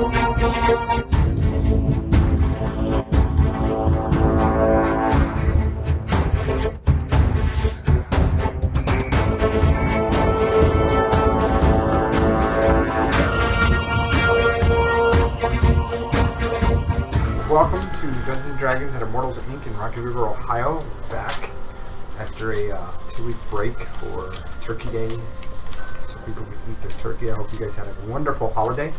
Welcome to Dungeons & Dragons at Immortals Inc. in Rocky River, Ohio. Back after a 2-week break for Turkey Day, so people can eat their turkey. I hope you guys had a wonderful holiday.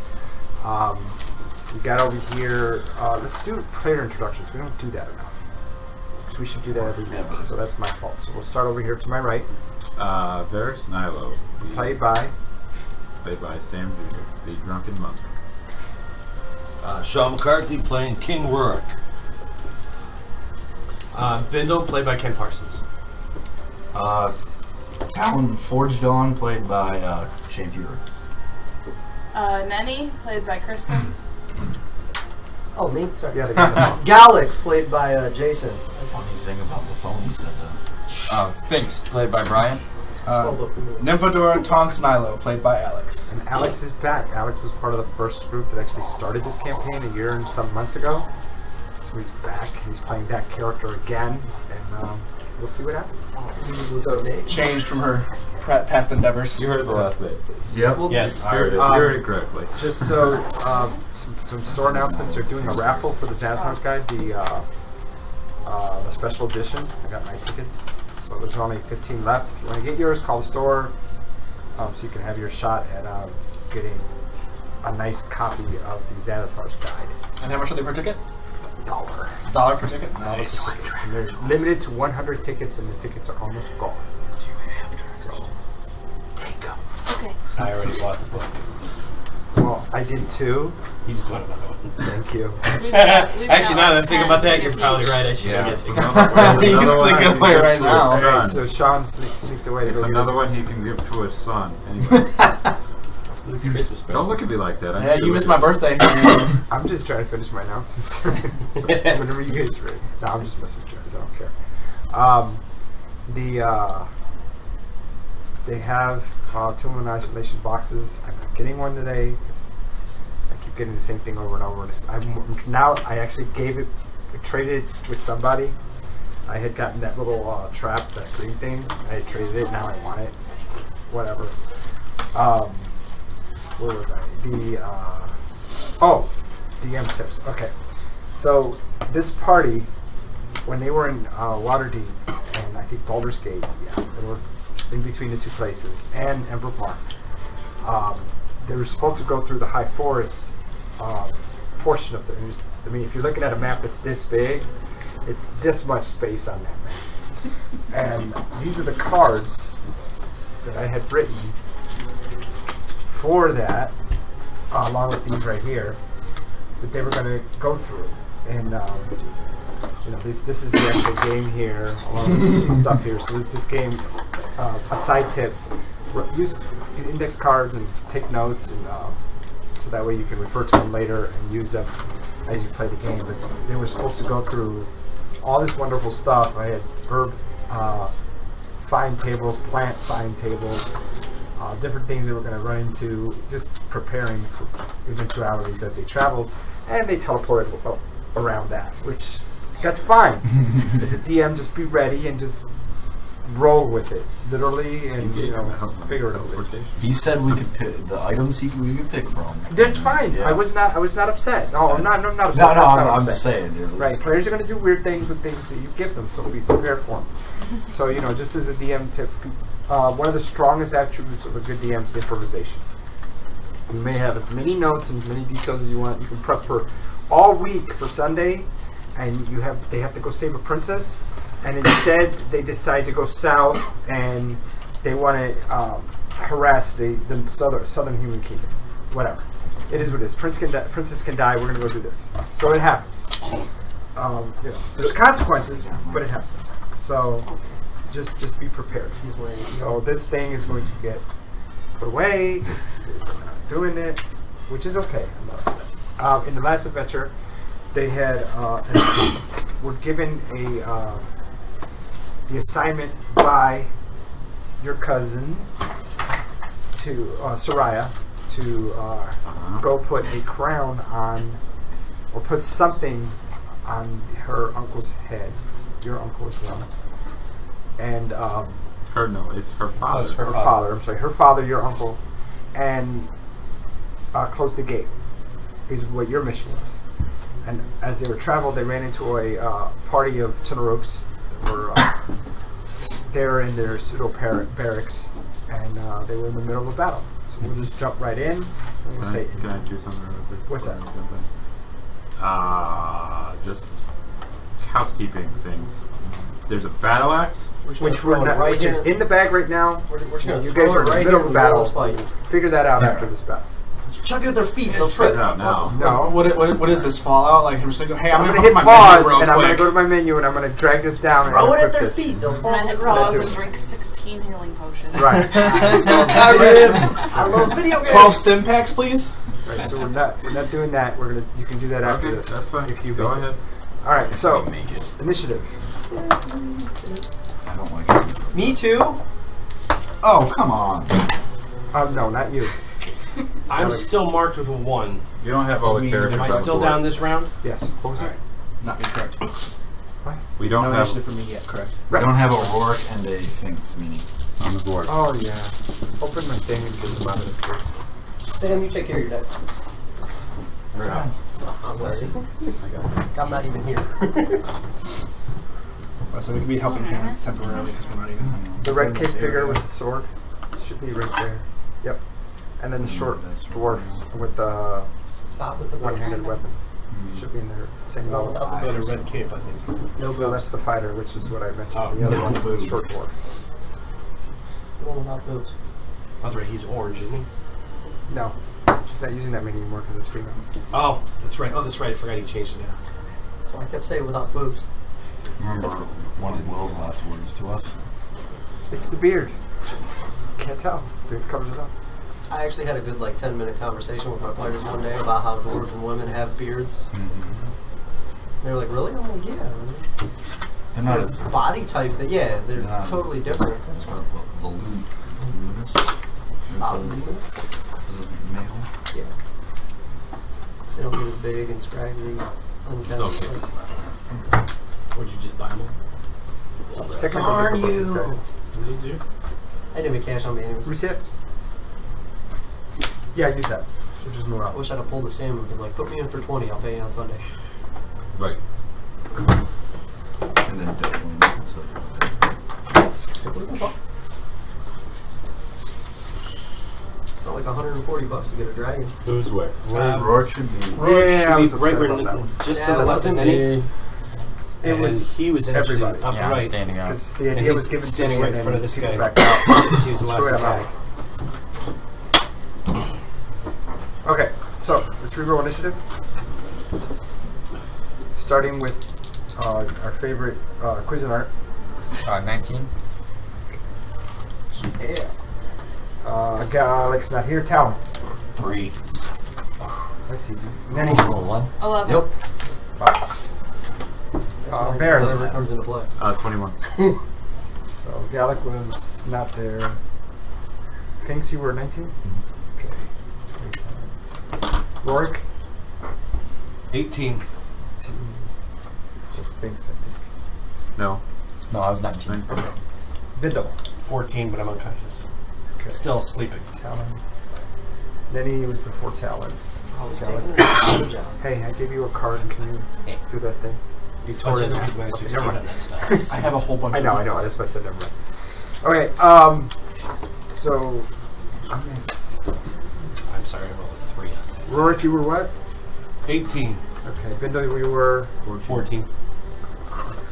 We got over here. Let's do player introductions. We don't do that enough. So we should do that every week. So that's my fault. So we'll start over here to my right. There's Nailo. Played by Sam Jr., the drunken monk. Sean McCarthy playing King Rurik. Bindle, played by Ken Parsons. Talon Forged On, played by Shane Fuhrer. Nenny, played by Kristen. Oh, me? Sorry. Yeah, Gallic, played by Jason. The funny thing about the phone, he said that. Finks, played by Brian. Nymphadora and Tonks Nailo, played by Alex. And Alex is back. Alex was part of the first group that actually started this campaign a year and some months ago. So he's back. He's playing that character again, and we'll see what happens. So Changed from her past endeavors. You heard the last day. Yep. Yes. You heard it correctly. Just so, some store announcements. They're doing a raffle for the Xanathon's Guide, the special edition. I got my tickets. So there's only 15 left. If you want to get yours, call the store so you can have your shot at getting a nice copy of the Xanathar's Guide. And how much are they per ticket? $1. $1 per ticket? Nice. And they're limited to 100 tickets, and the tickets are almost gone. So take them. Okay. I already bought the book. Well, I did too. You just want another one. Thank you. Actually, now that I think about that, you're probably right. I should get He's He's sneaking away right now. Okay, so Sean sneaked away to It's go get another his. one he can give to his son. Anyway. Christmas present. Don't look at me like that. Yeah, you missed my birthday. I'm just trying to finish my announcements. So whenever you guys are ready. No, I'm just messing with you guys. I don't care. They have Tomb of Annihilation boxes. I'm not getting one today. I keep getting the same thing over and over. Now I actually traded it with somebody. I had gotten that little trap, that green thing. I had traded it. Now I want it. Whatever. Where was I? DM tips. Okay. So this party, when they were in Waterdeep and I think Baldur's Gate, they were in between the two places, and Ember Park. They were supposed to go through the High Forest portion of I mean, if you're looking at a map that's this big, it's this much space on that map. And these are the cards that I had written for that, along with these right here, that they were going to go through. And this is the actual game here, along with some stuff here. So this game, a side tip: use index cards and take notes, and so that way you can refer to them later and use them as you play the game. But they were supposed to go through all this wonderful stuff. I had herb find tables, plant find tables, different things they were going to run into, just preparing for eventualities as they traveled, and they teleported around that, which that's fine. As a DM, just be ready and just roll with it, literally and figuratively. He said we could pick the items we could pick from. That's fine. Yeah. I was not upset. No, I'm not upset. No, I'm just saying. It was right, players are going to do weird things with things that you give them, so be prepared for them. So just as a DM tip, one of the strongest attributes of a good DM is improvisation. You may have as many notes and as many details as you want. You can prep for all week for Sunday, and they have to go save a princess, and instead they decide to go south and they want to harass the southern human kingdom. Whatever. It is what it is. Princess can die. We're going to go do this. So it happens. There's consequences, but it happens. So just be prepared. So this thing is going to get put away. We're not doing it, which is okay. In the last adventure, they had were given the assignment by your cousin to Soraya to go put a crown on, or put something on her uncle's head. Your uncle as well. And it's her father. it's her her father. I'm sorry, her father, your uncle, and close the gate. Is what your mission was. And as they were traveled, they ran into a party of Tunaroks that were there in their pseudo barracks, and they were in the middle of a battle. So we'll just jump right in. And we'll say, Can I do something real quick? What's that? Just housekeeping things. There's a battle axe. Which is in the bag right now. We're just gonna You throw guys are it in the right middle here of in the the middle battle. of this fight. Figure that out after this battle. Chuck it at their feet. They'll trip. Get out now. No. What is this Fallout? Like I'm just gonna go. Hey, So I'm I'm gonna gonna hit my pause, menu real and I'm gonna quick. go to my menu, and I'm gonna drag this down. Throw and it at equip their this. feet. They'll I'm fall. gonna hit pause and drink 16 healing potions. Right. I love video games. 12 stim packs, please. Right. So we're not doing that. You can do that after Okay, this. that's fine. If you Go make it. ahead. All right. So Make it. initiative. I don't like it. Me too. Oh, come on. No, not you. I'm still marked with a 1. You don't have all the characters. Am I on still board. down this round? Yes. What was it? Not incorrect. We don't No have initiative for me yet. Correct. I don't have a Rourke and a Finks meaning. on the board. Oh yeah. Open my thing and get them out of the case. Sam, you take care of your dice. I'm not even here. So we can be helping hands temporarily because we're not even. The red in case this figure area. with the sword should be right there. Yep. And then the short dwarf with the Stop with the one-handed weapon should be in there. Same level. Got a red cape, I think. No, that's the fighter, which is what I mentioned. Oh, the other no one is the boobs. short dwarf. The one without boobs. That's right, he's orange, isn't he? No, she's not using that many anymore because it's female. Oh, that's right. I forgot he changed it now. That's why I kept saying without boobs. Remember one of Will's last words to us? It's the beard. Can't tell. Beard covers it up. I actually had a good 10-minute conversation with my players one day about how dwarves and women have beards. They were like, "Really?" I'm like, "Yeah." They're not Their as body type. They're not- totally different. That's what voluminous. Is it male? Yeah. They don't get as big and scraggly, unkept. Okay. Would you just buy them all? Technically, Darn different you! buttons, That's what you do? I didn't have cash on me anyways. Reset. Yeah, use that. We'll just move I on. wish I'd have pulled a Sam and been like, "Put me in for 20. I'll pay you on Sunday." Right. And then Bill win. So Not like $140 to get a dragon. Who's where? Rourke should be. Rourke Yeah, I should was be right upset where about that one. just Yeah, to the that's left, okay. and he, It was he was actually everybody. up Yeah, I'm right. standing out. Because the And idea he's was given to standing me right and in front of then this people guy. backed out. Because he was the last Straight up attack. Okay, so let's reroll initiative. Starting with our favorite Cuisinart. 19. Yeah. Alex not here. Talon. 3. That's easy. Nenny. Roll 1. 11. Yep. That's Bears. whatever comes into play. 21. So Gallic was not there. Finks, you were 19? Okay. 25. Rourke? 18. 18. So Finks, I think. No. No, I was 19. Bindle. 14, but I'm unconscious. Okay. Still sleeping. Talon. Nenny was before Talon. I was Alex. taking advantage of. Hey, I gave you a card. Can you do that thing? You Oh, tore it. so in you half. might Okay, succeed never on mind. that stuff. I have a whole bunch I of know. That's why I said never mind. Okay, so I'm sorry, I rolled a 3 on that. Rourke, you were what? 18. Okay, Bindle, you were 14.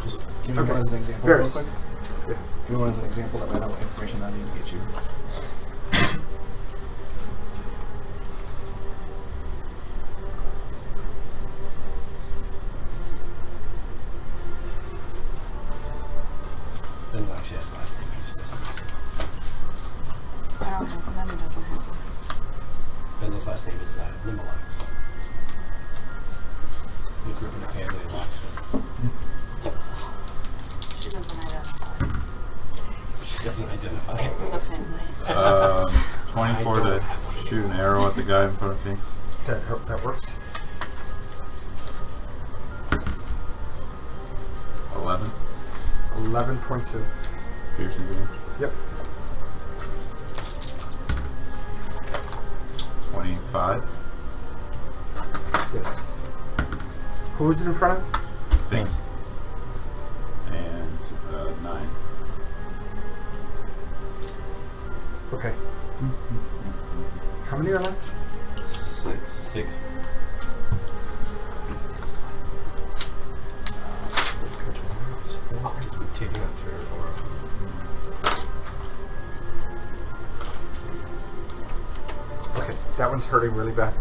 Just give me Okay. one as an example Bears. real quick. Yeah. Give me one as an example that I know what information I need to get you. Then actually has last name, he just doesn't use it. I don't know. None doesn't have one. Then his last name is Nimbleox. We grew up in a family of locksmiths. She doesn't identify She doesn't identify. with a family. the guy in front of Finks. That works. 11. 11 points of... Piercing damage. Yep. 25. Yes. Who is it in front of? Finks. And 9. Okay. How many are left? 6. Taking out 3 or 4 of them. Okay, that one's hurting really bad.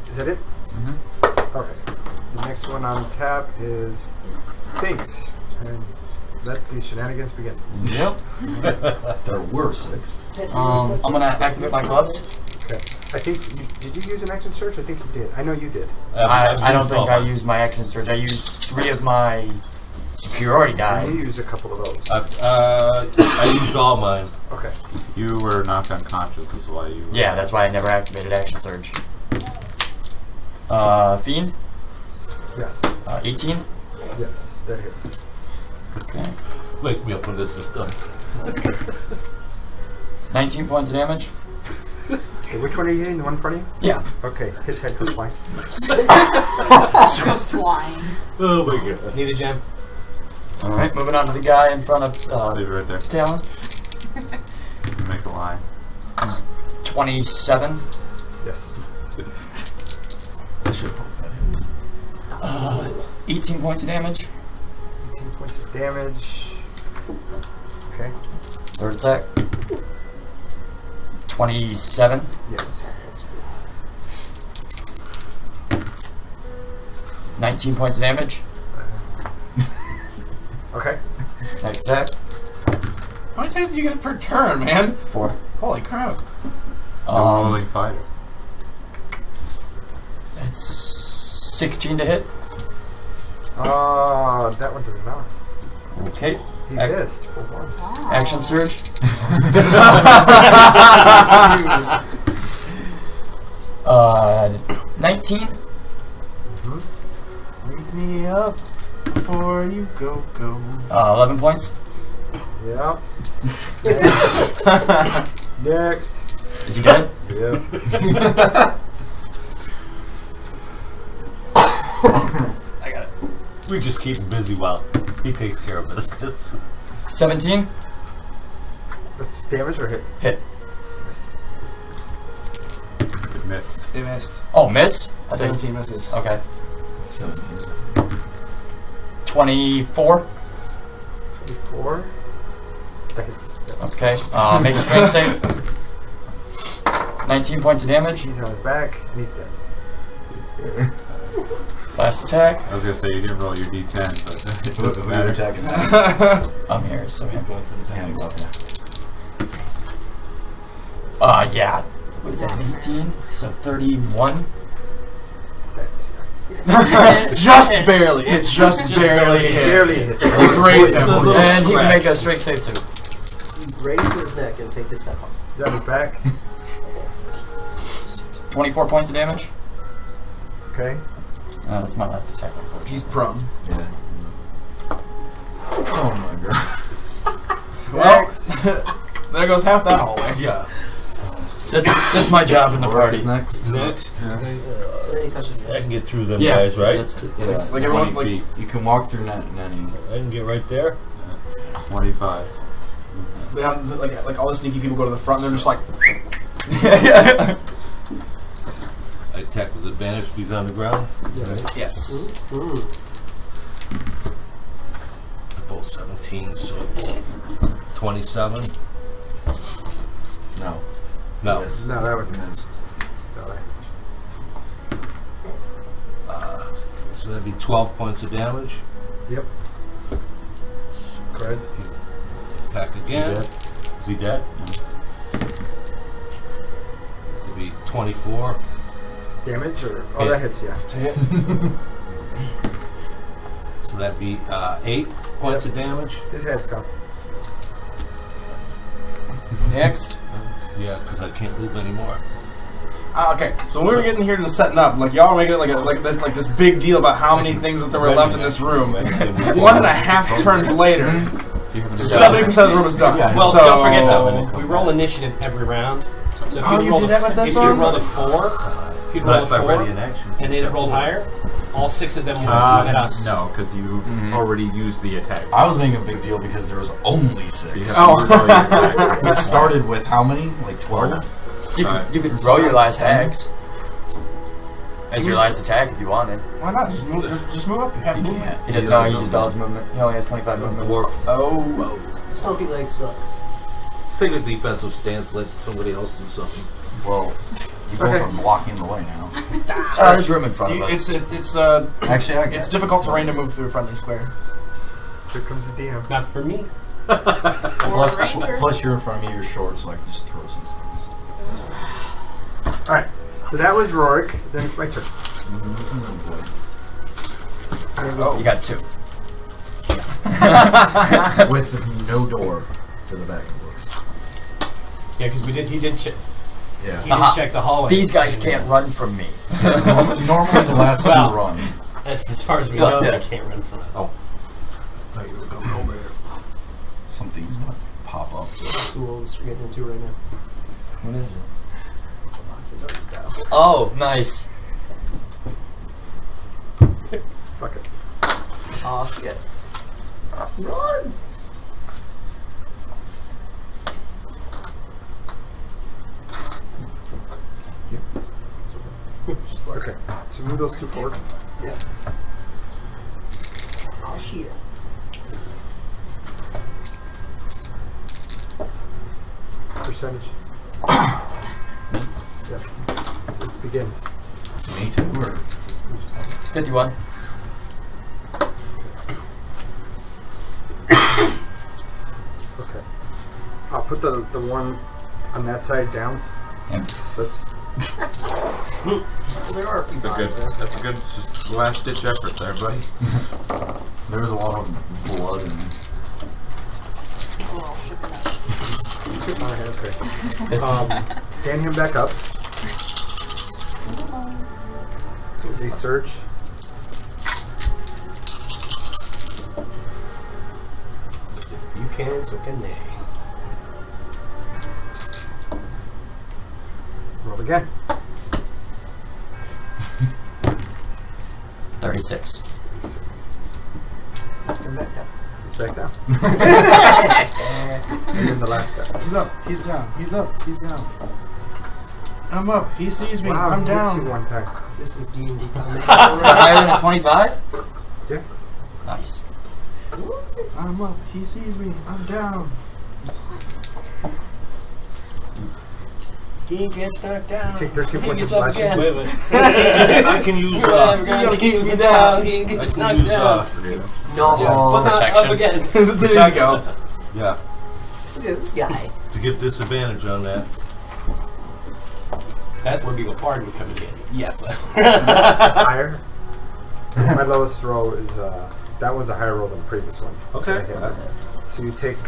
Is that it? Mm-hmm. Okay. The next one on tap is Finks. And let these shenanigans begin. Yep. There were 6. I'm gonna activate my gloves. Okay. I think, did you use an action surge? I think you did. I know you did. I don't think I used my action surge. I used 3 of my superiority die. You used a couple of those. I used all mine. Okay. You were knocked unconscious, is why you. Yeah, that's why I never activated action surge. Fiend. Yes. 18. Yes, that hits. Okay. Wake me up when this is done. 19 points of damage. Okay, which one are you hitting? The one in front of you? Yeah. Okay, his head goes flying. Goes flying. Oh my god. Need a gem? Alright, moving on to the guy in front of Leave it right there. Talon. Make a line. 27. Yes. I should hope that hits. 18 points of damage. 18 points of damage. Okay. Third attack. 27. Yes. 19 points of damage. Okay. Next attack. How many attacks do you get per turn, man? 4. Holy crap. Rolling fighter. That's 16 to hit. That one doesn't matter. Okay. He missed for once. Wow. Action surge. 19. Wake me up before you go. 11 points. Yep. Next. Is he dead? Yep. I got it. We just keep him busy while he takes care of business. 17. That's damage or hit? Hit. Yes. It missed. It missed. Oh, miss? I think. 17 misses. Okay. 17. 24. 24. That hits. Yep. Okay. Make a strength save. 19 points of damage. He's on his back and he's dead. Last attack. I was gonna say you didn't roll your d10, but it Who doesn't are you matter. attacking? I'm here, so He's going for the Hand damage. up, yeah. yeah. What is that? 18. So 31. That's Just barely. It just barely hits. barely hit. You graze him. And he can make a strength save too. Raise his neck and take his head off. He's on his back. 24 points of damage. Okay. That's my last attack, unfortunately. He's prone. Yeah. Oh my god. Well, Next. there goes half that hallway. Yeah. That's my job in the party. Who's next? Next. Then he touches I the can get through them Yeah, guys, right? That's Yeah. Like everyone, 20 like feet. You can walk through Nanny. I can get right there. 25. they have, like all the sneaky people go to the front. And they're just like, I attack with advantage if he's on the ground. yes. Both 17, so 27. No. No. Yes. No, that would miss. Yes. No, that hits. So that'd be 12 points of damage. Yep. Good. Attack again. Is he dead? It'd be 24. Damage or? Oh, Hit. that hits, yeah. To hit. So that'd be 8 points of damage. His head's gone. Next. Yeah, because I can't move anymore. Okay, so when we were getting here to setting up, like y'all were making it like this big deal about how many things that there were left in this room. 1.5 turns later, 70% of the room is done. Yeah. Well, so, don't forget though, we roll initiative every round. So if Oh, you rolled do that with this if one? you rolled a 4, if you rolled a 4, ready in action. and they rolled higher, all 6 of them would come at us. No, because you already used the attack. I was making a big deal because there was only 6. You have Oh. to use all your attacks. We started with how many? Like 12? You could roll your last attacks as your last attack if you wanted. Why not? Just move up. You have You movement. can't. He doesn't know he uses dog's movement. He only has 25 movement. Oh. Stumpy legs suck. Take a defensive stance, let somebody else do something. Well, you both are blocking the way now. There's room in front of us. Actually, I It's difficult terrain to move through a friendly square. Here comes the DM. Not for me. plus you're in front of me, you're short, so I can just throw some spells. Alright, so that was Rorik. Then it's my turn. You got 2. With no door to the back of the books. Yeah, because he did check. Yeah. He did check the hallway. These guys can't run from me. Normally the last two Well, run. As far as we know, they can't run from us. Oh. Thought you were coming over here. Something's gonna pop up. That's who we're getting into right now. What is it? Oh, nice. Fuck it. Oh shit. Run! Okay, so move those 2 forward. Yeah. Oh shit. Percentage. Yep. It begins. To me too, or 51. Okay. I'll put the one on that side down. And Slips. There are a few That's a good. bodies there. That's a good. Just last ditch effort there, buddy. there's a lot of blood in there. It's a little shipping up. Okay. Stand him back up. They search. If you can, so can they. Roll again. 36. Come back down. He's back down. And then the last guy. He's up. He's down. He's up. He's down. I'm up. He sees me. Wow, I'm he hits down. you one time. This is D&D comedy. Higher than a 25? Yeah. Nice. I'm up. He sees me. I'm down. He gets knocked down. Take 13 He points of gets up slashing. again. I can use You're gonna keep me down. He I gets can knocked use down. No. But not Protection. up again. There you go. yeah, Look at this guy. to get disadvantage on that. That's where Beagle Pardon would come in handy. Yes. Higher. My lowest roll is that was a higher roll than the previous one. Okay. So you take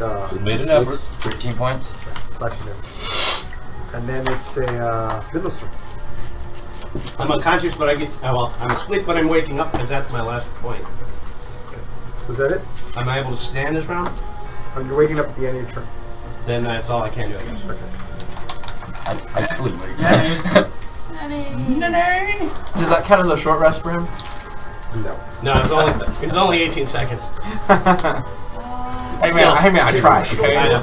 Made an effort. 13 points. slashing damage. And then it's a Fiddlestorm. I'm unconscious, but I get. Well, I'm asleep, but I'm waking up because that's my last point. So is that it? Am I able to stand this round? Oh, you're waking up at the end of your turn. Then that's all I can do, I guess. I sleep. Does that count as a short rest for him? No. No, it's only 18 seconds. Hey man, I tried. Okay. I know.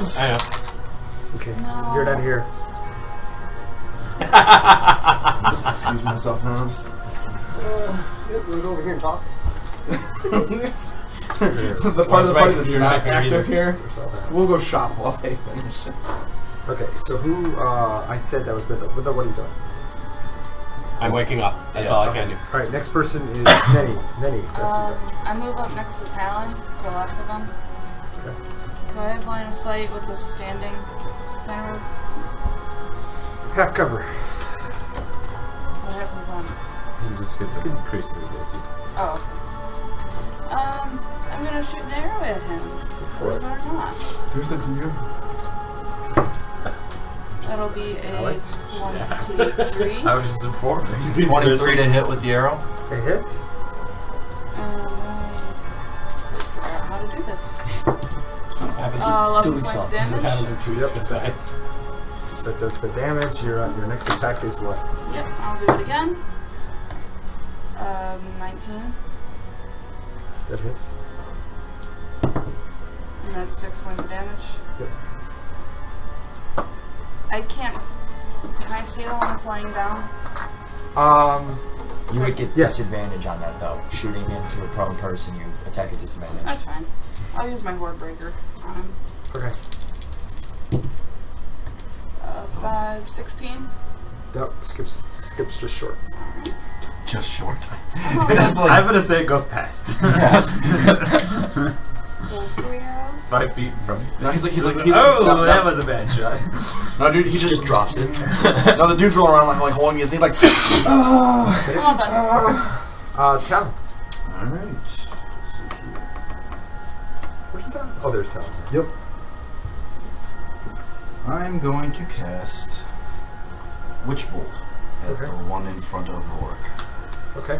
Okay. No. You're out of here. Excuse myself now. I'm just, We'll go over here and talk. the part of the party that's not active here, we'll go shop while they finish. Okay, so who, I said that was Biddle. Biddle, what are you doing? I'm waking up. That's all I can do. Alright, next person is Nenny. Nenny. I move up next to Talon, to the left of them. Okay. Do I have line of sight with the standing kind of? Half cover. What happens then? He just gets an increase to his AC. Oh, okay. I'm gonna shoot an arrow at him. Believe it or not. Who's the DM? That'll be a Alex? 1, Yes. 2, 3. I was just informed. 23 to hit with the arrow. It hits. I forgot how to do this. Happens 11 2 weeks points off. damage. happens in 2 weeks. Goes back. That does the damage. Your next attack is what? Yep, I'll do it again. 19. That hits. And that's 6 points of damage. Yep. I can't. Can I see the one that's laying down? You would get Yes. disadvantage on that though. Shooting into a prone person, you attack at disadvantage. That's fine. I'll use my Horde Breaker on him. Okay. 5, 16. That skips just short. Alright. Just short. I'm gonna say it goes past. Those 3 arrows. 5 feet from. No, he's oh, no, that was a bad shot. no, dude, he Just drops it. no, the dude's rolling around like holding his knee, like. I'm all done. Talon. Alright. Where's Talon? Oh, there's Talon. Yep. I'm going to cast Witch Bolt at Okay. the one in front of Rourke. Okay.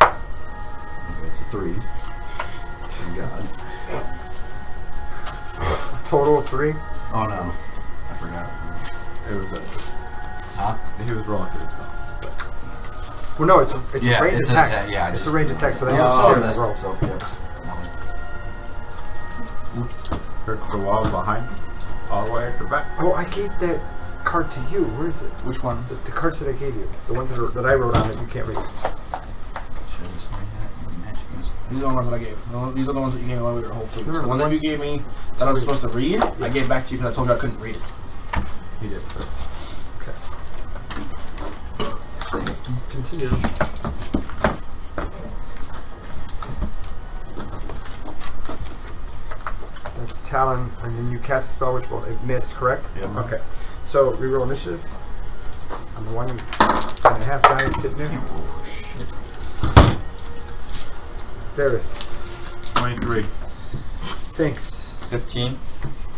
Okay, it's a 3. Thank God. Total of 3. Oh no. I forgot. It was a. Huh? He was rolling for the spell. Well, no, it's a Yeah, range it's an attack. attack. Yeah, I it's just a range attack, so they yeah, don't so I skip messed the roll. up. So yeah. Oops. Hurt the wall behind. All the way to the back. Oh, I gave that card to you. Where is it? Which one? The cards that I gave you. The ones that I wrote on it, you can't read. Should I just find that magic missile? These are the ones that I gave. No, these are the ones that you gave me while we were whole food. No, So the one that you gave me that I was supposed to read, I gave back to you because I told you I couldn't read it. He did. Okay. Please continue. That's Talon, and then you cast a spell which will it missed, correct? Yep. Okay. So reroll initiative. On the 1.5 dice sitting there. Varys. 23. Thanks. 15.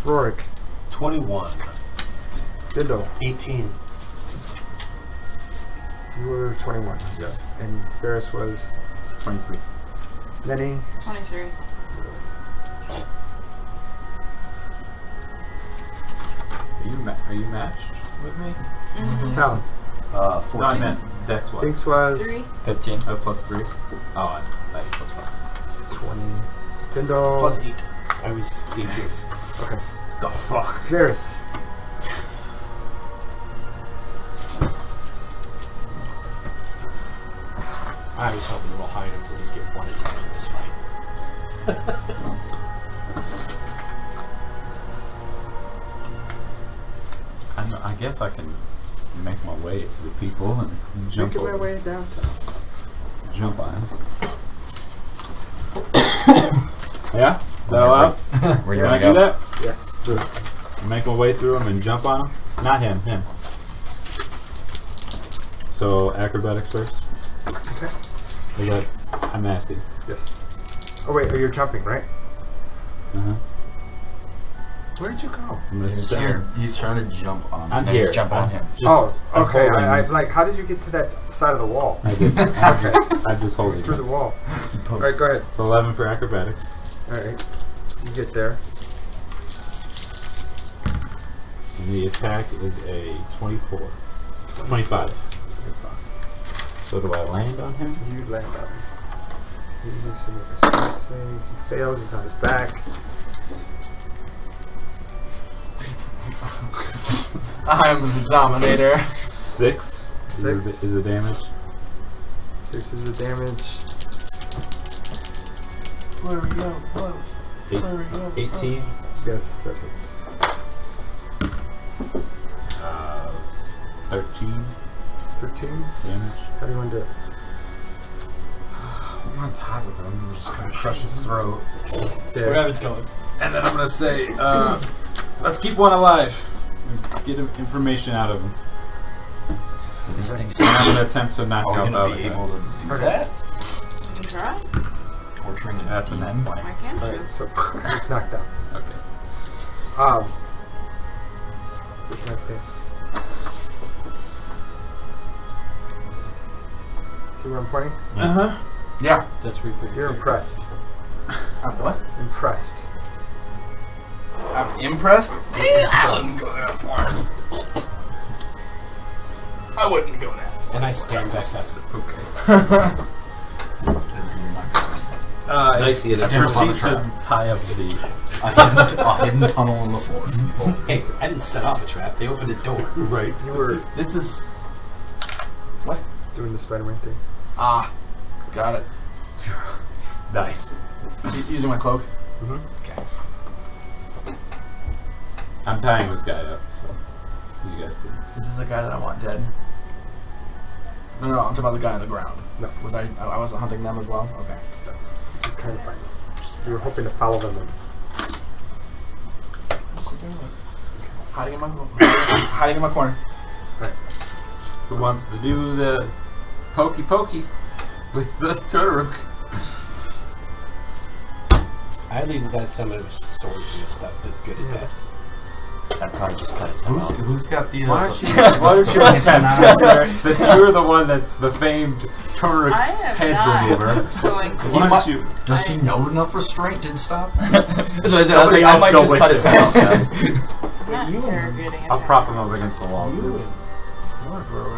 Rorik. 21. Dindo. 18. You were 21. Yeah. And Varys was 23. Lenny. 23. Are you matched with me? Mm-hmm. Talon. 14. No, I meant Dex wise. Thinks was 3. 15. Plus 3. Oh, I had plus 5. 20. Dindo. Plus 8. I was 18. Okay. The fuck? Varys. I was hoping to roll high enough to at least get one attack in this fight. I guess I can make my way to the people and jump Making my over. way downtown. Jump on him. Yeah? Is that allowed? Where you Can I wanna do go? that? Yes. Do it. Make my way through him and jump on him? Not him, him. So, acrobatics first? Okay. Is that, I'm asking. Yes. Oh wait, you're jumping, right? Uh-huh. Where did you go? I'm gonna He's sit here. He's trying to jump on I'm And here. he's jumping on him. Just, Oh, I'm okay. holding I'm him. like, how did you get to that side of the wall? I did. I'm just holding Through the him. wall. Alright, go ahead. It's 11 for acrobatics. Alright. You get there. And the attack is a 24. 25. So do I land on him? You land on him. He needs to make a strength save. He fails, he's on his back. I'm the dominator. 6 is the damage. 6 is the damage. Where we go? Close. 18. Yes, that hits. 13 13. damage. How do you want to do it? I'm on top of him. I'm just gonna crush his throat. There. Wherever it's going. And then I'm gonna say, let's keep one alive. Let's get information out of him. Do these things And I'm gonna attempt to knock Are we out the going to other be guy. able to do Okay. that? You can try. Torturing a That's a nat demon? 20. I can Alright, shoot. so he's knocked out. Okay. Right there. See where I'm pointing? Yeah. That's where you put You're your impressed. I'm what? Impressed. I'm impressed? I wouldn't go that far. I wouldn't go that far. And I stand back up. Okay. Nice. You Stand up on the Proceed to trap. tie up the. A hidden tunnel in the floor. Hey, I didn't set off a trap. They opened a door. Right. You were This is... What? doing the Spider-Man thing. Ah. Got it. Nice. Using my cloak? Mm-hmm. Okay. I'm tying this guy up, so you guys can. Is this the guy that I want dead? No, I'm talking about the guy on the ground. No. Was I wasn't hunting them as well? Okay. I'm trying to find them. You were hoping to follow them in. Just sit there, like, hiding in my corner. Who wants to do the pokey with the turk? I leave that some of the swords and stuff that's good at that. I'd probably just cut its head off. Who's got the? Why don't you attempt? Since you're the one that's the famed turret I am head not remover, going to. why don't you? Does he know enough restraint to stop? That's what I said. I was Somebody like, I else might go just with cut it. its head off, guys. I'm not interrogating I'll it. prop him up against the wall too.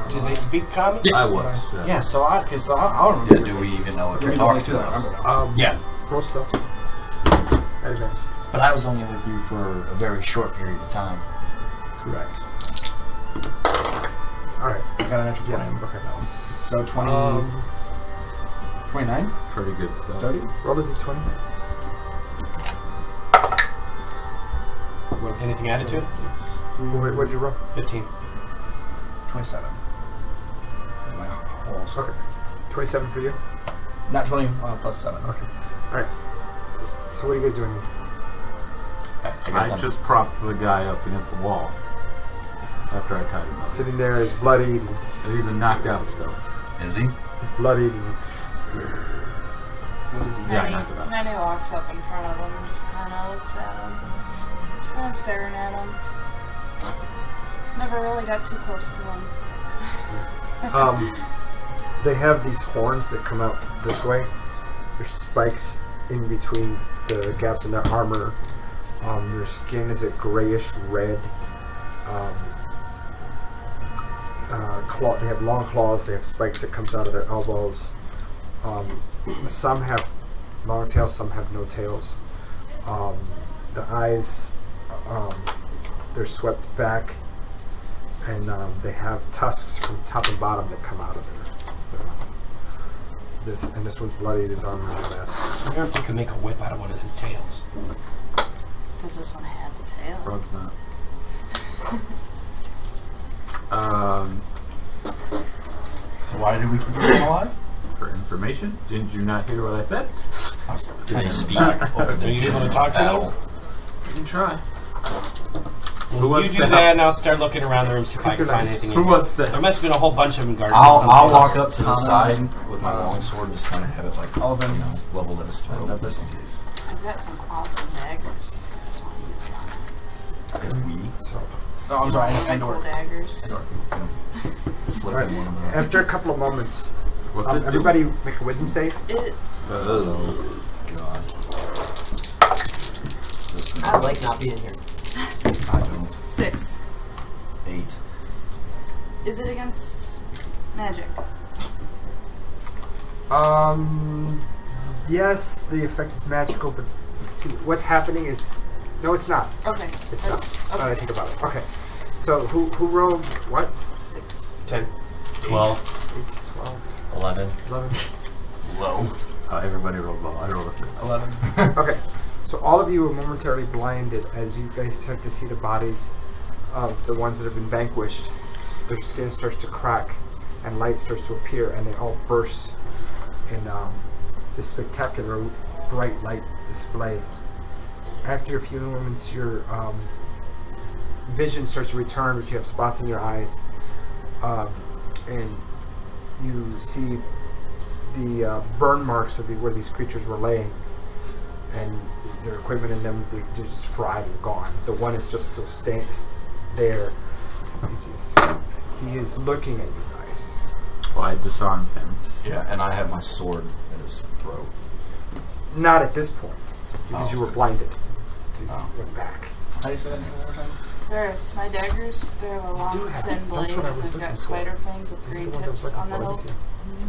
Do they speak common? I was. Yeah, so I'll remember. Yeah, your do we faces. even know what Give they're me the only talking two to that I us? remember now. Yeah. Roll stuff. At advantage. But I was only with you for a very short period of time. Correct. Alright. I got a natural 20. Okay. So 20... 29? Pretty good stuff. 30? Roll a d20. Anything added to it? What'd you roll? 15. 27. My whole Okay. 27 for you? Not 20 plus 7. Okay. Alright. So what are you guys doing here? I guess I I'm just propped the guy up against the wall after I tied him up. Sitting there, he's bloodied. And he's a knocked out still. Is he? He's bloodied. And What is he? Yeah, I knocked him out. Nanny walks up in front of him and just kind of looks at him. Just kind of staring at him. Never really got too close to him. they have these horns that come out this way. There's spikes in between the gaps in their armor. Their skin is a grayish red. They have long claws. They have spikes that comes out of their elbows. Some have long tails. Some have no tails. The eyes, they're swept back, and they have tusks from top and bottom that come out of there. This one's bloody. His armor is a mess. I wonder if we could make a whip out of one of them tails. Does this one have a tail? Probably not. So why did we keep him alive? For information, didn't you not hear what I said? Can you speak over Are the you able to talk to battle? them? You can try. Well, Who wants you to do help? that, and I'll start looking around the room, see if I can find anything. Who wants to? There must have been a whole bunch of them guarding I'll something. walk up to the side with my longsword, just kind of have it like All of them, you know, leveled at his throat, just in case. I've got some awesome daggers. If you guys want to use them. If we Oh, I'm sorry, I Cool dork. daggers. can flip in one of them. After a couple of moments, What's it do? everybody make a wisdom save. Oh God! I like not being here. I don't. 6. 8. Is it against magic? Yes, the effect is magical, but what's happening is no, it's not. Okay. It's not. that's- Now that I Okay. think about it. Okay. So who rolled what? 6. 10. 12, 8, 12, 11. 11. Low. Everybody rolled low. I rolled a 6. 11. Okay. So all of you were momentarily blinded as you guys start to see the bodies of the ones that have been vanquished. Their skin starts to crack and light starts to appear, and they all burst in this spectacular bright light display. After a few moments, your vision starts to return, but you have spots in your eyes, and you see the burn marks of where these creatures were laying. and their equipment in them, they're just fried and gone. The one is just still stands there. He is looking at you guys. Well, I disarmed him. Yeah, and I have my sword at his throat. Not at this point, because you were blinded. He went back. How do you say that name one more time? There's my daggers. They have a long, thin blade, and they've got spider fangs with green tips on the hilt.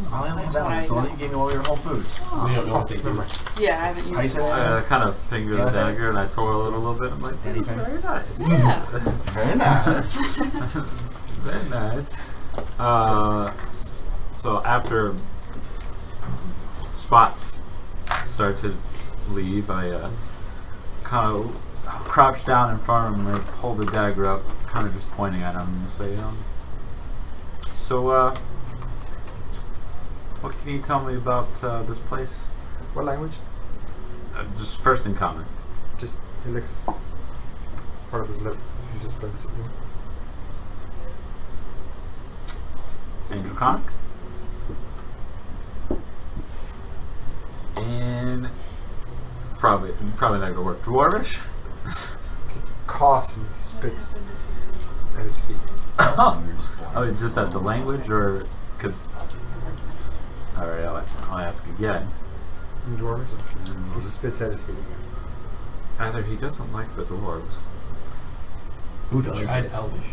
Oh, I only have That's that what one. I It's the one know. that you gave me while we were at Whole Foods. We don't know what they do. Yeah, I haven't How you used say it. that? I kind of fingered the dagger and I twirl it a little bit. I'm like, Daddy very nice. Yeah. Very nice. Very nice. So after Spots started to leave, I kind of crouched down in front of him and I pulled the dagger up, kind of just pointing at him and say, so, what can you tell me about this place? What language? Just first in common. Just, he licks. It's part of his lip. He just blinks at you. And Draconic. And probably not gonna work. Dwarvish? Coughs and spits at his feet. Oh, it's just at the language, or because? All right, I'll ask again. In dwarves? He spits at his feet again. Either he doesn't like the dwarves. Who does? Tried Elvish.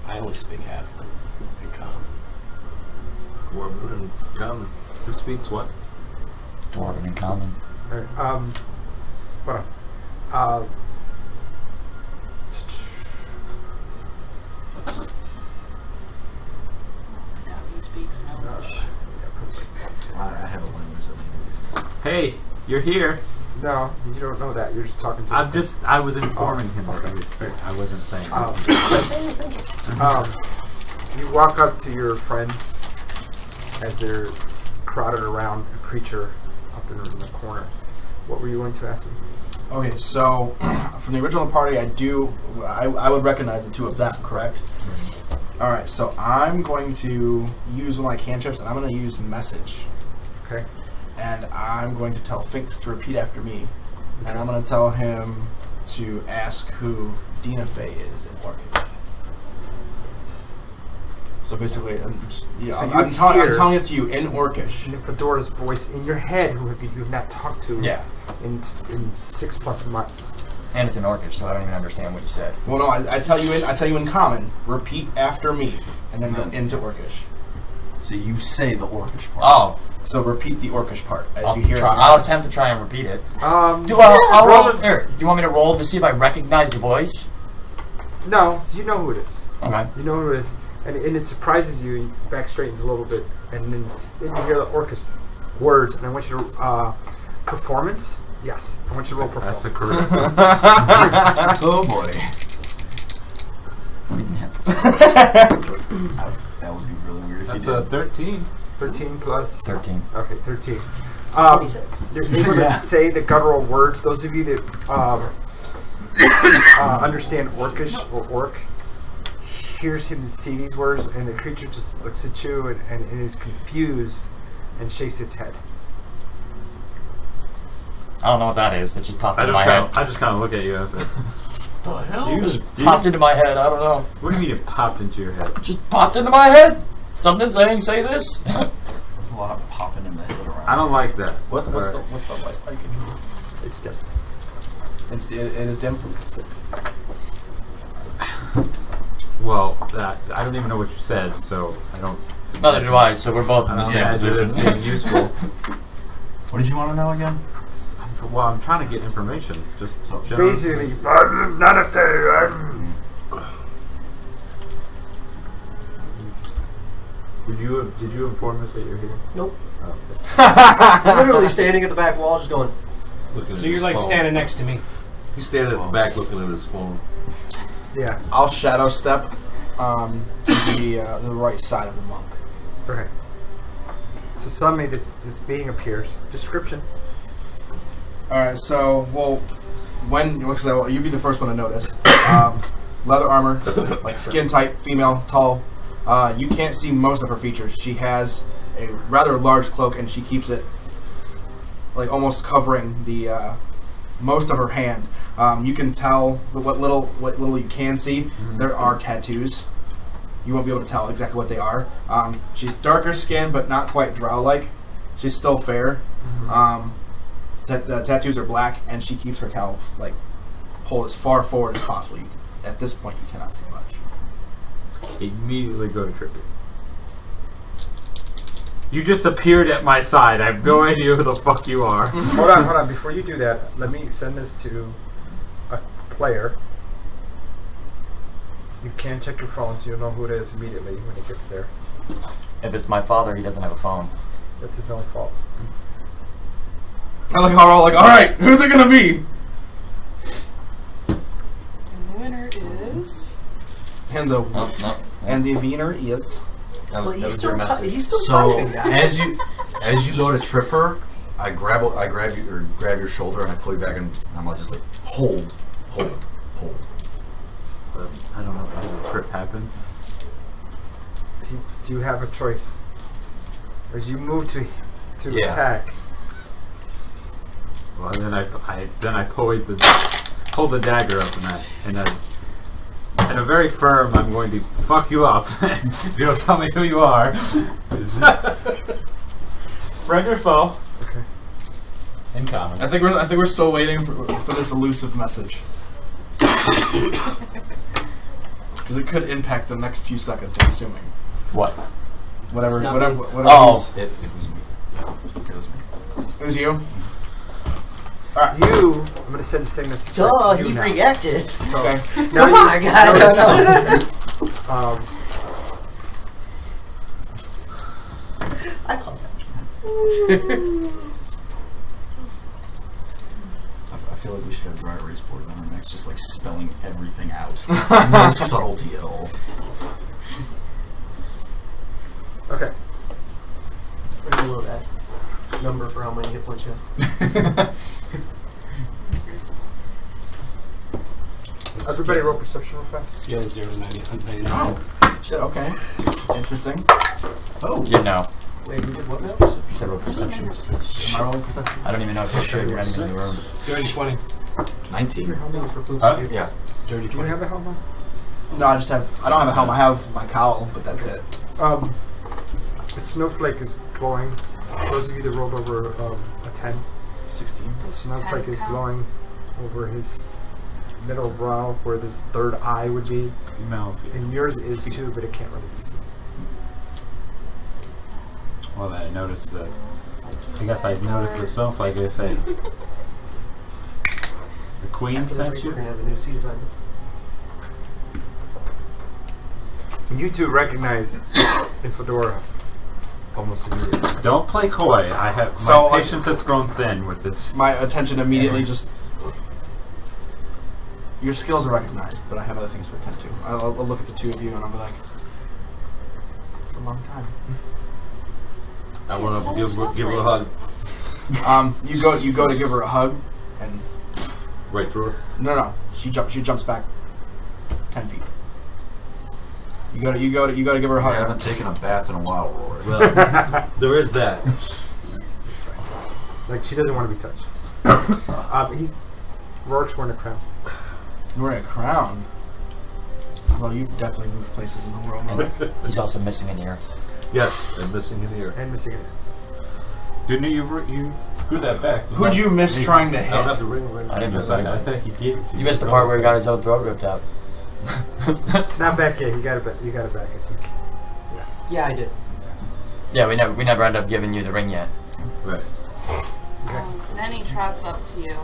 I only speak halfling and common. Dwarven and common. Who speaks what? Dwarven in common. Alright, hold on. He speaks Elvish. I have a language that Hey, you're here. No, you don't know that. You're just talking to him. I was informing him that he was here. I wasn't saying. You walk up to your friends as they're crowded around a creature up in the corner. What were you going to ask me? Okay, so from the original party, I would recognize the two of them, correct? Alright, so I'm going to use one of my cantrips, and I'm going to use Message. Okay. And I'm going to tell Finks to repeat after me. And I'm going to tell him to ask who Dina Fey is in Orcish. So basically, I'm telling it to you in Orcish. Fedora's voice in your head, who you have not talked to in 6+ months. And it's in Orcish, so I don't even understand what you said. Well, no, I tell you in common. Repeat after me, and then go into Orcish. So you say the Orcish part. Oh. So repeat the Orcish part as you hear it. I'll attempt to try and repeat it. Do you want me to roll to see if I recognize the voice? No, you know who it is. Okay. You know who it is. And it surprises you, and back straightens a little bit, and then you hear the Orcish words, and I want you to, performance? Yes, I want you to roll performance. That's a charisma. Oh boy. That would be really weird if That's you a did. 13. 13 plus? 13. Okay, 13. 26. You're able to say the guttural words. Those of you that understand Orcish or Orc hears him see these words, and the creature just looks at you and is confused and shakes its head. I don't know what that is. It just popped into my head. I just kind of look at you and say, The hell? It just popped into my head. I don't know. What do you mean it popped into your head? It just popped into my head. Something saying, say this. There's a lot of popping in the head around. I don't like that. What's the light like? It's dim. It is dim? Well, I don't even know what you said, so I don't. Neither do I, so we're both in the same position. It's being useful. What did you want to know again? Well, I'm trying to get information. Just basically, none of the. Did you inform us that you're here? Nope. Oh. Literally standing at the back wall, just going. So you're like standing next to me. He's standing at the back looking at his phone. Yeah. I'll shadow step to the right side of the monk. Okay. So suddenly this being appears. Description. Alright, so, you'd be the first one to notice. Leather armor, like skin type, female, tall. You can't see most of her features. She has a rather large cloak, and she keeps it like almost covering the most of her hand. You can tell what little you can see. There are tattoos. You won't be able to tell exactly what they are. She's darker skinned, but not quite drow-like. She's still fair. The tattoos are black, and she keeps her cowl like pulled as far forward as possible. At this point, you cannot see much. Immediately go to Trippy. You just appeared at my side. I have no idea who the fuck you are. Hold on. Before you do that, let me send this to a player. You can check your phone so you'll know who it is immediately when it gets there. If it's my father, he doesn't have a phone. That's his own fault. I like how we're all like, all right, who's it gonna be? And the winner is. And the No. and the winner is. That Well, was your message. He's still So typing, guys. as you go to trip her, I grab your shoulder and I pull you back and I'm like just like hold. But I don't know how the trip happened. Do you have a choice? As you move to Yeah. attack, Well, then I pulled the dagger up and a very firm. I'm going to fuck you up. If you don't tell me who you are. Friend or foe? okay. In common. I think we're still waiting for this elusive message. Because it could impact the next few seconds, I'm assuming. What? Whatever. It's not Whatever. me. Whatever Oh. It was me. It was me. It was you. You, I'm going to send this Duh, to you he now. reacted. So, Okay. now Come on, guys. I call that. I feel like we should have dry erase boards on our necks, just like spelling everything out. No subtlety at all. okay. Right below that number for how many hit points you have. Everybody roll perception real fast. Scale 0 to 99. Oh. Shit. Okay. Interesting. Oh. Yeah, no. Wait, you did what now? You said roll perception. Am I rolling perception? I don't even know if you're sure you're running in the room. Dirty 20. 19. Your helmet for boots. Huh? Yeah. Dirty Do you 20. have a helm on? No, I don't have a helm. I have my cowl, but that's it. The snowflake is glowing. Those of you that rolled over a 10, 16. the snowflake is count? glowing over his middle brow where this third eye would be. And yours is too, but it can't really be seen. Well, I noticed this. I guess I noticed the snowflake. I say, the queen After the sent break, you. we're gonna have a new season. You two recognize in Fedora almost immediately. Don't play coy. My So, patience has grown thin with this. My attention immediately just. Your skills are recognized, but I have other things to attend to. I'll look at the two of you and I'll be like, it's a long time. I want to give her a hug. You go to give her a hug, and Right through her. no, she jumps back 10 feet. You go to give her a I hug. haven't taken a bath in a while, Rory. Well, there is that. Like, she doesn't want to be touched. Rourke's wearing a crown. You're wearing a crown. Well, you've definitely moved places in the world. And he's also missing an ear. Yes, and missing an ear. And missing it. Didn't you grew that back? Who'd you miss trying to I don't have hit? the ring right now. I didn't miss I anything. think he gave it to you. You missed the part where he got his own throat ripped out. It's not back yet. You got it back, I think. Yeah, I did. Yeah, we never ended up giving you the ring yet. Right. Nenny trots up to you.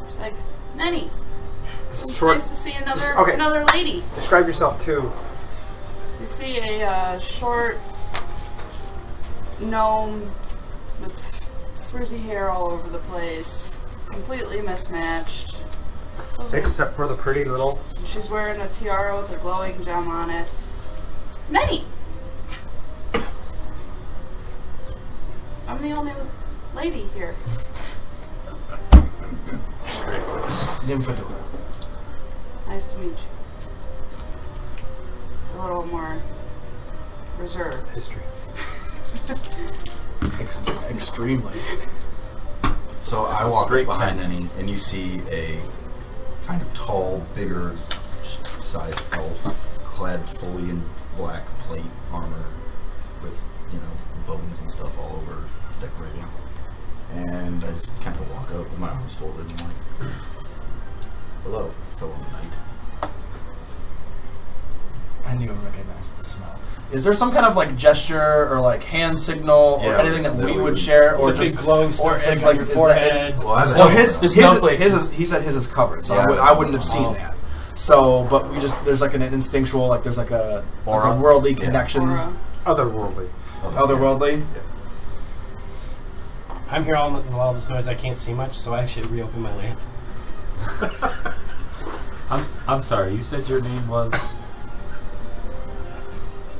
She's like, Nenny, it's Short. nice to see okay. another lady. Describe yourself too. You see a short gnome with frizzy hair all over the place, completely mismatched. Except for the pretty little. She's wearing a tiara with a glowing gem on it. Nenny! I'm the only lady here. Nymphadora. Nice to meet you. A little more reserved. History. Extremely. So I a walk up straight behind 10. Nenny, and you see a kind of tall, bigger sized elf, clad fully in black plate armor, with, you know, bones and stuff all over decorating. And I just kind of walk up with my arms folded and I'm like, hello, fellow knight. I knew I recognized the smell. Is there some kind of like gesture or like hand signal or Yeah, anything that that we we would would- share, Or or just just glowing or stuff is like like on your is forehead. Well, I Well, his snowflakes. he said his is covered, so Yeah, I wouldn't have oh. seen that. So, but we just there's like an instinctual, like there's like a Aura. worldly Yeah. connection, Aura. Otherworldly. otherworldly. I'm here all this noise. I can't see much, so I actually reopen my lamp. I'm sorry. You said your name was.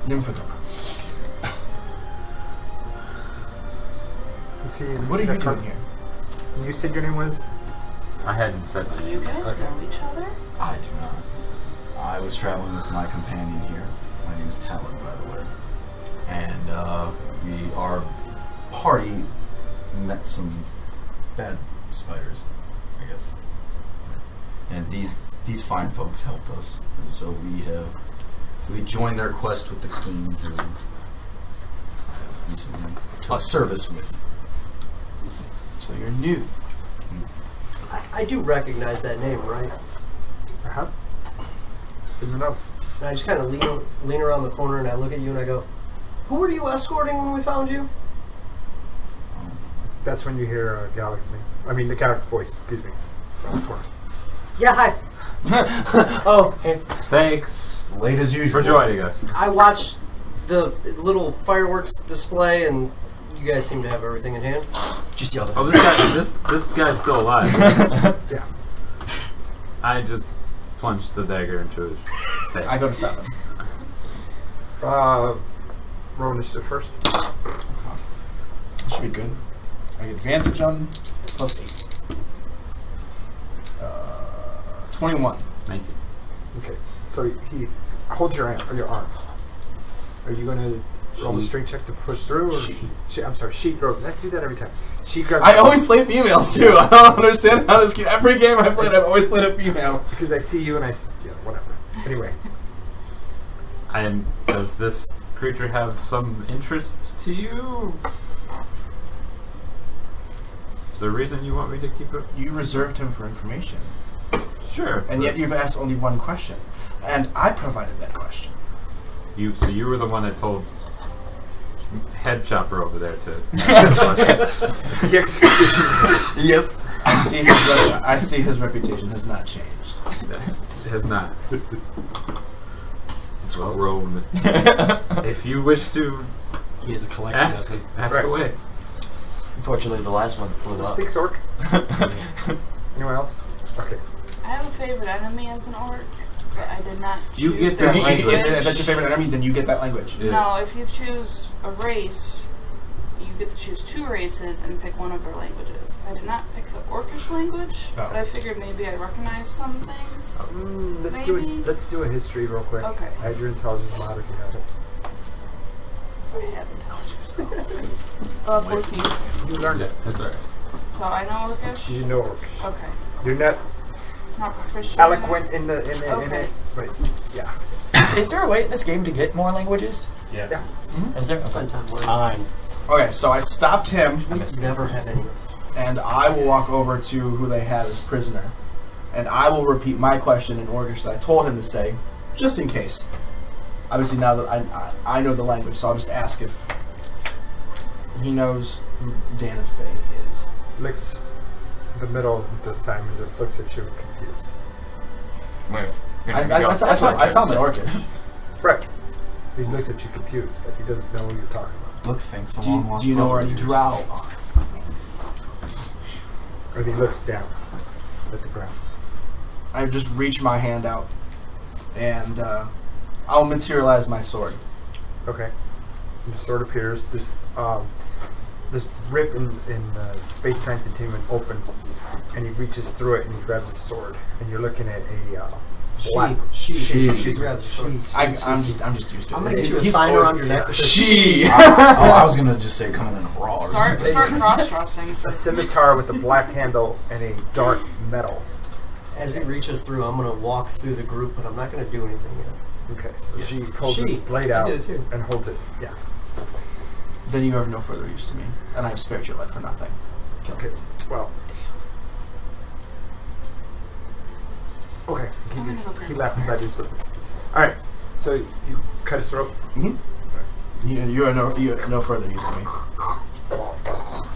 Nymphadora. You see, What are you doing here? You said your name was? I hadn't said Do that. you guys know each other? I do not. I was traveling with my companion here. My name is Talon, by the way. And our party met some bad spiders, I guess. And these fine folks helped us, and so we joined their quest with the queen, who I have recently took service with. So you're new. I do recognize that name, right? Uh-huh. It's in the notes. And I just kind of lean around the corner and I look at you and I go, "Who were you escorting when we found you?" That's when you hear Gallic's name. I mean, the Gallic's voice, excuse me. Around the corner. Yeah, hi. Oh, hey. Thanks Late as usual. for joining us. I watched the little fireworks display and you guys seem to have everything in hand. Just yell. Oh, this guy's still alive. Yeah. I just plunged the dagger into his face. I go to stop him. Roll initiative first. Should be good. I get advantage on +8. 21. 19. Okay. So he holds your arm. Are you going to roll a Sheet. strength check to push through? Or I'm sorry, sheet roll. I do that every time. Sheet grabs. I always play females too. I don't understand how this game. Every game I played, I've always played a female. Because I see you and yeah, whatever. Anyway. Does this creature have some interest to you? Is there a reason you want me to keep it? You reserved him for information, Sure. and yet you've asked only one question, and I provided that question. So you were the one that told Head Chopper over there to. The execution. Yep. I see his reputation has not changed. It has not. It's grown. If you wish to He has a collection ask of them. ask Right. away. Unfortunately, the last one blew Who up. speaks orc? Anyone else? Okay. I have a favorite enemy as an orc, but I did not choose You get their that language. If that's your favorite enemy, then you get that language. Yeah. No, if you choose a race, you get to choose 2 races and pick one of their languages. I did not pick the Orcish language, Oh. but I figured maybe I recognize some things. Maybe. Let's do a history real quick. Okay. Add your intelligence mod if you have it. I have intelligence. 14. You learned it. That's alright. So I know Orcish? You know orc. Okay. You're not Not proficient. eloquent in it, Okay. but yeah. Is there a way in this game to get more languages? Yeah. Yeah. Is there? Spend time learning. Time. Okay, so I stopped him, I missed Never have any. and I will walk over to who they had as prisoner, and I will repeat my question in Orcish that I told him to say, just in case. Obviously, now that I know the language, so I'll just ask if he knows who Dana Fey is. Licks the middle this time and just looks at you confused. Wait. That's what I tell him in Orcish. Right. He looks at you confused, like he doesn't know what you're talking about. Look, thanks a Do long lost you know where brother any is. drow are? Or he looks down at the ground. I just reach my hand out, and I'll materialize my sword. Okay. And the sword appears. This rip in the space-time continuum opens, and he reaches through it and he grabs his sword. And you're looking at a black. She grabs the sword. I'm just used to it. I'm gonna get you a sign around your neck that says She. I was gonna just say coming in a brawl. Or Start something. cross-dressing. A scimitar with a black handle and a dark metal. As he reaches through, I'm gonna walk through the group, but I'm not gonna do anything yet. Okay, so she pulls this blade I out did too. and holds it. Yeah. Then you are of no further use to me, and I've spared your life for nothing. Okay. Well. Okay. He left. That is witness. All right. So you cut his throat. Mm-hmm. You are no further use to me.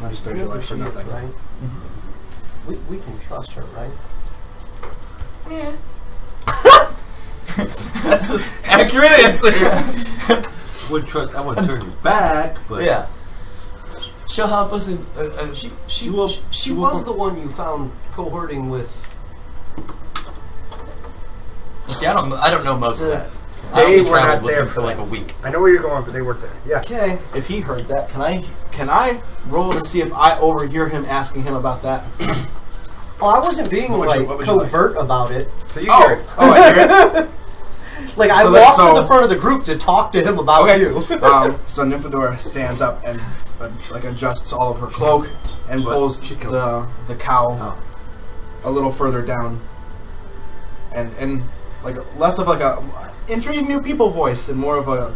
I've spared your life for nothing. Right? Mm-hmm. We can trust her, right? Yeah. That's an accurate answer. I wouldn't turn you back, but Yeah. She'll help us in. She will- was she will- the one you found cohorting with. See, I don't know most of that. They I only were traveled not with there him for for like that. a week. I know where you're going, but they weren't there. Yes. Okay. If he heard that, can I roll to see if I overhear him asking him about that? Oh, I wasn't being What would you covert about it. So you hear it. Oh, I hear it. Like So I that- walked so- to the front of the group to talk to him about you. So Nymphadora stands up and like adjusts all of her cloak and pulls the cowl a little further down, and like less of like a intriguing new people voice and more of a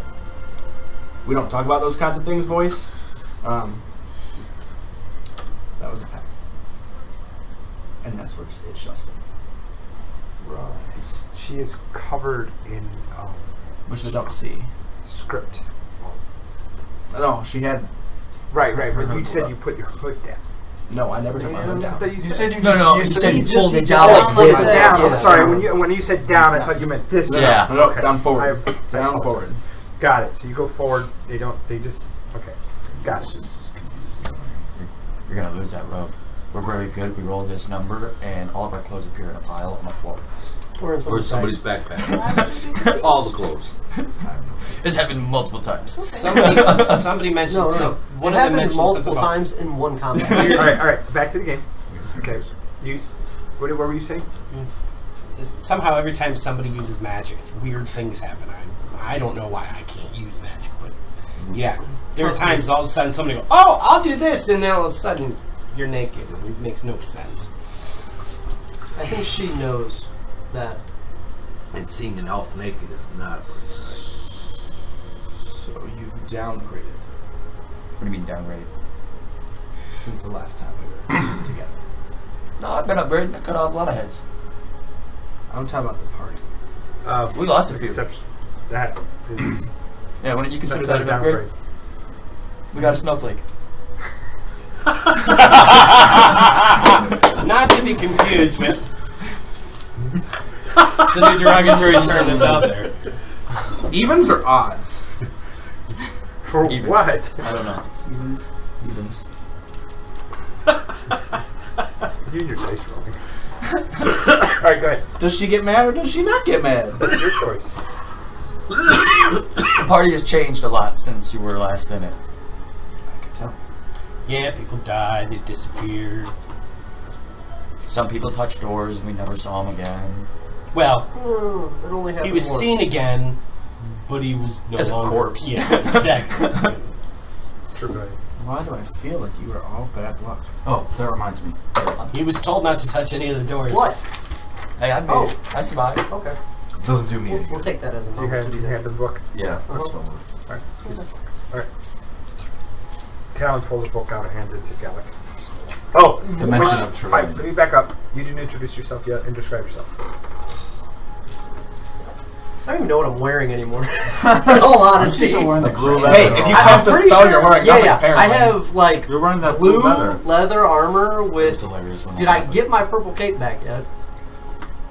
we don't talk about those kinds of things voice. That was a pass, and that's where it shall stay. Right. She is covered in Which they don't see. script. No, she had. Right. But Her you hood said up. you put your hood down. No, I never took my hood down. You said you No, you he said said you pulled it down down like like this. this. down. Yeah. I'm sorry. When you said down, I thought you meant this. Yeah. No, Okay. down forward. I Down apologize. forward. Got it. So you go forward. They don't. They just. Okay. Got it. Just confusing. You're gonna lose that rope. We're very good. We roll this number, and all of our clothes appear in a pile on the floor. Or in where's somebody's somebody's bag. backpack? All the clothes. It's happened multiple times. Somebody mentioned No. some, What one of them happened mentioned multiple something about- times in one combat? All right. Back to the game. Okay. What were you saying? Somehow every time somebody uses magic, weird things happen. I don't know why I can't use magic, but yeah. There are times all of a sudden somebody goes, "Oh, I'll do this," and then all of a sudden you're naked, and it makes no sense. I think she knows that. And seeing an elf naked is not a good So you've downgraded What do you mean downgraded? since the last time we were together. No, I've been upgraded. I cut off a lot of heads. I'm talking about the party. We lost a few. Except that is. Yeah, wouldn't you consider That's that not an a upgrade? downgrade. We got a snowflake. Not to be confused with the new derogatory term that's out there. Evens or odds? For Evens. what? I don't know. Evens. Evens. You and your dice rolling. Alright, go ahead. Does she get mad or does she not get mad? It's your choice. The party has changed a lot since you were last in it. I can tell. Yeah, people died, they disappeared. Some people touched doors and we never saw them again. Well, It only happened he was once. seen again, but he was no As a longer corpse. Yeah, exactly. Sure, go ahead. Why do I feel like you are all bad luck? Oh, that reminds me. He was told not to touch any of the doors. What? Hey, I made it. I survived. Okay. Doesn't do me any We'll good. take that as a So you moment hand, to you do hand that. the book. Yeah, that's spell word. Alright. Talon pulls a book out and hands it to Gallic. Oh! Dimension of Alright, Travail. let me back up. You didn't introduce yourself yet and describe yourself. I don't even know what I'm wearing anymore. In all honesty. Still wearing the blue gray. leather. Hey, if you I'm cast a pretty spell, sure- you're wearing yeah, nothing, yeah. apparently. I have like You're wearing that blue blue leather. armor It was with. hilarious when Did that I happened. get my purple cape back yet?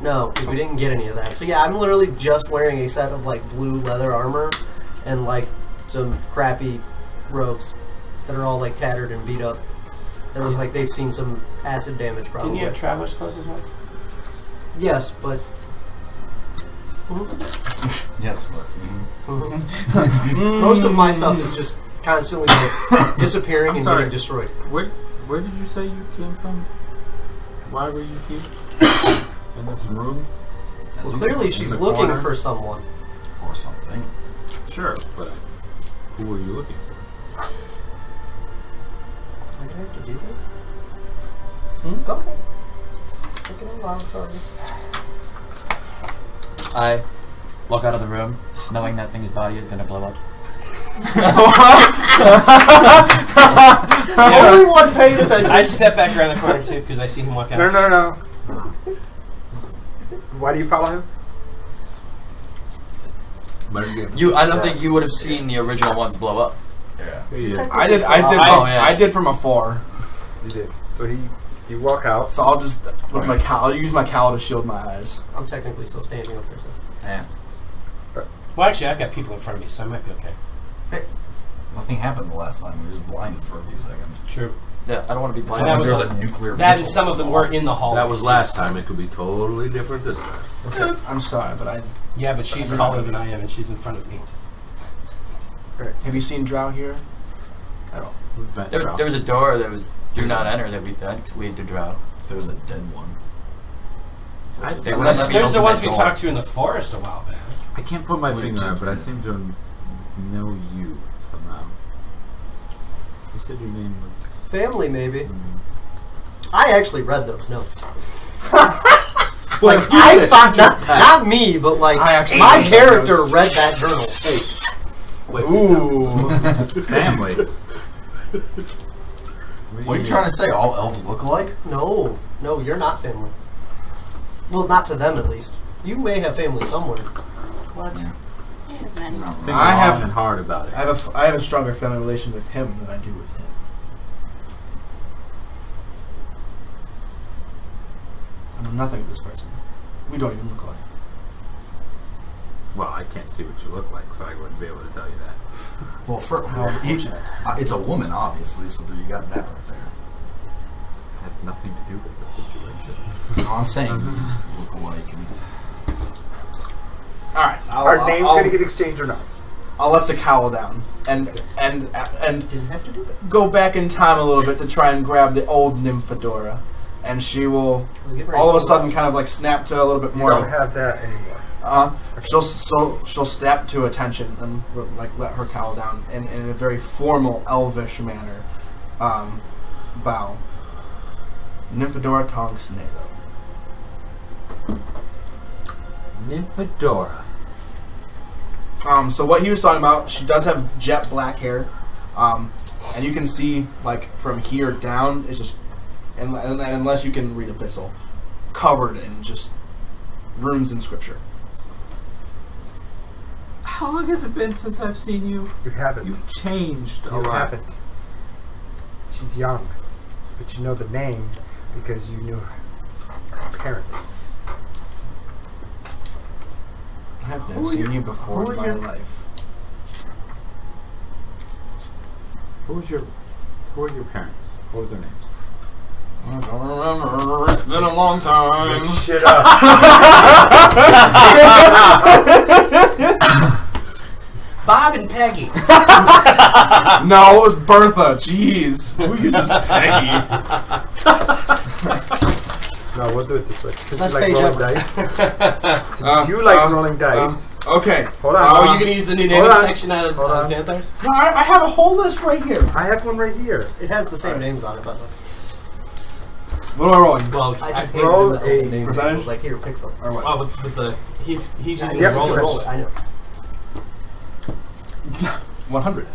No, because we didn't get any of that. So yeah, I'm literally just wearing a set of like blue leather armor and like some crappy robes that are all like tattered and beat up. They look like they've seen some acid damage probably. Didn't you have traveler's clothes as well? Yes, but Yes, but. most of my stuff is just constantly like, disappearing I'm and sorry. getting destroyed. Where did you say you came from? Why were you here? In this room? Well, clearly she's the looking corner? for someone. Or something. Sure, but who are you looking for? I do have to do this? Go ahead. Take it out loud, sorry. I walk out of the room, knowing that thing's body is gonna blow up. Only one paying attention. I step back around the corner too because I see him walk out. No. Why do you follow him? I don't think you would have seen the original ones blow up. Yeah. I did. Oh, yeah. I did from afar. You did. So you walk out. So I'll just with my cowl. I'll use my cowl to shield my eyes. I'm technically still standing up there. So. Man, Well, actually, I've got people in front of me, so I might be okay. nothing happened the last time. We were just blinded for a few seconds. True. Yeah, I don't want to be blind. That was There's a nuclear That and missile some of them going were in the hall. That was last time. It could be totally different this time. Okay. I'm sorry, but I. Yeah, but she's taller than I am, and she's in front of me. Have you seen Drow here? At all? There was a door that was do not enter that we think lead to Drow. There was a dead one. They wouldn't let me There's the open ones that we door. talked to in the forest a while back. I can't put my finger on it, but I seem to know you somehow. You said your name was... Family, maybe. I actually read those notes. Like, I thought, not me, but like, I actually my read those character notes. read that journal. Ooh. Family. What are you trying to say? All elves look alike? No, you're not family. Well, not to them at least. You may have family somewhere. What? He has men. Think I have- long and hard about it. I have a stronger family relation with him than I do with him. I know nothing of this person. We don't even look alike. Well, I can't see what you look like, so I wouldn't be able to tell you that. Well, it's a woman, obviously, so there you got that right there. It has nothing to do with the situation. No, I'm saying you look alike. And All right. Our names gonna get exchanged or not? I'll let the cowl down and Didn't have to do that. go back in time a little bit to try and grab the old Nymphadora, and she will all of a sudden kind of like snap to a little bit You more. don't have that anymore. She'll snap to attention and like let her cowl down in a very formal elvish manner. Bow. Nymphadora Tonks Nailo. Nymphadora. So what he was talking about, she does have jet black hair, and you can see like from here down, it's just, unless you can read Abyssal, covered in just runes and scripture. How long has it been since I've seen you? You haven't. You've changed a You lot. haven't. She's young, but you know the name because you knew her parent. I have never seen you before in my life. Who are your parents? What were their names? I don't remember. It's been a long time. Shit up. Bob and Peggy. No, it was Bertha. Jeez. Who uses Peggy? No, we'll do it this way. Since Best you like page rolling ever. dice. Since you like rolling dice. Okay. Hold on. Are you going to use the new Hold naming on. section out of Hold on. Xanthars? No, I have a whole list right here. I have one right here. It has the same names on it, by the way. What am I rolling? Well, I just roll hated the a names. percentage? I was like, here, pick some. Or what? well, with the he's using Yeah, the Yep, roller. I know. 100.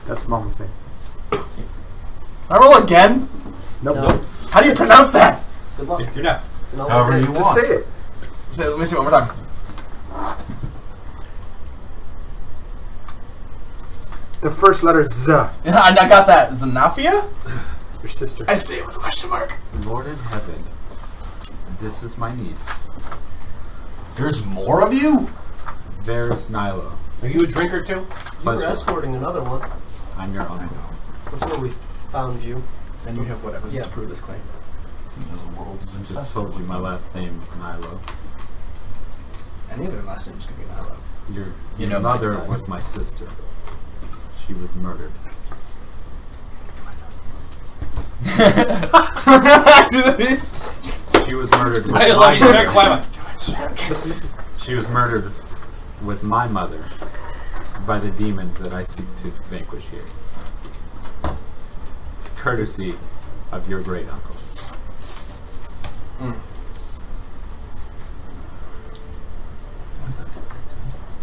That's Mama's name. I roll again? Nope. No. How do you pronounce that? Good luck. You're not. It's an However name. you Just want. say it. Let me see one more time. The first letter is Z. I got that. Zanafia? Your sister. I say it with a question mark. Lord in heaven. This is my niece. There's more of you? There's Nailo. Are you a drinker too? You were Pleasure. escorting another one I'm your uncle. before we found you. And you have what evidence Yeah. to prove this claim? The world is I just infested told you with my them. last name was Nailo. Any of their last names could be Nailo. Your You know mother next time. was my sister. She was murdered. She was murdered with I my love you, very mother. quiet. Listen. She was murdered with my mother by the demons that I seek to vanquish here. Courtesy of your great uncle.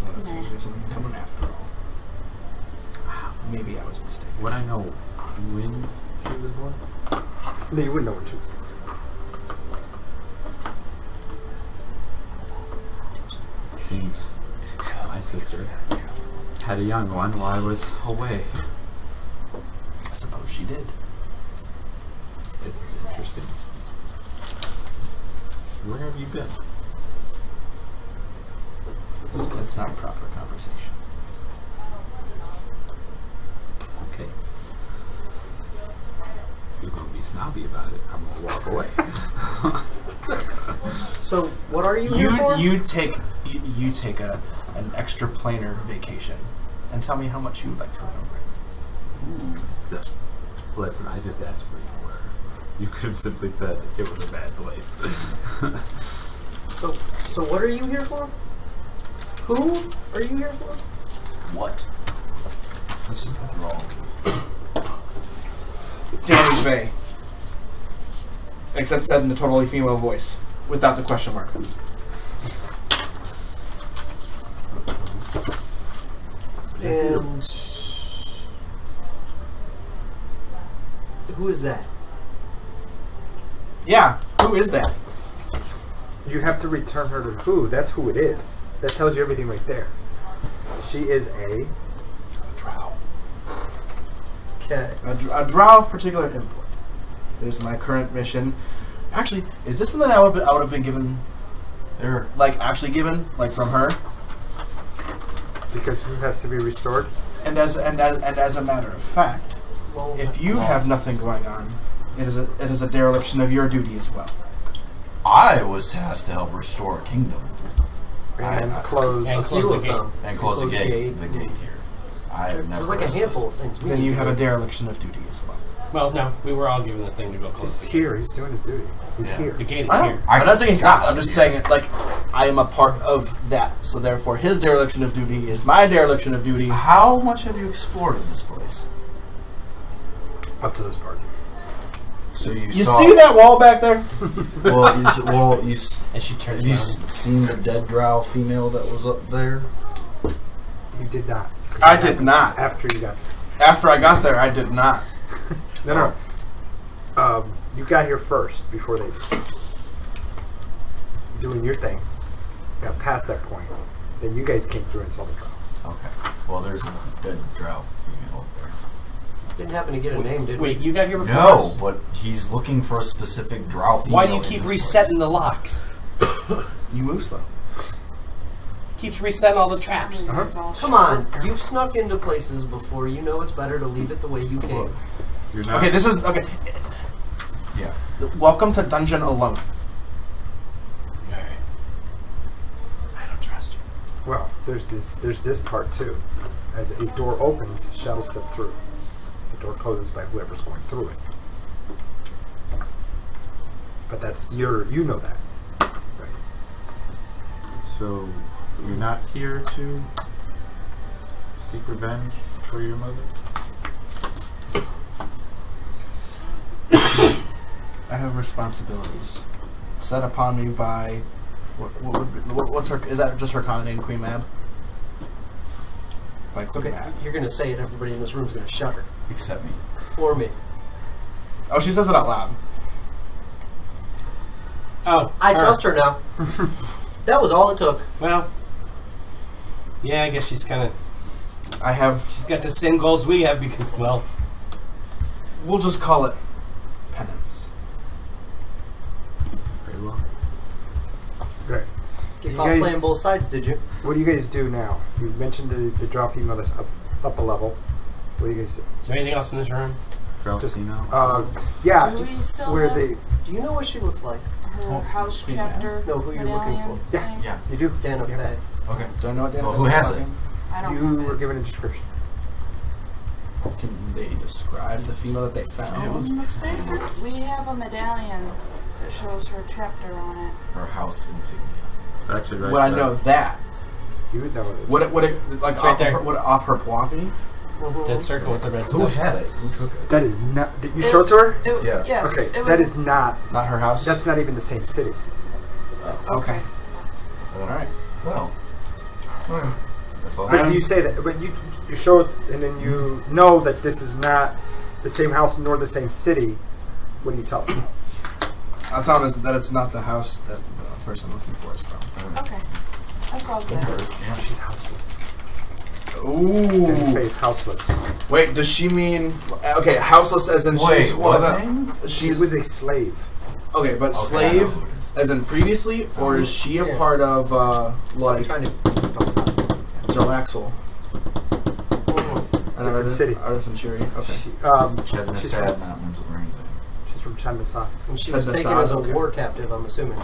Well, that seems like something coming after all. Maybe I was mistaken. Would I know when she was born? No, you wouldn't know what to. Seems my sister had a young one while I was away. I suppose she did. This is interesting. Where have you been? That's not a proper conversation. Okay. You're gonna be snobby about it. I'm gonna walk away. So, what are you here for? You take an extra planar vacation, and tell me how much you would like to remember. Listen, I just asked for where. You could have simply said it was a bad place. So what are you here for? Who are you here for? What? Let's just go through all of these. Danny Bay. Except said in a totally female voice, without the question mark. And who is that? Yeah, who is that? You have to return her to who? That's who it is. That tells you everything right there. She is a Drow. Okay. A drow of particular import. It is my current mission. Actually, is this something I would have been given? There. Like actually given, like from her? because who has to be restored? And as a matter of fact, Well, if you have nothing going on, it is a dereliction of your duty as well. I was tasked to help restore a kingdom And close. And a close few the of gate. them. and close the Close the gate. gate. The gate here. I have never. There's like a heard of handful this. of things. we Then need you to have do. a dereliction of duty as well. Well, no, we were all given the thing to go close He's the gate. here. He's doing his duty. He's Yeah. here. The gate is I here. don't, I'm not saying he's not. I'm just Yeah. saying it like I am a part of that. So therefore, his dereliction of duty is my dereliction of duty. How much have you explored of this place? Up to this part. So you You saw. see that wall back there? you And she turns have you around. seen the dead drow female that was up there? You did not. I did not. After you got After I got there, I did not. No. You got here first before they doing your thing. Got past that point. Then you guys came through and saw the drop. Okay. Well, there's a dead drow female up there. Didn't happen to get a name, did Wait, we? you got here before No, us? but he's looking for a specific drow female. Why do you in keep this resetting place. the locks? You move slow. Keeps resetting all the traps. Come on, you've snuck into places before. You know it's better to leave it the way you came. You're not. Okay, this is okay. Yeah. Welcome to Dungeon Alone. Alright. I don't trust you. Well, there's this part too. As a door opens, shadows step through. The door closes by whoever's going through it. But that's you know that. Right. So you're not here to seek revenge for your mother? I have responsibilities set upon me by what's her? Is that just her common name, Queen Mab? By It's Queen okay. Mab. You're gonna say it. Everybody in this room's gonna shudder. Except me. Or me. Oh, she says it out loud. Oh, I trust her now. That was all it took. Well, yeah, I guess she's kind of I have. got the same goals we have because, well, We'll just call it penance. Very well. Great. Get You caught guys- playing both sides, did you? What do you guys do now? You mentioned the drop female that's up a level. What do you guys do? is there anything else in this room? Girl, Just you know? yeah. Do we still Where have they Do you know what she looks like? her house Queen chapter No, who you're looking medallion for. Yeah. thing? Yeah. you do. Dana Yeah. Fey. Okay. Do I know what Dan? Well, who has it? I don't You have were it. given a description. Can they describe the female that they found? It was We have a medallion It shows her chapter on it. Her house insignia. It's actually right Would I there. know that? You would know it. Would it like It's right off, there. off her coiffee? That circle with the red Who stuff. had it? Who took it? That is not. Did you show it to her? It, Yeah. Yes. Okay, It that was, is not. Not her house. That's not even the same city. okay. All right. Well. That's all. But do you say that? But you show it, and then you know that this is not the same house nor the same city. What do you tell them? I'll tell him that it's not the house that the person looking for is from. Okay. That solves that. Yeah. She's houseless. Ooh. Face houseless. Wait, does she mean okay? Houseless as in Wait, she's one of what? the. She She's was a slave. okay, but Okay, I know slave who it is. as in previously, or is she a Yeah. part of I'm like trying to. Jalaxel? Different city. Artisan Cheery. Okay. Chedna She's Sad, from, not Men's Brains. she's from Chandasa. And she Said was the taken size, as a okay. war captive, I'm assuming.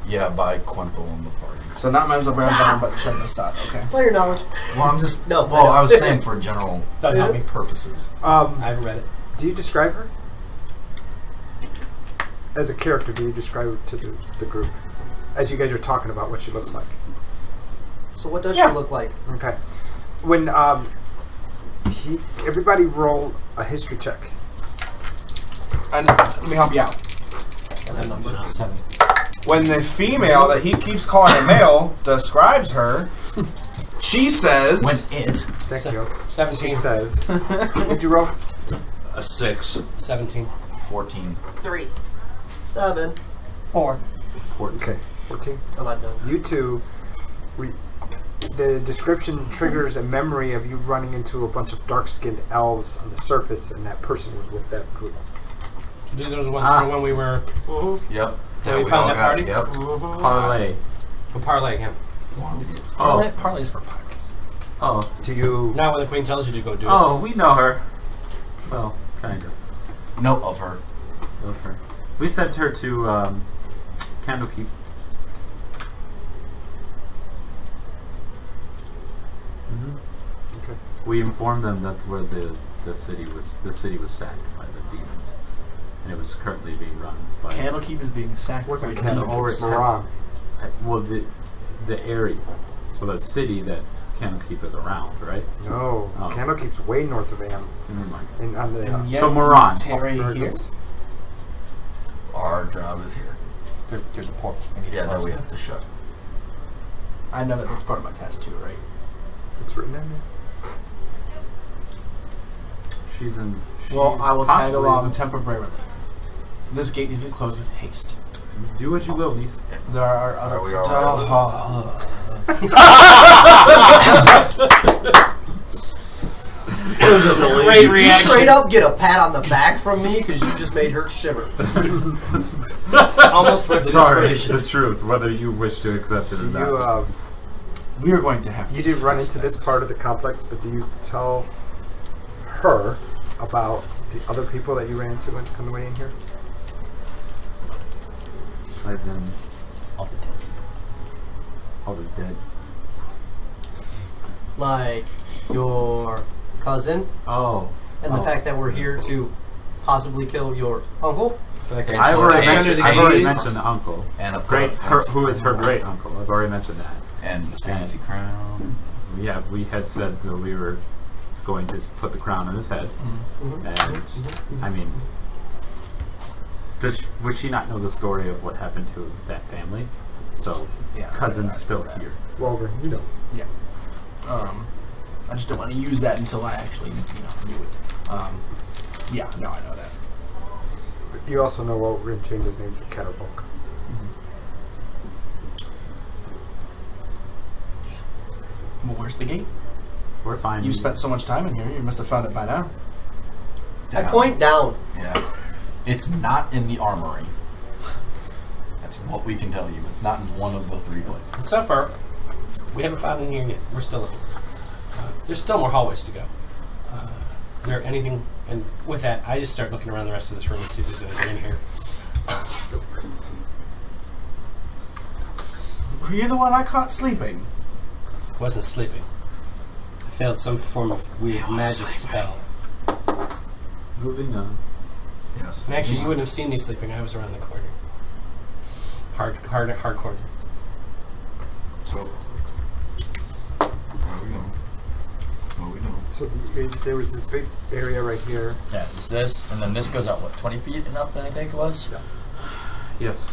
Yeah, by Quenthel and the party. So not Memzo Brown, but Chedna Sad. Okay. Player knowledge. Well, I'm just. No, Well, I I was saying for general Doesn't help me. purposes. I haven't read it. Do you describe her as a character? Do you describe her to the group as you guys are talking about what she looks like? So what does Yeah. she look like? Okay. When everybody roll a history check. And let me help you out. That's a number. 7. When the female that he keeps calling a male describes her, she says, When it. Thank you. She 17. says. What'd you roll? A 6. 17. 14. 3. 7. 4. Okay. 14. I like no. You two. The description triggers a memory of you running into a bunch of dark-skinned elves on the surface, and that person was with that group. These are the ones from when we were Yep. So we found all that party? Yep. Parlay. for parlay him. Wanted to get- Oh. "That parlay's for pirates." Oh. Do you? Now when the queen tells you to go do Oh, we know her. Well, kind of. No, of her. Love her. We sent her to Candlekeep. Okay. We informed them that's where the city was sacked by the demons, and it was currently being run by Candlekeep is being sacked. Wasn't by Candlekeep, or- it's Moran. well the area, so the city that Candlekeep is around, right? No, Oh. Candlekeep's way north of Am. Never mind. And on the And yet So Moran. Terry Off here. Burgos. Our job is here. There's a portal. We need to Yeah, that close we it. have to shut. I know that that's part of my task too, right? It's written in there. She's in. She Well, I will tag possibly along is temporarily. This gate needs to be closed with haste. in- Do what you will, niece. There are other. we all Great You reaction. straight up get a pat on the back from me because you just made her shiver. Almost with Sorry, it's inspiration. the truth, whether you wish to accept it or Do not. We are going to have to. you didn't run discuss into this part of the complex, but do you tell her about the other people that you ran into on the way in here? As in All the dead people. all the dead. Like your cousin, Oh. and the Oh. fact that we're here to possibly kill your uncle. And I've for already and mentioned. for I've already daisies mentioned the uncle. And a Great, put a her, fancy who is her crown. great uncle. I've already mentioned that. And a fancy crown. Yeah, we had said that we were going to put the crown on his head, Mhm. and I mean, would she not know the story of what happened to that family? So, Yeah, cousin's I still know that. here. Well, then you know. I just don't want to use that until I actually, knew it. Yeah, no, I know that. You also know what we're going to change his name to Ketterbolk. Well, where's the gate? We're fine. You spent so much time in here. You must have found it by now. I point down. Yeah. It's not in the armory. That's what we can tell you. It's not in one of the 3 places. So far, we haven't found it here yet. We're still looking. There's still more hallways to go. Is there anything? And with that, I just start looking around the rest of this room and see if there's anything in here. Were you the one I caught sleeping? Wasn't sleeping. I failed some form of weird magic spell. Moving on. Yes. And actually, you wouldn't have seen me sleeping. I was around the corner. hardcore. So, where are we going? What are we doing? So there was this big area right here. Yeah, it's this, and then this goes out, what, 20 feet and up, I think it was? Yeah. Yes.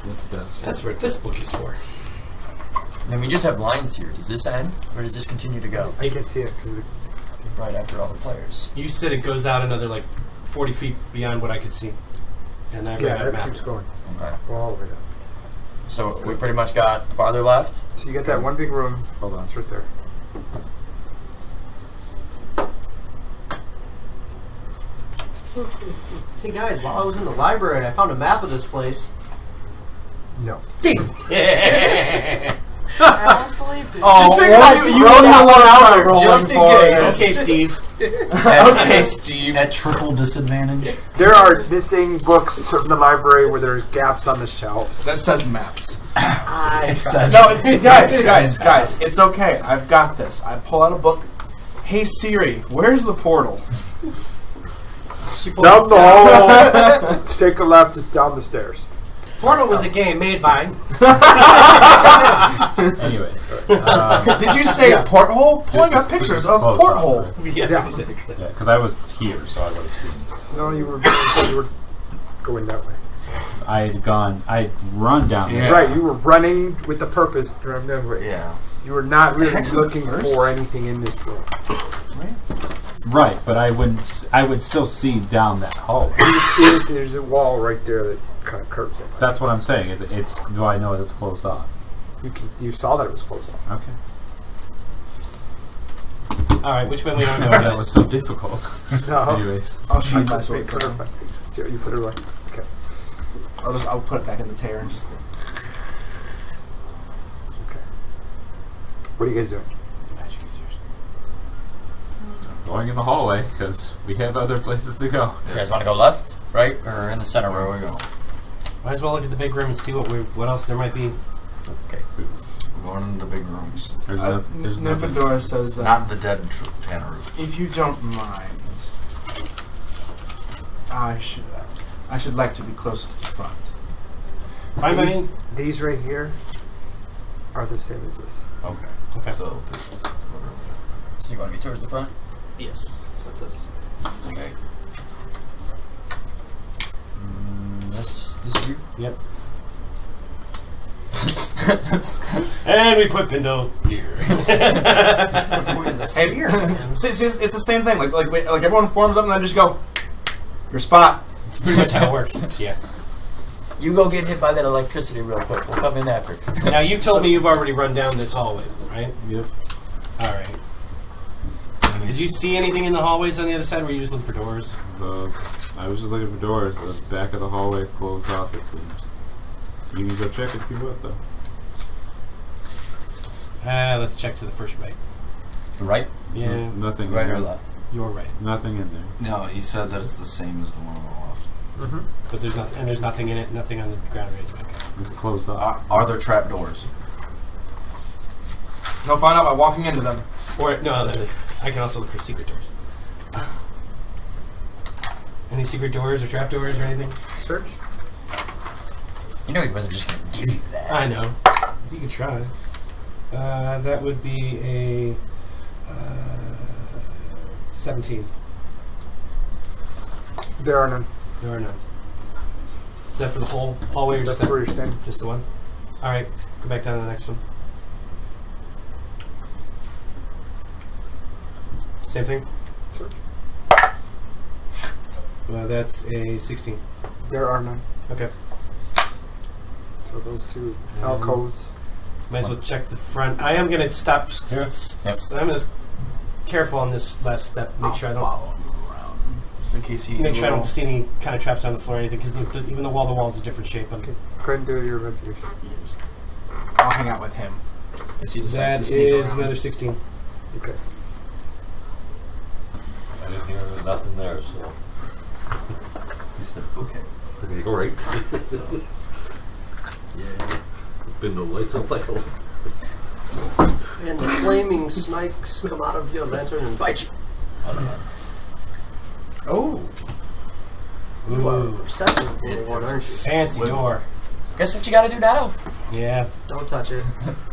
Yes, it does. That's what this book is for. And then we just have lines here. Does this end, or does this continue to go? I can't see it because Right after all the players. You said it goes out another like 40 feet beyond what I could see. And I ran out that map. keeps going Okay. all the way down. So we pretty much got farther left. So you get that one big room. Hold on, it's right there. Hey guys, while I was in the library, I found a map of this place. No. I almost believed it. Just figured I'd throw that one out there just in case. Okay, Steve. Okay, Steve. At triple disadvantage. There are missing books from the library where there's gaps on the shelves. That says maps. I tried. No, guys, it's okay. I've got this. I pull out a book. Hey Siri, where's the portal? Down the hall. Take a left. It's down the stairs. Portal was a game made by. Anyways. Did you say porthole? Pulling up pictures of porthole. Yeah. Because I was here, so I would have seen. No, you were going that way. I'd run down Yeah. there. Right, you were running with the purpose to remember it. Yeah. You were not really Hex is looking first? for anything in this room. Right, but I would still see down that hallway. You can see it, there's a wall right there that kind of curves it. That's what I'm saying. It's do I know it's closed off? You saw that it was closed off. Okay. Alright, which way we want to No, go? that was so difficult. No. Anyways. I'll shoot I my just sword. put it back. So you put it away. Okay. I'll put it back in the tear and just. Okay. What are you guys doing? Magic users. Going in the hallway, because we have other places to go. You guys want to go left, right, or in the center Where row? are we going? Might as well look at the big room and see what else there might be. Okay. We're going into the big rooms. There's nothing. Nymphadora says, Not the dead Tanneru. if you don't mind, I should like to be closer to the front. Fine by me. These right here are the same as this. Okay. Okay. So, this one's literally. So you want to be towards the front? Yes. So it does. Okay. This is you? Yep. And we put Bindo here. It's the same thing. Like everyone forms up and then just go. Your spot. That's pretty much how it works. Yeah. You go get hit by that electricity real quick. We'll come in after. Now you've told me you've already run down this hallway, right? Yep. All right. Did you see anything in the hallways on the other side? Or were you just looking for doors? I was just looking for doors. The back of the hallway is closed off, it seems. You can go check if you want, though. Let's check to the first right. Right? There's Yeah. nothing Right in or there. left? You're right. Nothing in there. No, he said that it's the same as the one on the left. Mm-hmm. But there's nothing, and there's nothing in it. Nothing on the ground right. Okay. It's closed off. Are there trap doors? No, find out by walking into them. Or no, I can also look for secret doors. Any secret doors or trap doors or anything? Search. You know he wasn't just going to give you that. I know. You could try. That would be a 17. There are none. There are none. Is that for the whole hallway or just That's that? where you're standing. Just the one? Alright, go back down to the next one. Same thing? Search. That's a 16. There are none. Okay. So those two alcoves. Might as well check the front. I am going to stop. Yep. I'm going to careful on this last step. Make sure I don't. Follow him around. Just in case he needs Make a sure I don't little. see any kind of traps on the floor or anything, because even the wall is a different shape. Okay. Go ahead and do your investigation. Yes. I'll hang out with him as he decides That to sneak is around. another 16. Okay. I didn't hear nothing there, so. He said, okay. Great. Yeah. Been no lights on like a. And the flaming snakes come out of your lantern and bite you. Oh. You are perceptive, little one, aren't you? Fancy door. Guess what you gotta do now? Yeah. Don't touch it.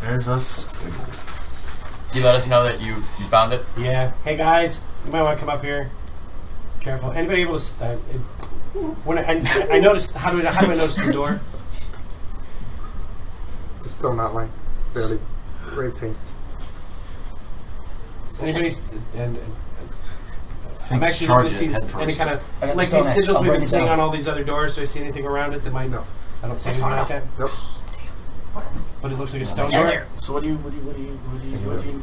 There's a squiggle. Do you let us know that you found it? Yeah. Hey guys, you might want to come up here. Careful. Anybody able to? When I noticed, how do I notice the door? It's a stone outline, fairly very faint. Anybody? And I'm Thanks, actually looking to charge see it head any first. kind I of got the like stone these axe. sigils I'll we've break been it seeing down. on all these other doors. Do I see anything around it that might? No. I don't see anything like that. Nope. But it looks like a stone Get door. there. So what do you?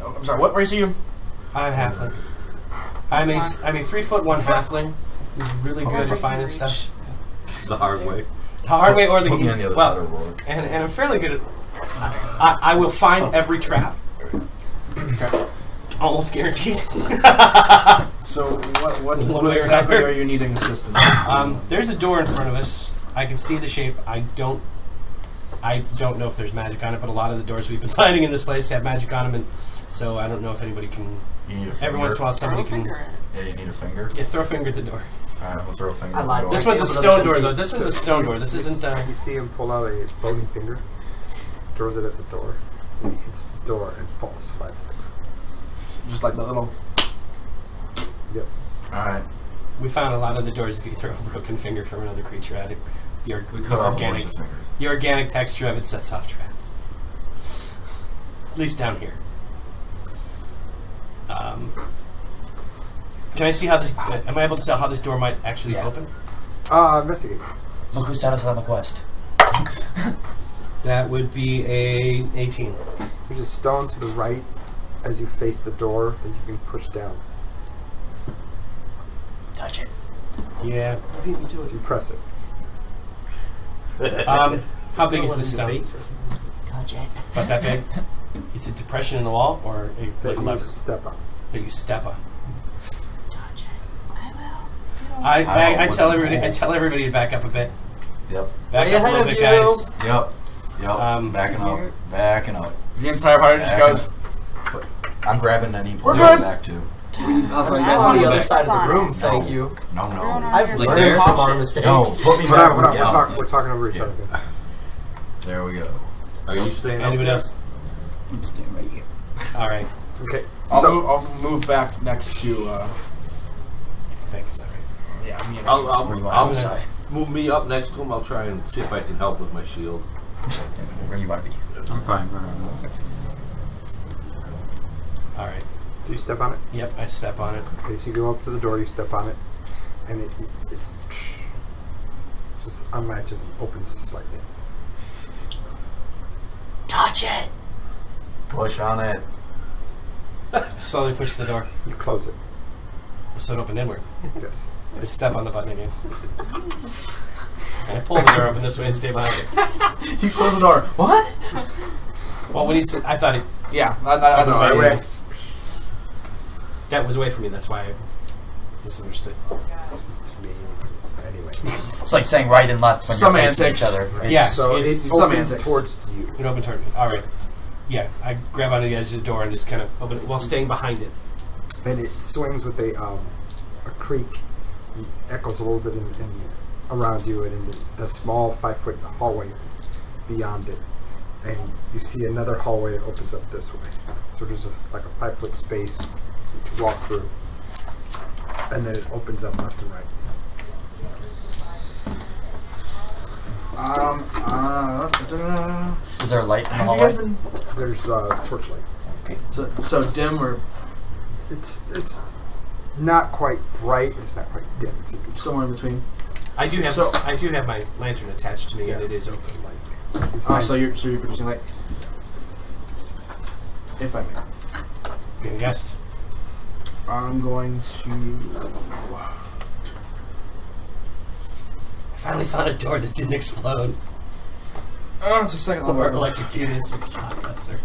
Oh, I'm sorry. What race are you? I'm halfling. I'm a 3'1" halfling who's really good at finding stuff. The hard way. The hard way or the Put me easy. on the other Well, side of Rourke. and I'm fairly good at. I will find every trap. Okay. Almost guaranteed. So what One way or exactly another. are you needing assistance? There's a door in front of us. I can see the shape. I don't know if there's magic on it, but a lot of the doors we've been finding in this place have magic on them, and so I don't know if anybody can. You need a finger. Every once in a while, somebody Throw a can. finger at it. Yeah, you need a finger. Yeah, throw a finger at the door. Alright, we'll throw a finger. I at the lied. door. This one's a Another stone 10 door, feet. though. This one's a stone door. This isn't. You see him pull out a bony finger, throws it at the door, and he hits the door and falls 5 steps. Just like the little. Yep. Alright. We found a lot of the doors if you throw a broken finger from another creature at it. We cut off a bunch of fingers. The organic texture of it sets off traps. At least down here. Can I see how this? Am I able to tell how this door might actually Yeah. open? Investigate. Look who sent us on the quest. That would be a 18. There's a stone to the right as you face the door that you can push down. Touch it. Yeah. Beat me to it. You press it. How big is this stone? Touch it. About that big? It's a depression in the wall, or a, That like a you lever step on. that you step on. I will. If you don't I tell everybody to back up a bit. Yep. Back Way up a ahead little of bit, you. guys. Yep. Yep. Backing up. Backing up. The entire party just Backing goes. up. I'm grabbing any We're place good. back to. I'm still on the other side of the room, No. thank you. No, Everyone no. on I've your learned side. from our Cautious. mistakes. No, put me We're back not, where down. we're talking over each Yeah. other. Guys. There we go. Are you staying up Anybody there? else? I'm staying right here. All right. Okay. I'll move back next to. Thanks. All right. Yeah, me and I'll side. Move me up next to him. I'll try and see if I can help with my shield. Where you want to be? I'm fine. All right. So you step on it. Yep, I step on it. Okay, so you go up to the door, you step on it, and it just unlatches and opens slightly. Touch it. Push on it. Slowly push the door, You close it. so it opened inward. Yes. I step on the button again. And I pull the door open this way and stay behind it. You close the door. What? Well, when he said, I thought Yeah, I know. Sorry. Right away. that was away from me. That's why I misunderstood. It's me. Anyway. It's like saying right and left when you're facing Semantics. each other. Yeah, So it it's opens semantics. towards you. It opened toward me. All right. Yeah, I grab onto the edge of the door and just kind of open it while staying behind it. And it swings with a creak. And echoes a little bit in around you and in the small 5-foot hallway beyond it. And you see another hallway that opens up this way. So there's like a 5-foot space that you walk through. And then it opens up left and right. Is there a light in the Have you hallway? guys been? There's torchlight. So dim or It's not quite bright, but it's not quite dim. It's somewhere in between? I do have So- I do have my lantern attached to me, and it is open. light. It's So you're producing light. If I may, Being a guest. I'm going to. I finally found a door that didn't explode Oh, it's a second or level. electrocute us. Yes, sir.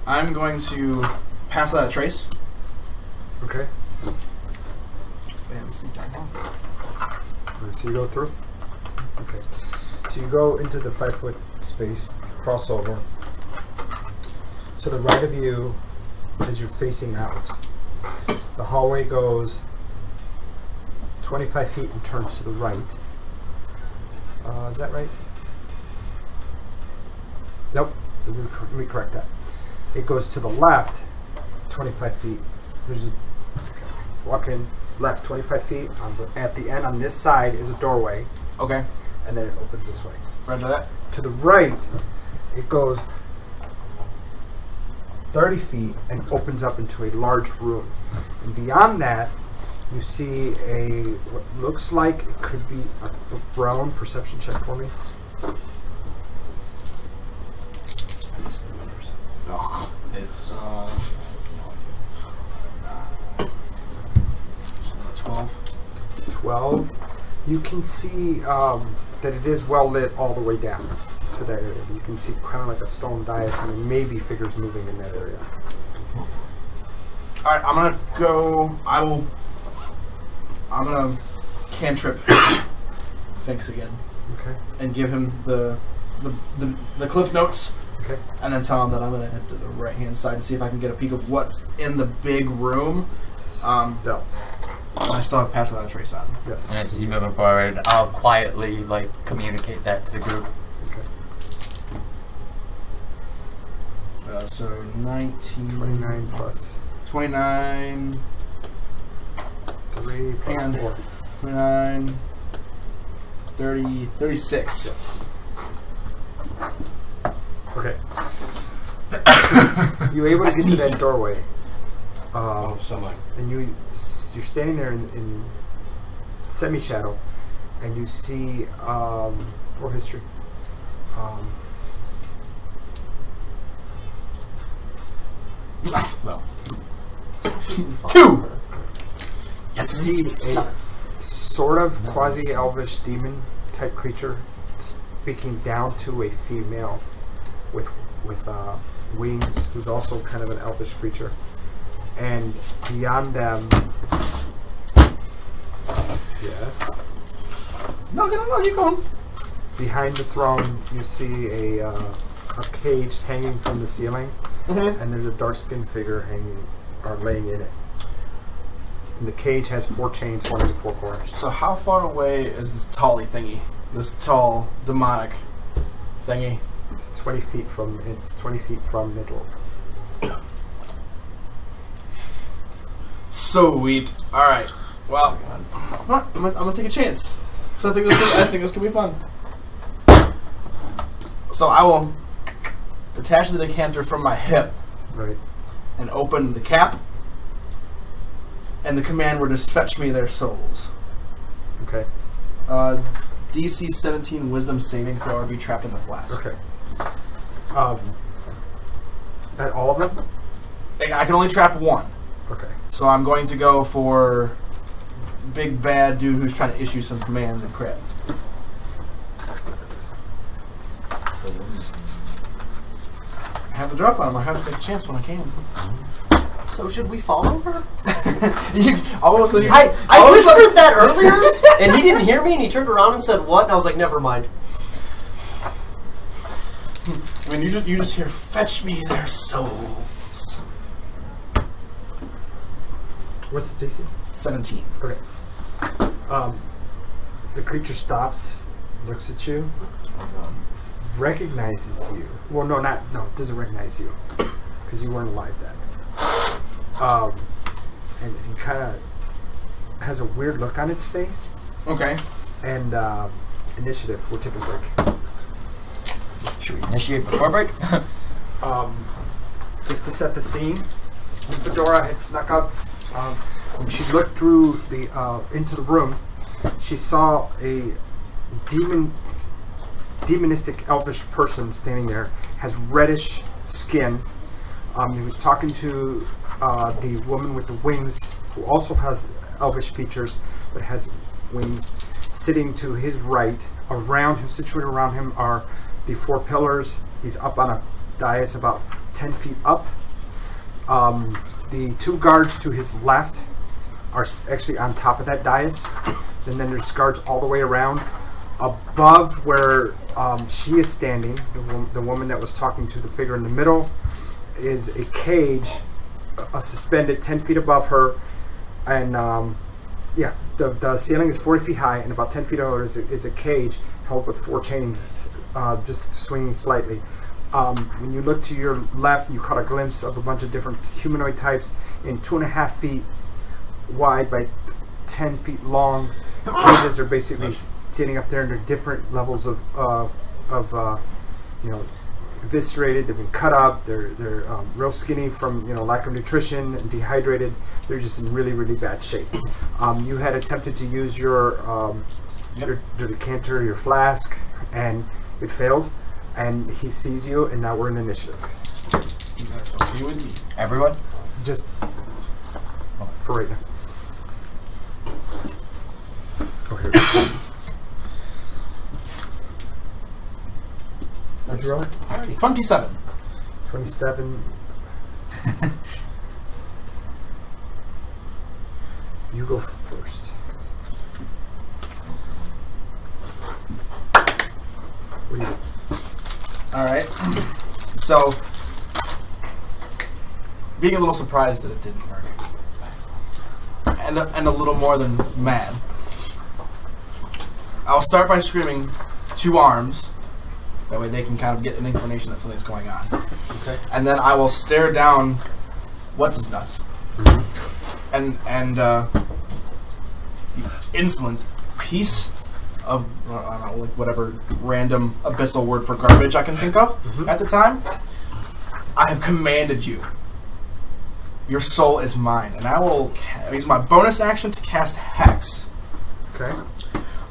I'm going to pass that trace okay. and sneak down. Alright, so you go through? Okay. So you go into the 5-foot space, cross over. To the right of you, as you're facing out, the hallway goes 25 feet and turns to the right. Is that right? Let me correct that. It goes to the left 25 feet. There's a walk in left 25 feet. At the end on this side is a doorway, Okay. and then it opens this way. Roger that. To the right, it goes 30 feet and opens up into a large room. And beyond that, you see what looks like it could be a throne. Perception check for me. I missed the numbers. Oh, it's 12. 12. You can see that it is well lit all the way down to that area. You can see kind of like a stone dais and there may be figures moving in that area. Alright, I'm gonna go. I'm gonna cantrip Finks again. Okay. And give him the cliff notes. Okay. And then tell him that I'm gonna head to the right hand side to see if I can get a peek of what's in the big room. Stealth. I still have Pass Without a Trace on. Yes. And as he's moving forward, I'll quietly communicate that to the group. Okay. So 19. 29 plus 29. 3 plus And 4. 29. 30. 36. Okay. You able to get to that doorway? So am I. And you're standing there in semi-shadow, and you see or history. Well, 2. See a sort of quasi-elvish demon type creature speaking down to a female with wings, who's also kind of an elvish creature, and beyond them, yes. No, keep going. Behind the throne, you see a cage hanging from the ceiling, and there's a dark-skinned figure hanging or laying in it. And the cage has 4 chains holding the 4 corners. So how far away is this tally thingy? This tall demonic thingy? It's 20 feet from the door. Sweet. All right. Well, I'm gonna take a chance. So I think this could be fun. So I will detach the decanter from my hip, Right. and open the cap. And the command were to fetch me their souls. Okay. DC 17 Wisdom saving throw or be trapped in the flask. Okay. At all of them? I can only trap one. Okay. So I'm going to go for big bad dude who's trying to issue some commands and crit. I have the drop on him. I have to take a chance when I can. So should we follow her? I whispered that earlier, and he didn't hear me, and he turned around and said, what? And I was like, never mind. I mean, you just hear, fetch me their souls. What's the DC? 17. Okay. The creature stops, looks at you, recognizes you. Well, no, doesn't recognize you, because you weren't alive then. And kind of has a weird look on its face. Okay. And initiative. We'll take a break. Should we initiate before break? Just to set the scene, Fedora had snuck up. When she looked through into the room, she saw a demonistic elvish person standing there. Has reddish skin. He was talking to the woman with the wings, who also has elvish features, but has wings, sitting to his right. Situated around him are the 4 pillars. He's up on a dais about 10 feet up. The 2 guards to his left are actually on top of that dais. And then there's guards all the way around. Above where she is standing, the woman that was talking to the figure in the middle, is a cage suspended 10 feet above her, and the ceiling is 40 feet high, and about 10 feet over is a cage held with 4 chains, just swinging slightly. When you look to your left, you caught a glimpse of a bunch of different humanoid types in 2.5 feet wide by 10 feet long. Cages are basically sitting up there, and they're different levels of eviscerated. They've been cut up. They're real skinny from lack of nutrition and dehydrated. They're just in really, really bad shape. You had attempted to use your decanter, your flask, and it failed. And he sees you, and now we're in initiative. That's okay with me. Everyone? Just for right now. Oh, here. What'd you roll? 27. 27. You go first. What do you? Alright. So, being a little surprised that it didn't work. And a little more than mad. I'll start by screaming 2 arms. That way they can kind of get an inclination that something's going on. Okay. And then I will stare down what's his nuts. And insolent piece of I don't know, like whatever random abyssal word for garbage I can think of at the time. I have commanded you. Your soul is mine, and I will use my bonus action to cast Hex. Okay.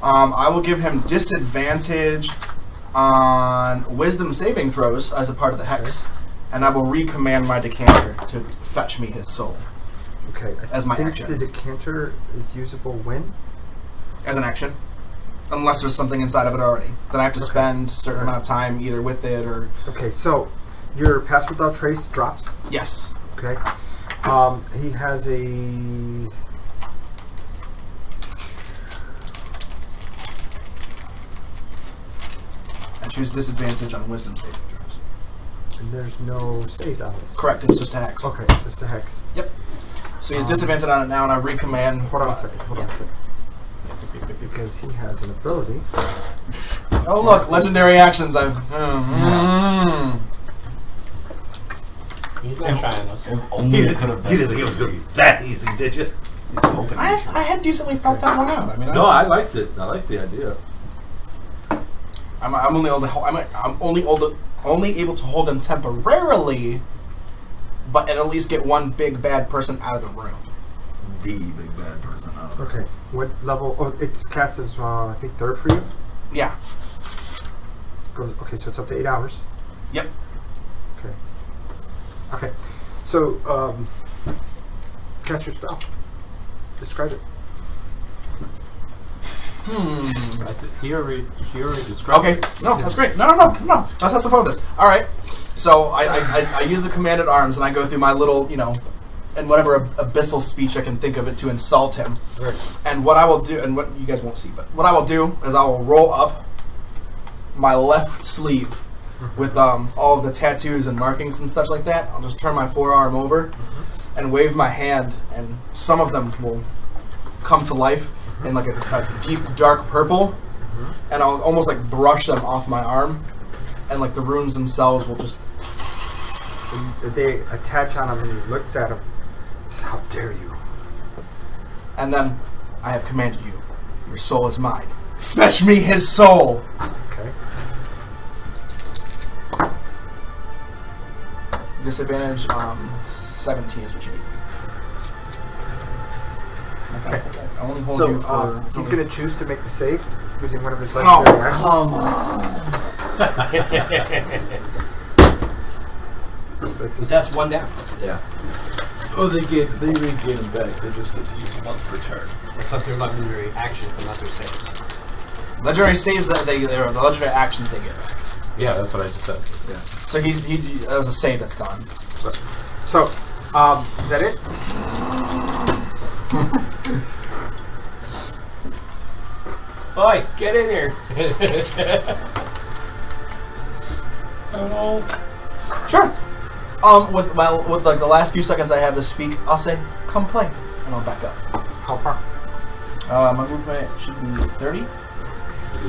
I will give him disadvantage on Wisdom saving throws as a part of the Hex, and I will recommand my decanter to fetch me his soul. Okay. As my think action. the decanter is usable when? As an action. Unless there's something inside of it already. Then I have to spend a certain amount of time either with it or... Okay, so your Pass Without Trace drops? Yes. Okay. He has a... I choose disadvantage on Wisdom saving throws. And there's no save on this. Correct, it's just a Hex. Okay, it's just a Hex. Yep. So he's disadvantaged on it now, and I recommand... Hold on a second. Hold on a second. Because he has an ability. Oh look, legendary actions. I've... He's not trying those. He didn't think it was going to be that easy, did you? I had decently felt that one out. I mean, No, I liked it. I liked the idea. I'm only able to only able to hold him temporarily, but at least get one big bad person out of the room. The big bad person out of it. Okay. What level? Oh, it's cast as, I think, 3rd for you? Yeah. Okay, so it's up to 8 hours. Yep. Okay. Okay. So, cast your spell. Describe it. He already described Okay. it. No, that's great. No. Let's have some fun with this. All right. So I use the commanded arms and I go through my little, and whatever abyssal speech I can think of it to insult him. Right. And what I will do, and what you guys won't see, but what I will do is I will roll up my left sleeve with all of the tattoos and markings and such like that. I'll just turn my forearm over and wave my hand, and some of them will come to life in like a deep dark purple, and I'll almost like brush them off my arm, and like the runes themselves will just... They attach on him and he looks at him. How dare you? And then, I have commanded you. Your soul is mine. Fetch me his soul! Okay. Disadvantage, 17 is what you need. Okay. I only hold you for... he's going to choose to make the save using one of his legendary actions. Come on! But That's 1 down. Yeah. Oh, they regain them back. They just get to use them once per turn. I thought they were legendary actions, but not their saves. Legendary saves, they're the legendary actions they get back. Yeah, that's what I just said. Yeah. So he that was a save that's gone. So, is that it? Oi, get in here! Sure. With like the last few seconds I have to speak, I'll say, "Come play," and I'll back up. How far? My movement should be 30.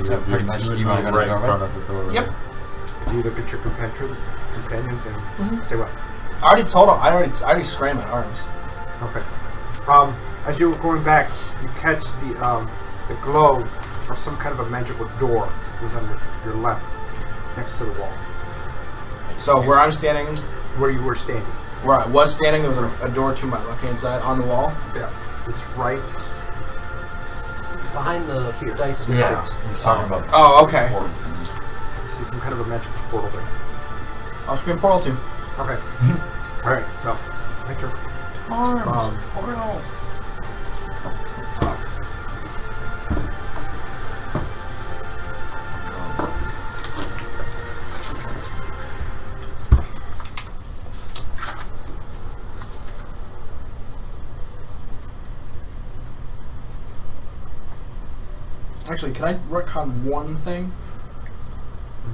So pretty much, you want to go to the right in doorway? front of the doorway. Yep. You look at your companions and say what? I already told him. I already scrammed my arms. Okay. As you were going back, you catch the glow of some kind of a magical door that was on your left, next to the wall. So where I'm standing, Where you were standing. where I was standing, there was a door to my left-hand side on the wall. Yeah. It's right. Behind the dice. Yeah, he's talking about. Oh, okay. important things. You see some kind of a magical portal there. I'll scream portal too. Okay. Alright, so. Victor. Arms. Portal. Actually, can I retcon one thing?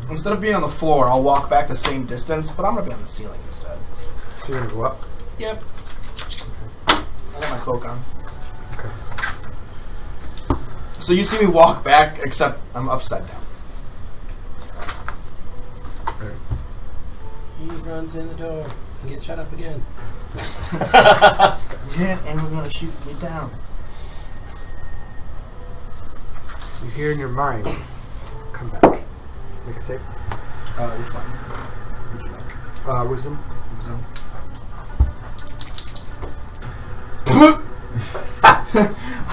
Instead of being on the floor, I'll walk back the same distance, but I'm gonna be on the ceiling instead. So you're gonna go up? Yep. I got my cloak on. Okay. So you see me walk back, except I'm upside down. He runs in the door and gets shut up again. Yeah, and we're gonna shoot me down. You hear in your mind, come back. Make a save. Which one? Would you like? Wisdom. Wisdom.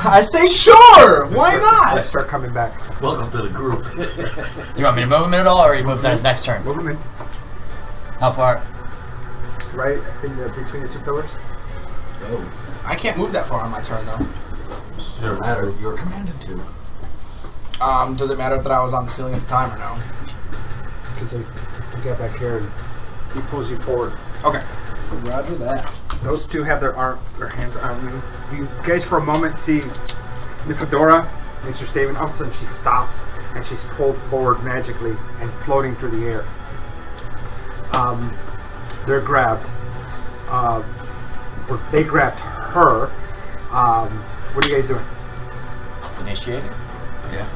I say sure! Why not? Start coming back. Welcome to the group. You want me to move him at all, or he moves on his next turn? Move him in. How far? Right in between the two pillars. Oh, I can't move that far on my turn, though. doesn't matter. You're commanded to. Does it matter that I was on the ceiling at the time or no? Because you get back here and he pulls you forward. Okay. Roger that. Those two have their hands on you. You guys for a moment see Nifedora makes her statement. All of a sudden she stops and she's pulled forward magically and floating through the air. They're grabbed. Or they grabbed her. What are you guys doing? Initiating? Yeah.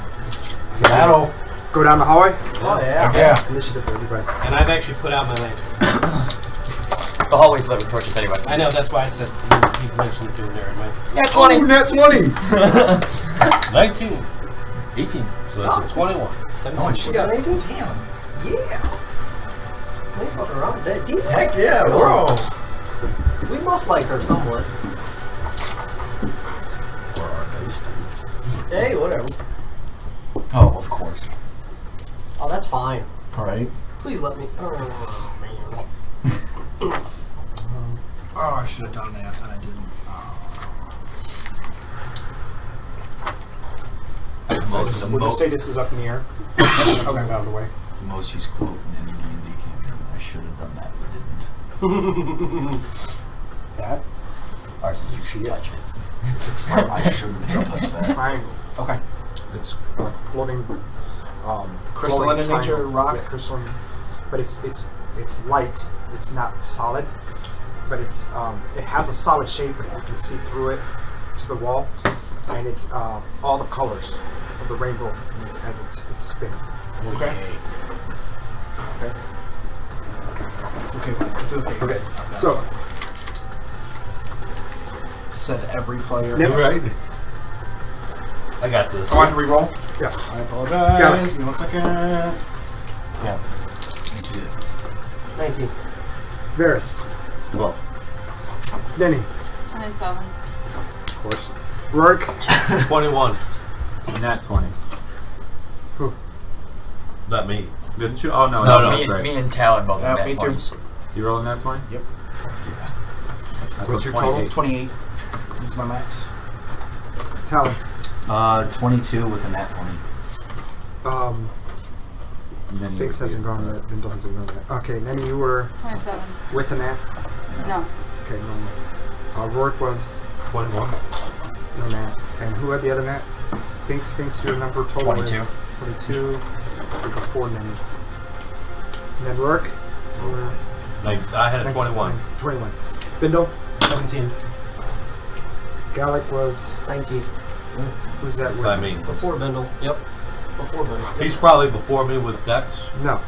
Battle. Go down the hallway? Oh, yeah. Yeah. Initiative for everybody. And I've actually put out my lantern. The hallway's lit with torches anyway. I know, that's why I said he mentioned doing there in my... Yeah, 20! Oh, net 20! 19. 18. So that's a 21. 17. Oh, and she got 18? Damn. Yeah. We ain't fucking around with that deep. Heck yeah, bro. We must like her somewhat. Or our base. Hey, whatever. Oh, of course. Oh, that's fine. Alright. Please let me. Oh, man. Oh, I should have done that, and I didn't. We'll just say this is up in the air. Okay, out of the way. The most used quote in any D&D campaign. I should have done that, but didn't. That? Ours is you should touch it. I shouldn't have touched that. Triangle. Okay. It's floating. Crystalline in floating nature, triangle. rock? Yeah, crystalline. But it's light. It's not solid. But it's it has a solid shape, and you can see through it to the wall. And it's all the colors of the rainbow as it's spinning. Okay. Okay. It's okay, man. It's okay. Okay. So Said every player. Yep. Right. I got this. Oh, I have to reroll? yeah. I apologize. Give me 1 second. Yeah. 19. Varys. Well, Denny. 27. Of course. Rourke. 21. Nat 20. Who? Not me. Didn't you? Oh, no. No, that's right. me and Talon both have me nat too. 20s. You rolling nat 20? Yep. That's What's a your total? 28. 28. That's my max. Talon. 22 with a nat 20. And then you Fix hasn't gone yet. Bindle hasn't gone yet. Okay, Nenny, you were 27. with a nat. No. Okay, no. Rourke was 21. no nat. And who had the other nat? Finks, your number total 22. is 22. You're before Nenny. And then Rourke? You were Like, I had a 21. 21. Bindle? 17. Gallic was... 19. Who's that with? I mean, Before Bindle. Yep. Before Bindle. he's probably before me with Dex. No.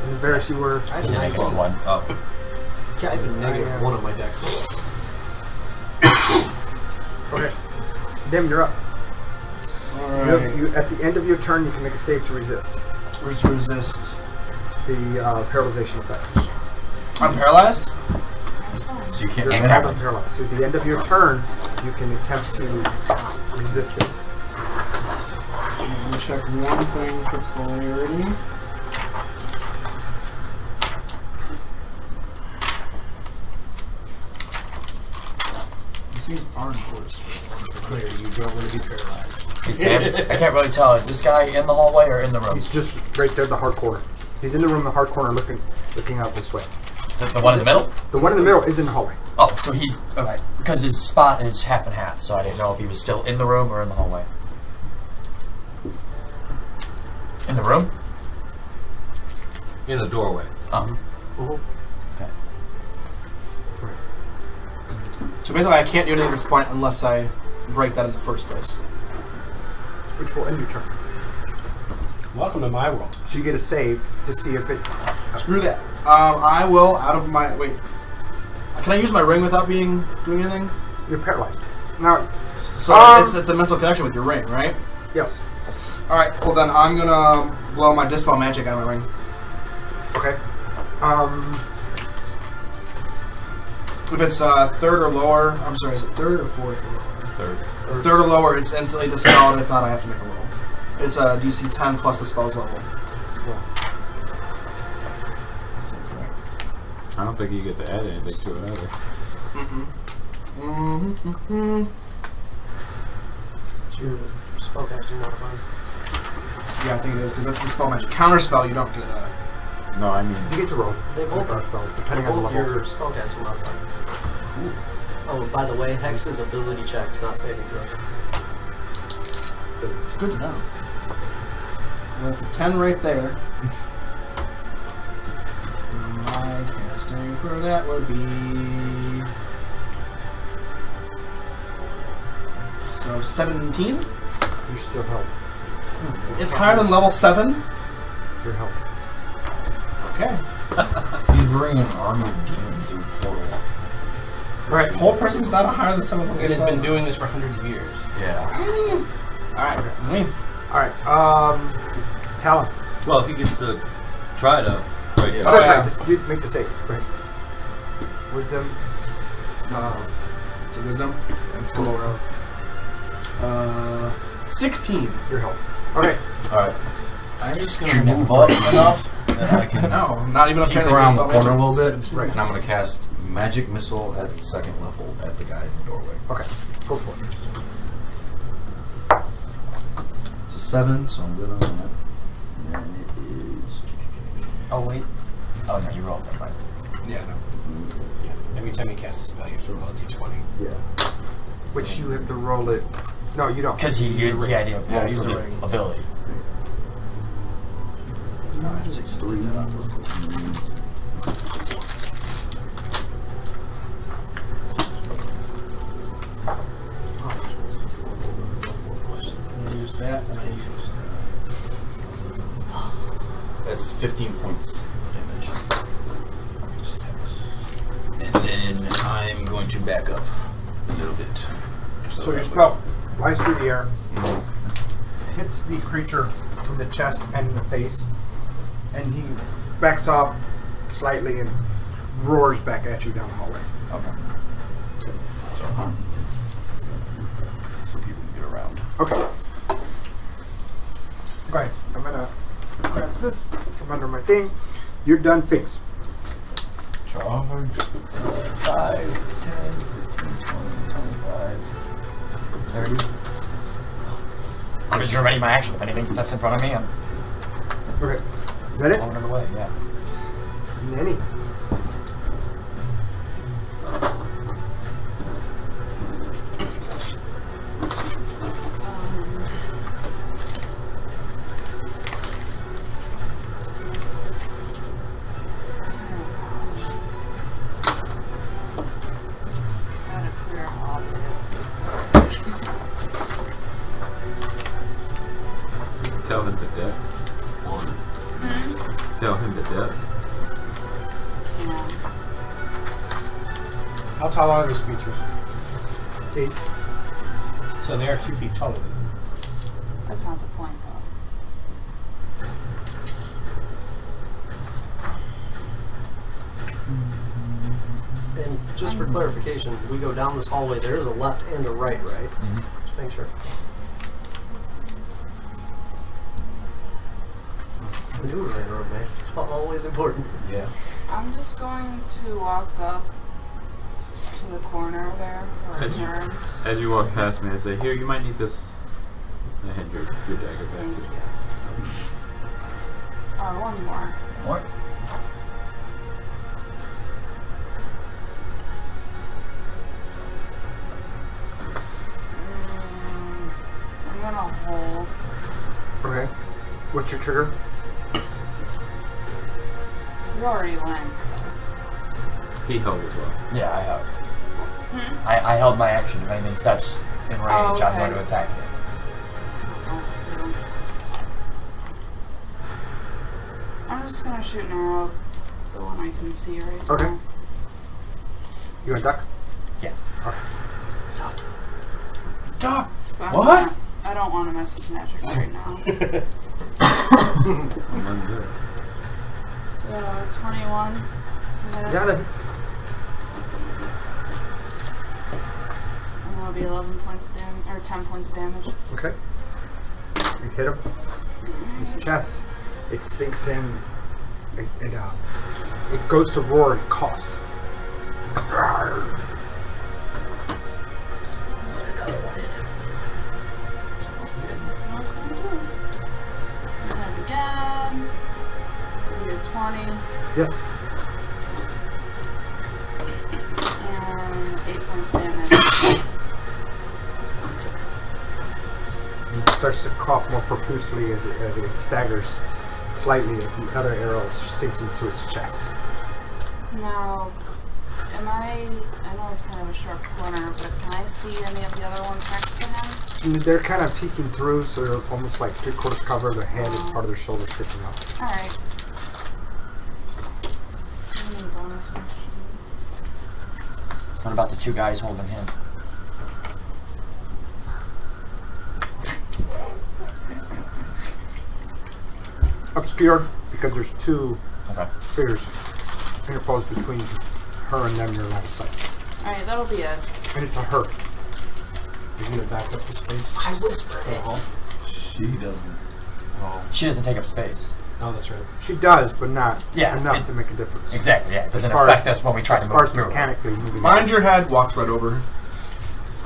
And Varys, you were. He's a negative 1. Oh. Yeah, I have a negative 1 on my dex. Okay. Dim, you're up. Alright. You, at the end of your turn, you can make a save to resist Resist. the paralyzation effect. I'm paralyzed? So you can't You're aim it at me. paralyzed. So at the end of your turn, you can attempt to resist it. Let me check one thing for clarity. These aren't worse for clarity. You don't want to be paralyzed. Hey, Sam, I can't really tell. Is this guy in the hallway or in the room? He's just right there, the hard corner. He's in the room, in the hard corner, looking out this way. The one in the middle? The one in the middle is in the hallway. Oh, so he's... Okay. Because his spot is half and half, so I didn't know if he was still in the room or in the hallway. In the room? In the doorway. Oh. Mm-hmm. Okay. So basically, I can't do anything at this point unless I break that in the first place. Which will end your turn. Welcome to my world. So you get a save to see if it... Screw that. I will, out of my... Wait. Can I use my ring without doing anything? You're paralyzed. Now... So it's a mental connection with your ring, right? Yes. Alright, well then I'm gonna blow my Dispel Magic out of my ring. Okay. If it's third or lower... I'm sorry, is it third or fourth? Third. Third or lower, it's instantly dispelled. If not, I have to make a roll. It's a DC 10 plus the spell's level. I don't think you get to add anything to it either. It's your spellcasting modifier. Yeah, I think it is, because that's the spell magic. Counterspell, you don't get No, I mean... You get to roll. They both are spells, depending on the both level. your spellcasting modifier. Oh, and by the way, Hex is ability checks, not saving throws. It's good to know. Well, that's a 10 right there. My casting for that would be... So 17? You're still help. It's higher than level 7? You're help. Okay. He's bringing an army of demons through the portal. Alright, whole person's not a higher than 7 level. It has been doing this for hundreds of years. Yeah. Alright, it's me. Alright, Talon. Well, he gets to try to break it. Oh, that's yeah. right. Just make the save. Right. Wisdom. It's a wisdom. Let's go over. 16. Your help. Okay. Alright. I'm just gonna move up enough that I can No, not even a peek penny. around the corner a little bit. Right. And I'm gonna cast Magic Missile at the second level at the guy in the doorway. Okay. Go for it. It's a 7, so I'm good on that. And it is... Oh, wait. Oh, no, you rolled that, right? Yeah, no. Every time you cast a spell, you have to roll a d20. Yeah. Which you have to roll it. No, you don't. Because he had the Yeah, use the ring. ability. No, I just take 3 that off real quick. Use that. That's 15 points of damage. And then I'm going to back up a little bit. So your spell flies through the air, hits the creature in the chest and in the face, and he backs off slightly and roars back at you down the hallway. Okay. So people can get around. Okay. Okay, I'm gonna grab this from under my thing. You're done, Finks. Charge. 5, 10, 15, 20, 25, 30. I'm just gonna ready my action. If anything steps in front of me, I'm Okay. Is that it? throwing it away, yeah. Nanny. Trying to clear all of Tell him to death. Tell him to death. How tall are these creatures? 8. So they are 2 feet taller. That's not the point, though. And just for clarification, we go down this hallway. There is a left and a right, right? Mm-hmm. Just make sure. Maneuvering room, man. It's always important. Yeah. I'm just going to walk up to the corner there where it turns. As you walk past me, I say, "Here, you might need this." And I hand your dagger back. Thank you. One more. What? I'm gonna hold. Okay. What's your trigger? You already went. He held as well. Yeah, I held. I held my action. If anything steps in range, Oh, okay. I'm going to attack it. That's cool. I'm just gonna shoot an arrow, the one I can see right Okay. now. You gonna duck? Yeah. Duck! So What? I don't want to mess with magic right now. I'm running there. So 21 to hit. Yeah, that hits. And that'll be 11 points of damage, or 10 points of damage. Okay. You hit him. His chest. It sinks in. It goes to roar and coughs. And again. We do 20. Yes. And 8 points of damage. It starts to cough more profusely as it staggers slightly as the other arrow sinks into its chest. Now, I know it's kind of a sharp corner, but can I see any of the other ones next to him? They're kind of peeking through, so they're almost like 3/4 cover. Their head and part of their shoulder sticking up. Alright. Any bonus actions? What about the 2 guys holding him? Obscured because there's 2 Okay. figures interposed between her and them. Your line of sight, Alright, that'll be it. and it's a her. You're gonna back up the space. I whispered it. She doesn't. Oh. She doesn't take up space. Oh, that's right. She does, but not Yeah, enough to make a difference. Exactly, yeah. It doesn't As far affect as- us when we try to As far as move. mechanically moving. Mind your head, walks right over her.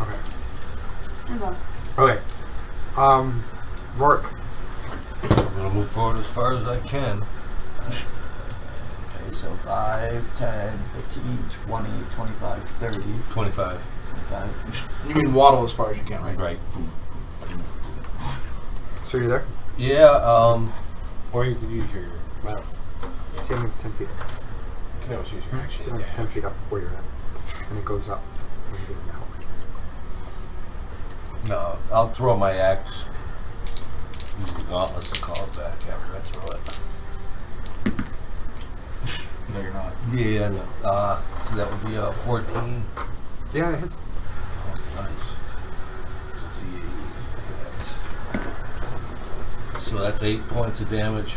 Okay. I'm done. Okay. Rourke. I'm gonna move forward as far as I can. Okay, so 5, 10, 15, 20, 25, 30, 25. 25. You mean waddle as far as you can, right? Right. So you're there? Yeah, Or you could use your mouth. Ceiling's 10 feet. You can always use your action. Ceiling's 10 feet up where you're at. And it goes up when you get in the hallway. no, I'll throw my axe. Use the gauntlets to call it back after I throw it. No, you're not. Yeah, no. So that would be 14. Yeah, it hits. Oh, nice. So that's 8 points of damage.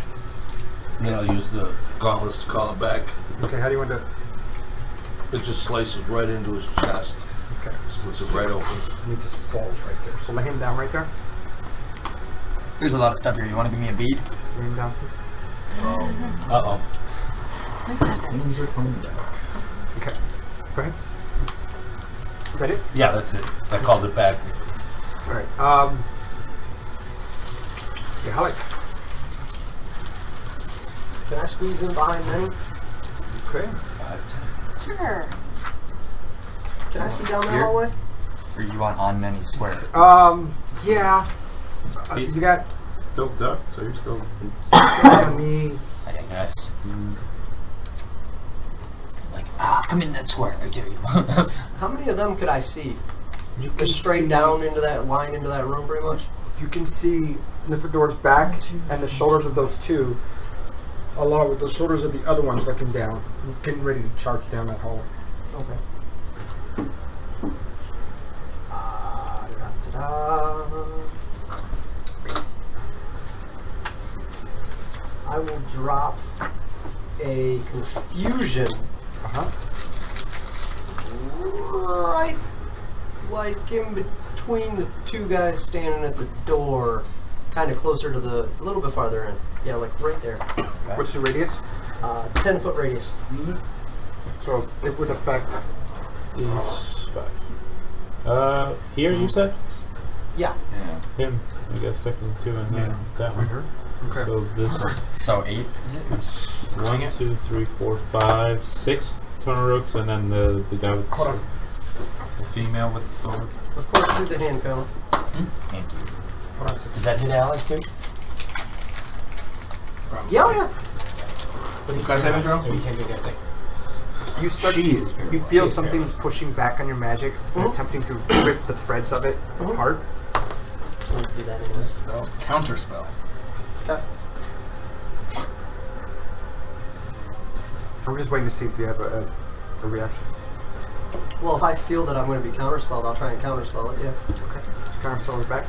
Then I'll use the gauntlets to call it back. Okay, how do you want to... It just slices right into his chest. Okay. Splits it right open. And it just falls right there. So lay him down right there. There's a lot of stuff here. You want to give me a bead? Lay him down, please. Uh-oh. Who's that guy? Things are coming back. Okay. Go ahead. Is that it? Yeah, that's it. I called it back. Alright. Yeah, Halleck. Can I squeeze in behind Manny? Okay. 5, 10. Sure. Can I see down that Here? hallway? Or you want on many square? Yeah. You got Still duck, so you're still. on the... Hey, guys. Like, come in that square. I dare you. How many of them could I see? You can Just straight see- down into that line, into that room, pretty much? You can see Nifidor's back and the shoulders of those 2, along with the shoulders of the other ones looking down, getting ready to charge down that hallway. Okay. I will drop a confusion. Right, like in between the two guys standing at the door, kind of closer to a little bit farther in. Yeah, like right there. What's the radius? 10-foot radius. So it would affect. Is 5. Here you said? Yeah. Him. I guess technically 2 and then that one. Okay. So this. So 8 is it? 1, 2, 3, 4, 5, 6 Tornarooks, and then the guy with the Hold sword. on. The female with the sword. Of course, through the hand cone. Thank you. Hold on a second. Does that hit Alex too? Yeah, yeah. But he's Guys, saving paralyzed, throw? so he can't do that thing. You start. She is You paralyzed. feel She's something paralyzed. pushing back on your magic, and attempting to rip the threads of it apart. We'll do that anyway. Spell. Counter spell. Okay. I'm just waiting to see if you have a reaction. Well, if I feel that I'm going to be counterspelled, I'll try and counterspell it. Yeah. Okay. Counter someone's back.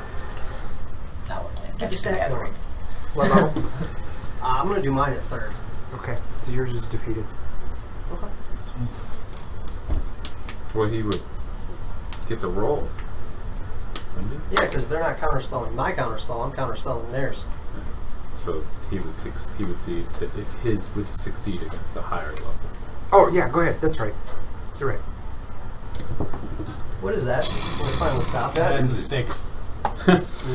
That one. Get the stack going. What level? I'm going to do mine at 3rd. Okay. So yours is defeated. Okay. Well, he would get to roll. Wouldn't he? Yeah, because they're not counterspelling my counterspell. I'm counterspelling theirs. So he would see if his would succeed against the higher level. Oh yeah, go ahead. That's right. You're right. What is that? We'll finally stop that. That's a 6.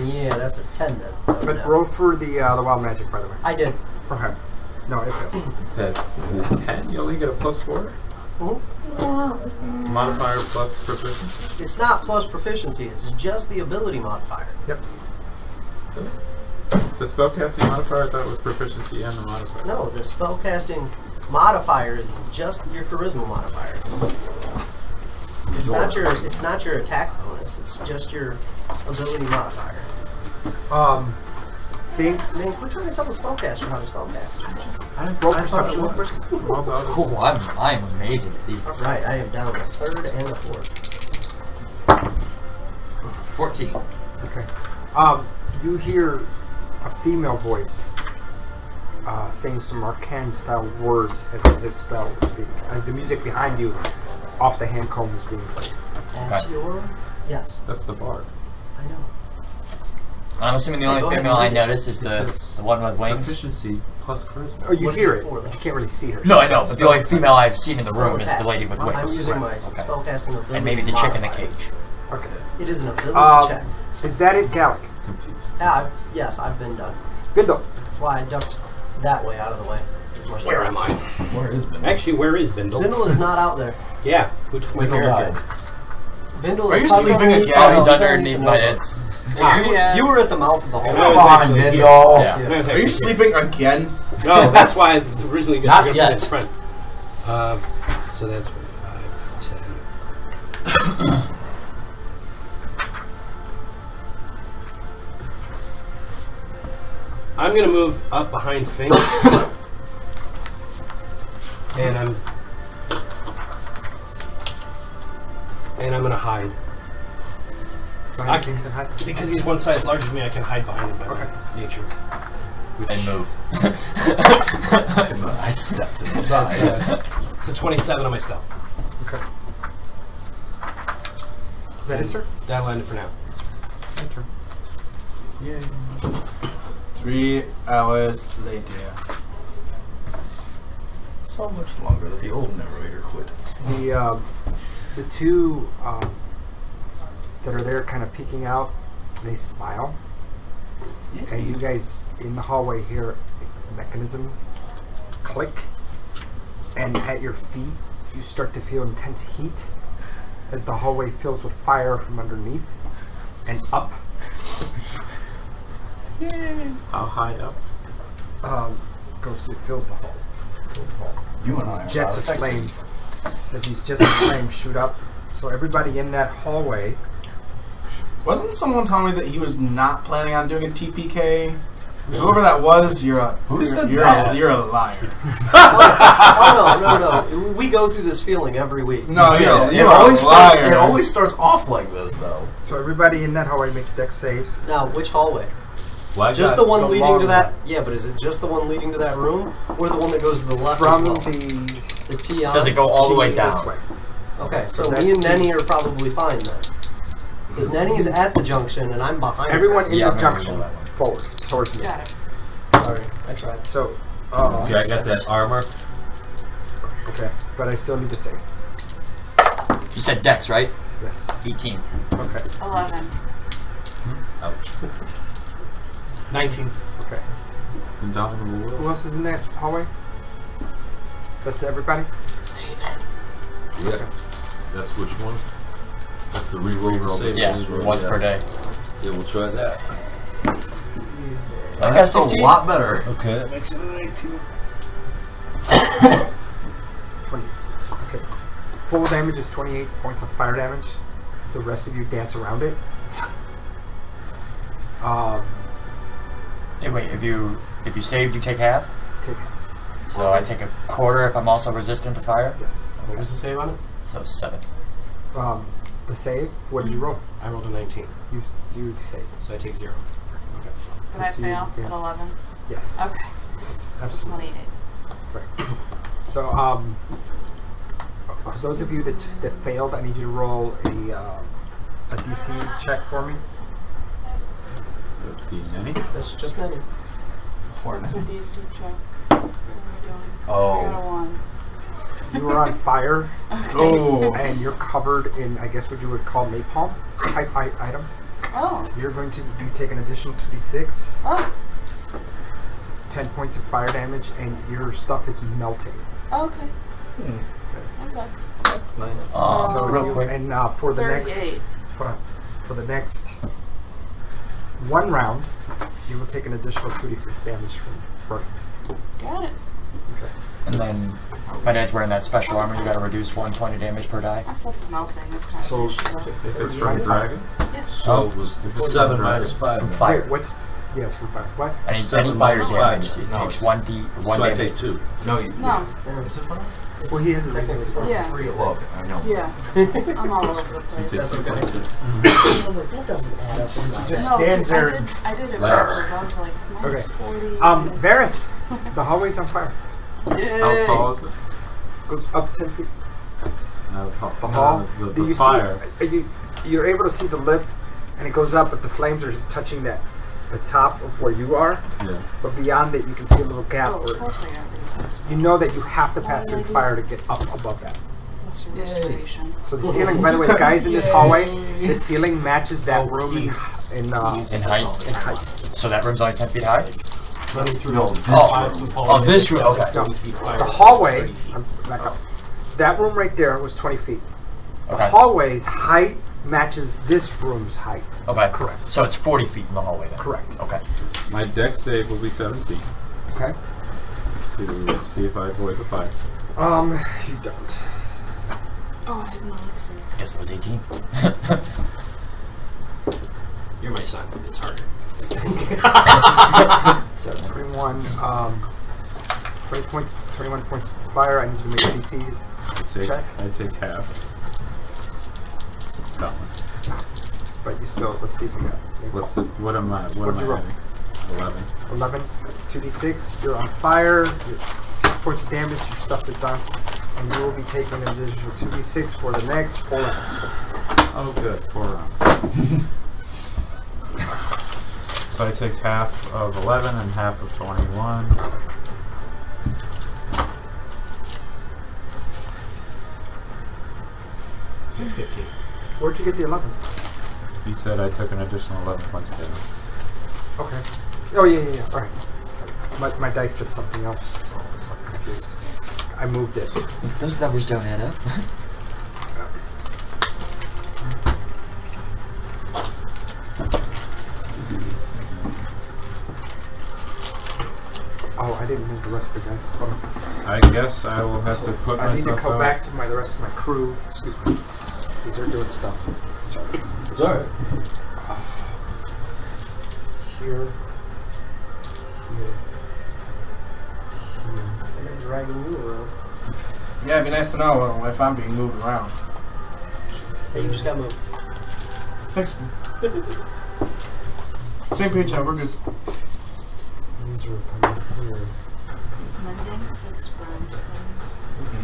Yeah, that's a 10 then. So But no. roll for the wild magic, by the way. I did. Okay. No, it fails. It's a 10. You only get a +4 Mhm. modifier plus proficiency. It's not plus proficiency. It's just the ability modifier. Yep. The spellcasting modifier I thought was proficiency and the modifier. No, the spellcasting modifier is just your charisma modifier. It's not your attack bonus. It's just your ability modifier. Thanks. Man, quit trying to tell the spellcaster how to spellcast. Roll perception real quick. Cool. I'm amazing at these. Right, I am down a 3rd and a 4th. 14. Okay. You hear a female voice saying some arcane style words as his spell was being, as the music behind you off the hand comb was being played. That's your... Yes, That's the bard. I know. I'm assuming the only Go ahead female and I read it. notice is It says the one with wings. Proficiency plus charisma. Oh, you What is hear it it, for, but though? you can't really see her. No, I know, but the only female I've seen in the Spell room is attack. the lady with I'm wings. using my Okay. spellcasting ability And maybe the chick in the modifier. cage. Okay. It is an ability check. Is that it, Gallic? Confused. Yes, I've been done. Good though. That's why I ducked that way out of the way. As much Where as am I? Where is Ben? Actually, where is Bindle? Bindle is not out there. Yeah, who took my Bindle character? died. Bindle Are is you tucked sleeping underneath again? the- Oh, he's underneath underneath the my notebook. it's. You were at the mouth of the hole. I Come was on, actually here. Bindle. Yeah. And I was Are you actually sleeping again? here. No, that's why originally you Not guys yet. in front. So that's 5, 10. I'm gonna move up behind Fink, and I'm gonna hide Behind Kingston High. because he's one size larger than me. I can hide behind him by nature. And move. I stepped That's inside. it's a 27 on my stealth. Okay. Is that it, sir? That'll end it for now. My turn. Yay. 3 hours later. So much longer that the old narrator quit. The two that are there kind of peeking out, they smile. And you guys in the hallway hear a mechanism click. And at your feet, you start to feel intense heat as the hallway fills with fire from underneath and up. How high up? It fills the hall. You and I are Jets of not flame. affected. As these jets of flame shoot up. So everybody in that hallway. Wasn't someone telling me that he was not planning on doing a TPK Whoever that was, you're a you're a liar. Oh no. We go through this feeling every week. No, It always starts off like this, though. So everybody in that hallway make dex saves. Now, which hallway? Well, Just the one the leading long to that? one. Yeah, but is it just the one leading to that room, or the one that goes to the left? From as well? the T on? Does it go all the way T down? this way. Okay, so That's me and T. Nenny are probably fine then. Because Nenny's at the junction and I'm behind her. Everyone in Yeah, the I'm gonna junction roll that one. forward towards me. Got it. Sorry, I tried. So, Okay, I got that armor. okay, but I still need to save. You said Dex, right? Yes. 18. Okay. 11. Ouch. 19. Okay. Indomitable Who will. else is in that hallway? That's everybody. Save it. Yeah. That's which one? That's the reroll. Save Yeah, reroll, once yeah. per day. Yeah, we'll try that. I got That's 16. a lot better. Okay, that makes it an 18. 20. Okay. Full damage is 28 points of fire damage. The rest of you dance around it. Hey, wait, if you saved, you take half? Take So I take a quarter if I'm also resistant to fire? yes. What was the save on it? So 7. The save. What did you roll? I rolled a 19, You saved. so I take 0. Okay. Did I Let's see, fail yes. at 11? Yes. Okay. Yes. So Absolutely. 28. Right. So, those of you that failed, I need you to roll a DC check for me. Nenny. That's just Nenny. What's a DC check? What are we doing? Oh. I got a 1. You were on fire, Oh. and you're covered in, I guess, what you would call napalm type item. Oh. You're going to take an additional 2d6, Oh. 10 points of fire damage, and your stuff is melting. Okay. That's okay. That's nice. So real you- quick. And for the 38. next, hold on, for the next one round, you will take an additional 2d6 damage from burning. Got it. Okay. And then my dad's wearing that special armor. You gotta reduce 120 damage per die. My stuff is melting. That's kind So- of an issue. If it's from dragons. Yes. So it was 7 minus 5. From then. fire. Wait, what's yes for fire? What? Any 7 fire minus damage, 5. it No, takes it's- 1 So I damage. take 2. No, you. No. Is it fun? Well, he has a resistance. Yeah. 3. Well, okay, I know. Yeah. I'm all over the place. That's okay. That doesn't add up. Just No, stands there. I did it Last. backwards. I was like, minus Okay. 40. minus- Varys, the hallway's on fire. How tall is it? Goes up 10 feet. The hall. The Do you fire. see? You're able to see the lip, and it goes up, but the flames are touching the top of where you are. Yeah. But beyond it, you can see a little gap. Oh, Where of course I got it. you know that you have to pass through fire to get up above that. That's your restoration. So the ceiling, by the way, the guys in this hallway, the ceiling matches that room in In height? in height. So that room's only 10 feet high? Running through No, Oh, this room. Okay. No, the hallway. Back up. That room right there was 20 feet. The Okay. hallway's height matches this room's height. Okay. Correct. So it's 40 feet in the hallway then? Correct. Okay. My dex save will be 17 Okay. to see if I avoid the fire. You don't. Oh, I didn't elixir. I guess it was 18. You're my son. It's harder. So 21. 21 points of fire. I need you to make a DC. I take half. That one. But you still. Let's see if we got. What am I? What What'd am you I roll? adding? 11. 11. 2d6. You're on fire. You're 6 points of damage. Your stuff is on. And you will be taking an additional 2d6 for the next 4 rounds. Oh, good. 4 rounds. So I take half of 11 and half of 21. So 15. Where'd you get the 11? You said I took an additional 11 points of damage. Okay. Oh, yeah. All right. My dice said something else, so it's not confused. I moved it. Those numbers don't add up. Oh, I didn't move the rest of the dice. Hold on. I guess I will have to put I need to myself go out. back to the rest of my crew. Excuse me. These are doing stuff. Sorry. It's alright. Here. And they're dragging you around. Yeah, it'd be nice to know if I'm being moved around. Hey, you just got moved. Thanks. Same page now, we're good. These are coming here. Is mending fix burned things?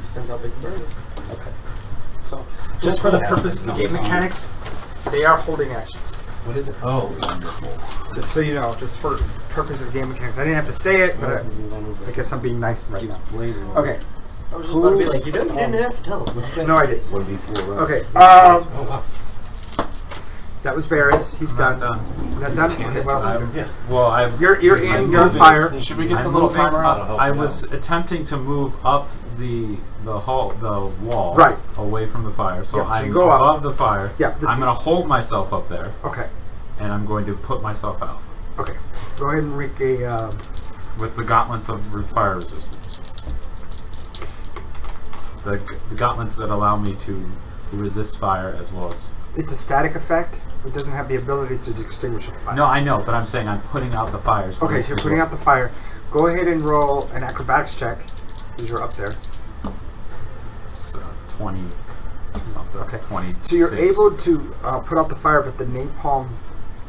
Depends how big the burn is. Okay. So, just for the purpose of game mechanics, they are holding actions. What is it? Oh, wonderful. Just so you know, just for purpose of game mechanics. I didn't have to say it, but I guess I'm being nice right now. Okay. I was just about to be like, you didn't have to tell us that. No, I did. Okay. Oh, wow. That was Varys. He's done. Not done? Okay, what else is there? Well, You're in. You're on fire. Should we get the little timer out? I was attempting to move up the wall Right. away from the fire, so Yeah, so I'm you go up. above the fire. Yeah. I'm going to hold myself up there, Okay. and I'm going to put myself out Okay. Go ahead and make a. with the gauntlets of fire resistance. The gauntlets that allow me to resist fire as well as. It's a static effect. It doesn't have the ability to extinguish a fire. No, I know, but I'm saying I'm putting out the fires. Okay, so you're putting out the fire. Go ahead and roll an acrobatics check, because you're up there. It's 20 something. Okay. 20. So you're able to put out the fire, but the napalm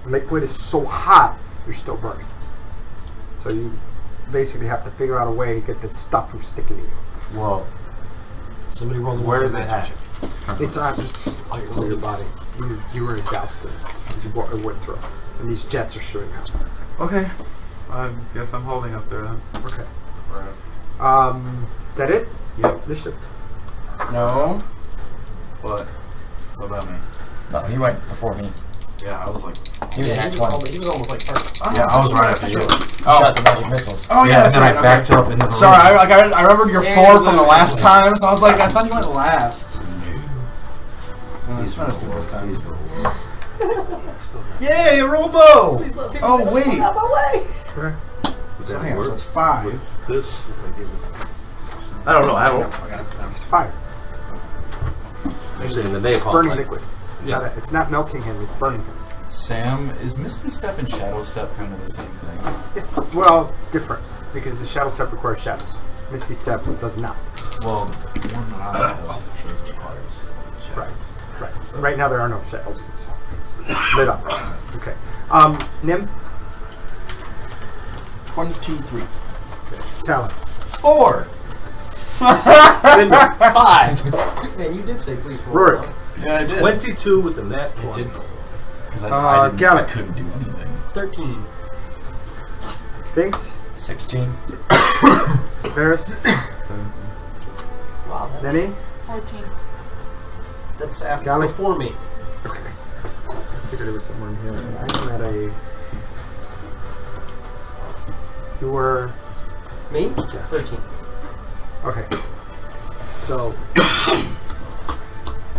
liquid is so hot, you're still burning. So you basically have to figure out a way to get this stuff from sticking to you. Well, Somebody roll the where is water it magic at? check. It's just on your body. You were doused in it as you went through. And these jets are shooting out. Okay. I guess I'm holding up there then. Okay. That it? Yep. Initiative. No. What? What about me? No, he went before me. Yeah, I was like... He was at 20. He was almost like first. yeah, I was right after you. Shot the magic missiles. Oh yeah, that's and then right. I backed up into the Sorry, room. I remembered your 4 from the last time, so I was like, I thought you went last. He's trying to skip this time. Yay, a robo! Please let people Oh, get wait. out of my way. Okay. So hang on, so it's 5. This. I don't know. I don't. It's fire. You're saying the It's napalm. burning like- liquid. It's not melting him, it's burning him. Sam, is Misty Step and Shadow Step kind of the same thing? Yeah. Well, different. Because the shadow step requires shadows. Misty step does not. Well, the one that I have says requires shadows. Right. So right now there are no shadows, so it's lit up. Okay. Nim? 23. Talon. 4. 5. Man, you did say please roll. Rorik. Yeah, I did. 22 with a nat 20. Because I Gallic. couldn't do anything. 13. Thanks. 16. Varys. Wow, Nenny. 14. that's after Gallic. before me. Okay. I figured it was somewhere in here. I'm at a... You were... Me? Yeah. 13. Okay. So...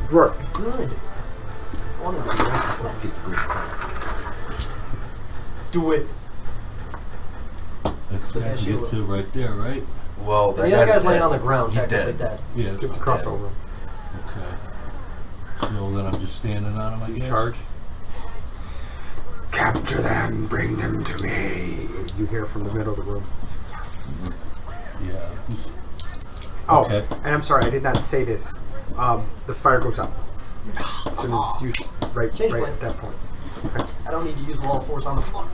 Rorik. Good. I wanted to do that. Do it. That's Look that at you. gets it right there, right? Well, And the other guy's laying on the ground, He's technically dead. dead. Yeah. Get the crossover. Okay. So then I'm just standing on him, I guess. Charge. Capture them, bring them to me. You hear from the middle of the room. Yeah. Oh, Okay. and I'm sorry, I did not say this. The fire goes up as soon as you right Change plan. at that point. I don't need to use wall force on the floor.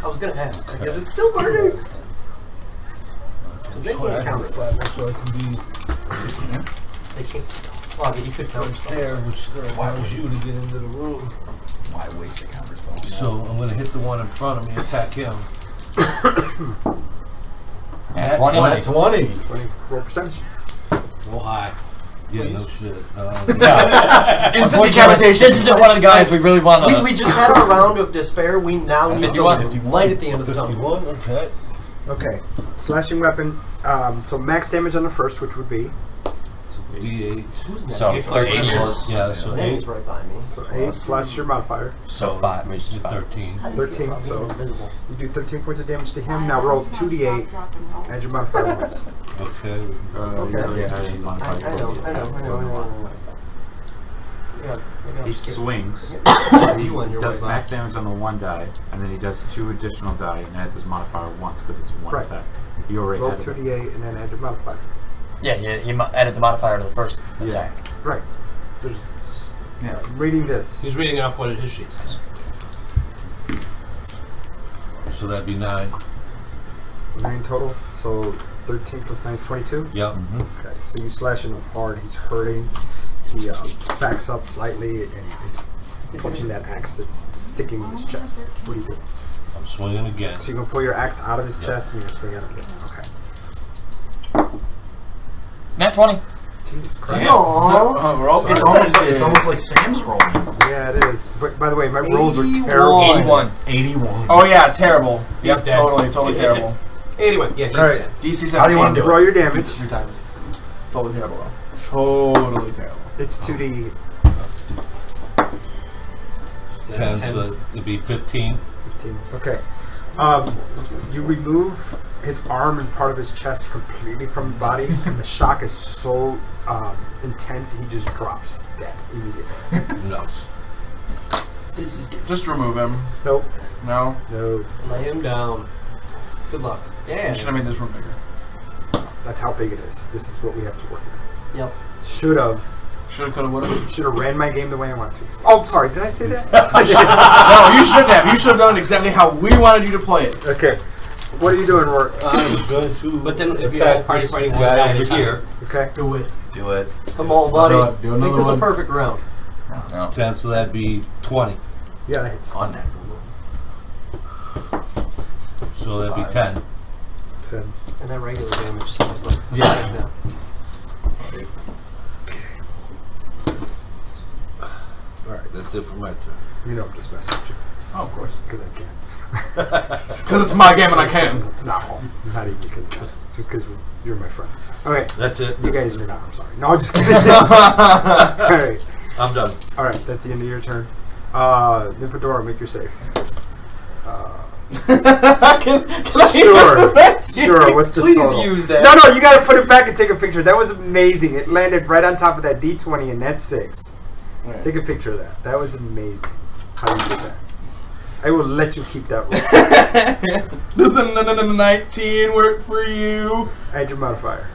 I was gonna ask. Like, is it still burning? Because they can't counter spells. So I can be They can't. Well, you could counter spell. there, which allows you to get into the room. Why waste a counter spell? So I'm going to hit the one in front of me, attack him. At 20. At 20. 24%. Go high. Yeah, no shit. Instant decapitation. This isn't one of the guys we really want to. We just had our round of despair. We now need to 51. light at the end of the tunnel. 51, okay. Okay. Slashing weapon. So max damage on the first, which would be D8. Who's next? So 13. Yeah, so He's 8. right by me. so 8 plus your modifier. So 5, which is 5. 13. How do you 13, feel about being so- invisible? You do 13 points of damage to him. Now roll 2d8. Add your modifier once. Okay. Okay. Yeah, she's on I know. He swings. He You on your does way max back. damage on the 1 die, and then he does 2 additional die and adds his modifier once because it's 1 Right. attack. You already Roll had it. 2d8 and then add your modifier. Yeah, he added the modifier to the first attack. Right. There's, Yeah. I'm reading this. He's reading off what his sheet says. So that'd be 9. 9 total. So 13 plus 9 is 22. Yep. Okay, so you slash him hard. He's hurting. He backs up slightly and is punching that axe that's sticking in his chest. What do you do? I'm swinging again. So you're going to pull your axe out of his chest and you're going to swing at him again. Okay. Nat 20. Jesus Christ. It's almost like Sam's rolling. Yeah, it is. But by the way, my rolls are terrible. 81. 81. Oh yeah, terrible. Yep, dead. totally terrible. 81. Yeah, he's Alright. dead. DC 17. How do you want to do Roll it? your damage. 3 times. Totally terrible. Totally terrible. It's 2d 10, so it'd be 15. 15. Okay. You remove his arm and part of his chest completely from the body, and the shock is so intense he just drops dead immediately. No. Just remove him. Nope. No. No. Lay him down. Good luck. Yeah. You should have made this room bigger. That's how big it is. This is what we have to work with. Yep. Should have ran my game the way I want to. Oh, sorry. Did I say that? No, you shouldn't have. You should have done it exactly how we wanted you to play it. Okay. What are you doing, Rourke? I'm going to. But then if you have party fighting one guy guy at a over time. here. Okay. Do it. Do it. Come on, buddy. Do another Make this one. a perfect round. No. 10, so that'd be 20. Yeah, that hits. On that. So that'd be 10. 10. And that regular damage seems like. Yeah. Alright. That's it for my turn. You know I'm just messing with you. Oh, of course. Because I can. Because it's my game and I can. No, not even because of that. Just because you're my friend. Okay. That's it. You guys are not. I'm sorry. No, I'm just kidding. Alright. I'm done. Alright, that's the end of your turn. Nymphadora, make your save. Can I use the red team? Sure, what's the Please total? use that. No, you gotta put it back and take a picture. That was amazing. It landed right on top of that D20 and that's 6. Right. Take a picture of that. That was amazing. How you did that. I will let you keep that roll. Does a 19 work for you? Add your modifier.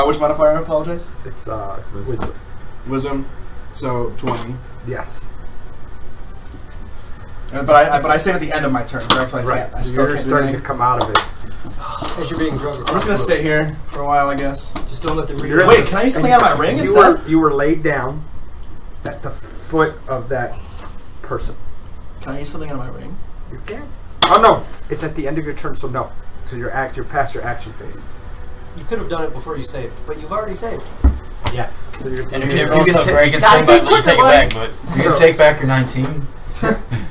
Which modifier? I apologize. It's wisdom. Wisdom. So 20. Yes. But I save at the end of my turn, correct? So I Right. can't. I So still you're can't do starting to anything. come out of it. As you're being drugged I'm across just gonna the sit here for a while, I guess. Just don't let them read You're it. at Wait, the- can I use something out of my ring you instead? you were laid down at the foot of that person. Can I use something out of my ring? You can. Oh no! It's at the end of your turn, so no. So you're past your action phase. You could have done it before you saved, but you've already saved. Yeah. So you're And You you can can also also break you it. can take back, you take it back, but You can take back your 19.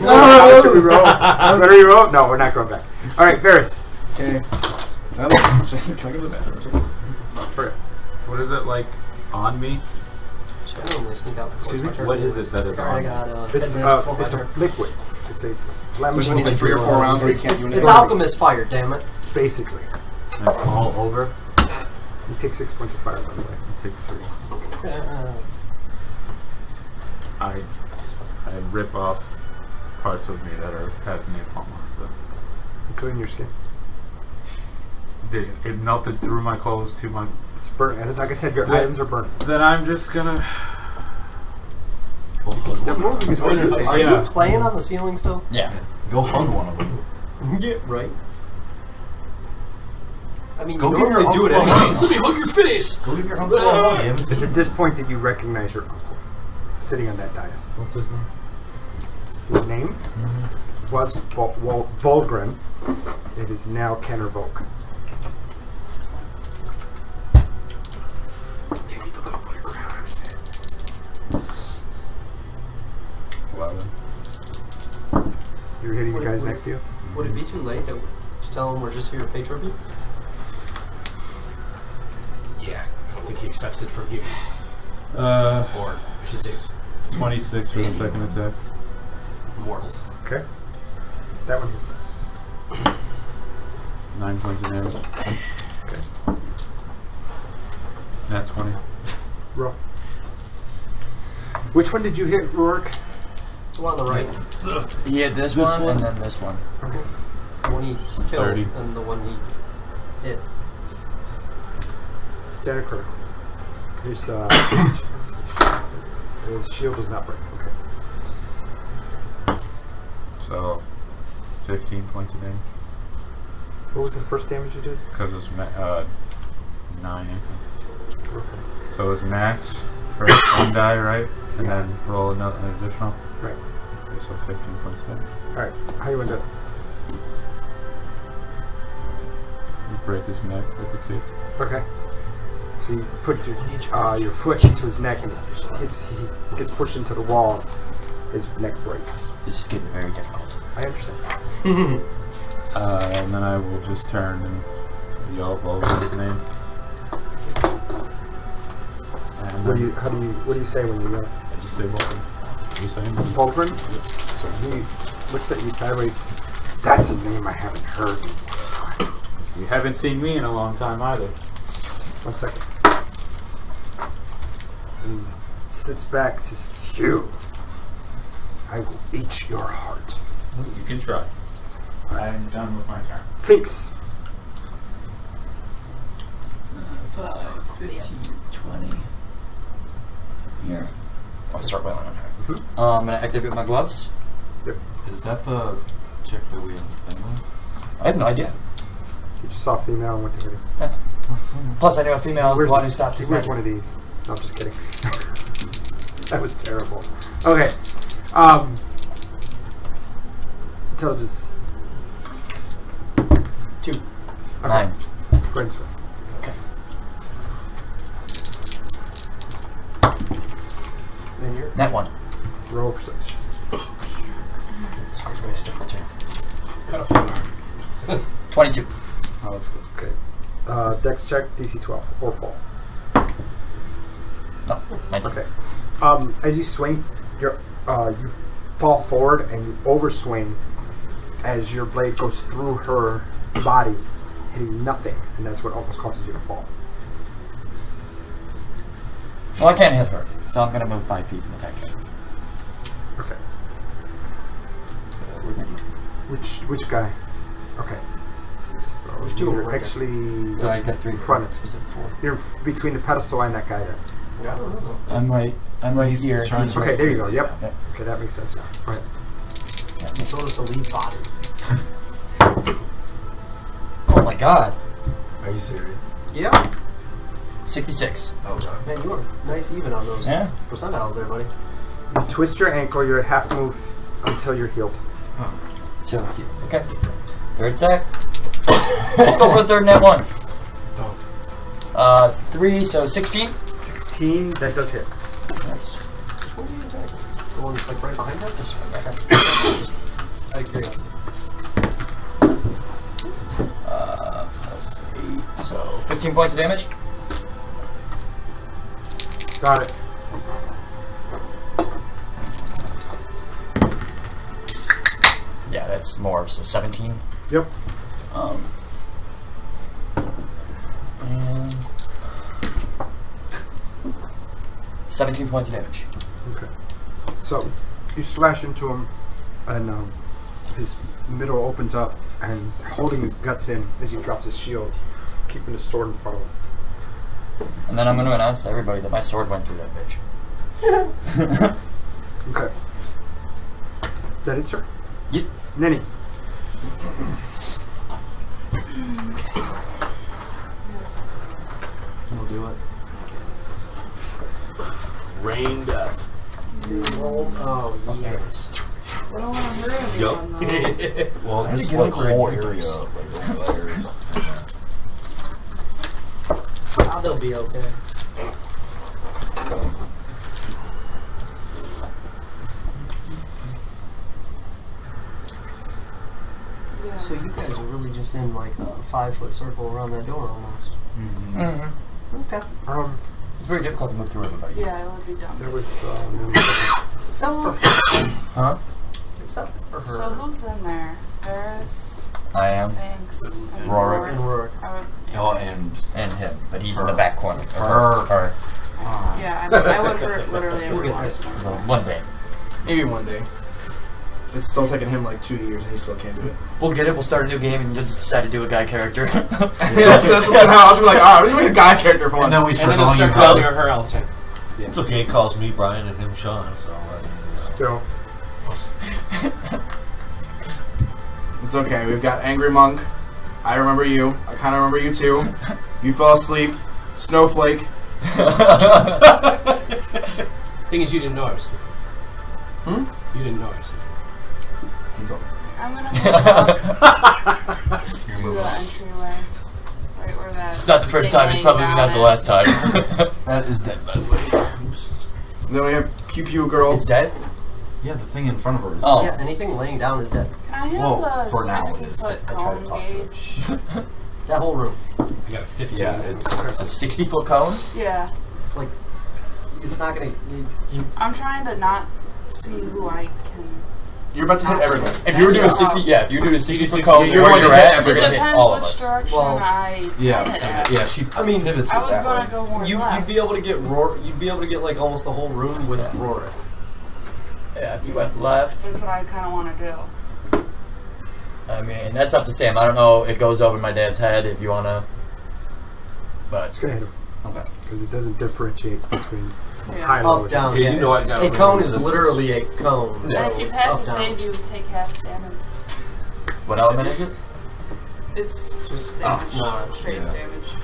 How should we roll? Better you roll? No, we're not going back. All right, Varys. Okay. Can I go to the bathroom? What is it like on me? Should I normally sneak out before Excuse my me? turn? What is it that is Alright, on I me? got 10 It's minutes before my a turn. liquid. It's a Which flammable means 3 or 4 liquid. rounds where you can't do anything. It's alchemist fire, damn it. Basically. That's all over. You take 6 points of fire, by the way. Take 3. I rip off parts of me that have napalm on them. Including your skin. It melted through my clothes to my. It's burnt. And like I said, your items are burnt. Then I'm just gonna. Still moving is one of the things. Are Yeah. you playing on the ceiling still? yeah. Go hug one of them. Yeah, right. I mean, Go you give your normally do it uncle a anyway. hug. Let me hug your face. Go give your uncle a hug. You haven't It's seen at this point that you recognize your uncle sitting on that dais. What's his name? His name was Volgren. It is now Kenner Volk. You're hitting the guys next to you? Would it be too late to tell him we're just here to pay tribute? Yeah, I don't think he accepts it from humans. Or, I should say, 26 for the second attack. mortals. Okay. That one hits. 9 points of damage. Okay. Nat 20. Roll. Which one did you hit, Rourke? The one on the right. He hit this one and then this one. Okay. The one he killed 30. and the one he hit. Standard critical. His his shield does not break. Okay. So, 15 points of damage. What was the first damage you did? Because it was 9, I think. Okay. So it was max first one die, right? And then roll an additional. Right. Okay, so 15 points of damage. Alright. How you end up? You break his neck with a kick. Okay. So you put your foot into his neck and he gets pushed into the wall. His neck breaks. This is getting very difficult. I understand. And then I will just turn and yell Volvin's name. And What do you say when you yell? I just say Volvin. What are you saying? Volgren? So he looks at you sideways. That's a name I haven't heard. You haven't seen me in a long time either. 1 second. And he sits back and says, "You, I will eat your heart." You can try. I'm done with my turn. Thinks. 5, 15, 20. Here. I'll start wailing on her. I'm going to activate my gloves. Is that the chick that we have the thing with? I have no idea. You just saw a female and went to hit him. Yeah. Plus, I know a female is the one who stopped his Where's magic. one of these? No, I'm just kidding. That was terrible. Okay. Intelligence. 2. Okay. 9. Go ahead and swing. Okay. And you're Net 1. Roll percentage. It's a great way to start the turn. Cut off your arm. 22. Oh, that's good. Okay. Dex check, DC 12, or fall. No, 19. Okay. As you swing, you fall forward and you overswing as your blade goes through her body, hitting nothing, and that's what almost causes you to fall. Well, I can't hit her, so I'm going to move 5 feet and attack her. Okay. We're ready. Which guy? Okay. So There's 2 of them you're right actually I got 3 front. specific 4. You're between the pedestal and that guy there. Yeah, I don't know. I'm right here. trying He's to- right Okay, there you here. go. Yep. Yep. Okay, that makes sense now. Right. And so does the lead body. Oh my god. Are you serious? Yeah. 66. Oh god. Man, you were nice even on those Yeah. percentiles there, buddy. You twist your ankle. You're at half move until you're healed. So cute. Okay. Third attack. Let's go for the third net 1. It's 3, so 16. 16. That does hit. Nice. Which one are you attacking? The one like right behind her? This one. Okay. I agree. Plus 8, so 15 points of damage. Got it. Yeah, that's more, so 17. Yep. And 17 points of damage. Okay. So you slash into him, and his middle opens up, and he's holding his guts in as he drops his shield, keeping his sword in front of him. And then I'm going to announce to everybody that my sword went through that bitch. Okay. Is that it, sir? Yep. Nenny. We'll do it. Rain death. Oh, yeah. I don't want to hurt anyone, though. Well, Trying this to is get like over whole in area, place. like whole areas. Ah, they'll be okay. Yeah. So you guys are really just in like a 5-foot circle around that door almost. Mm-hmm. Okay. It's very difficult to move through everybody. Yeah, it would be dumb. There was So, Huh? Except for her. so who's in there? Varys, I am. Thanks, and Rorik. And Rorik. I would, Oh, and And him, but he's in Her. the back corner. Her. Her. Yeah, I would hurt literally We'll get everyone. this. One day. Maybe one day. It's still taking him like 2 years and he still can't do it. We'll get it. We'll start a new game, and you'll just decide to do a guy character. Yeah, that's what I was like, alright, we're gonna make a guy character for once. And then we And start then he'll calling you start calling her all the time. It's okay, he calls me Brian and him Sean, so Still. It's okay, we've got Angry Monk. I remember you. I kinda remember you too. You fell asleep. Snowflake. Thing is, you didn't know I was sleeping. Hmm? You didn't know I was sleeping. He's okay. I'm gonna move up to the entryway. Right where that. It's not the first thing time. It's probably laying not down the last time. That is dead, by the way. Oops. Then we have Pew Pew Girl. It's dead? Yeah, the thing in front of her is Oh. Yeah, anything laying down is dead. Can I have Well, the for now it is. 60-foot I tried to cone pop it. gauge? That whole room. I got a 15. Yeah, it's A 60-foot cone? Yeah. Like, it's not gonna. I'm trying to not see who I can. You're about to hit everybody. If you were doing That's 60, all. yeah, if you were doing 60-foot 60, cone, you're where going you're to hit at, you're It going to hit depends all of which us. direction Well, I hit yeah, at. yeah. She I mean, pivots I it was that gonna way. go more left. You'd be able to get roar. You'd be able to get like almost the whole room with roar. Yeah, if you went left, That's what I kind of want to do. I mean, that's up to Sam. I don't know. It goes over my dad's head if you want to. But It's gonna hit him. Okay. Because it doesn't differentiate between Yeah. high, low. Up, down. Yeah, you know I got A cone is literally a cone. And so if you it's pass up, the down. save, you take half damage. what element is it? It's just Oh, damage. it's not. Straight Yeah. damage.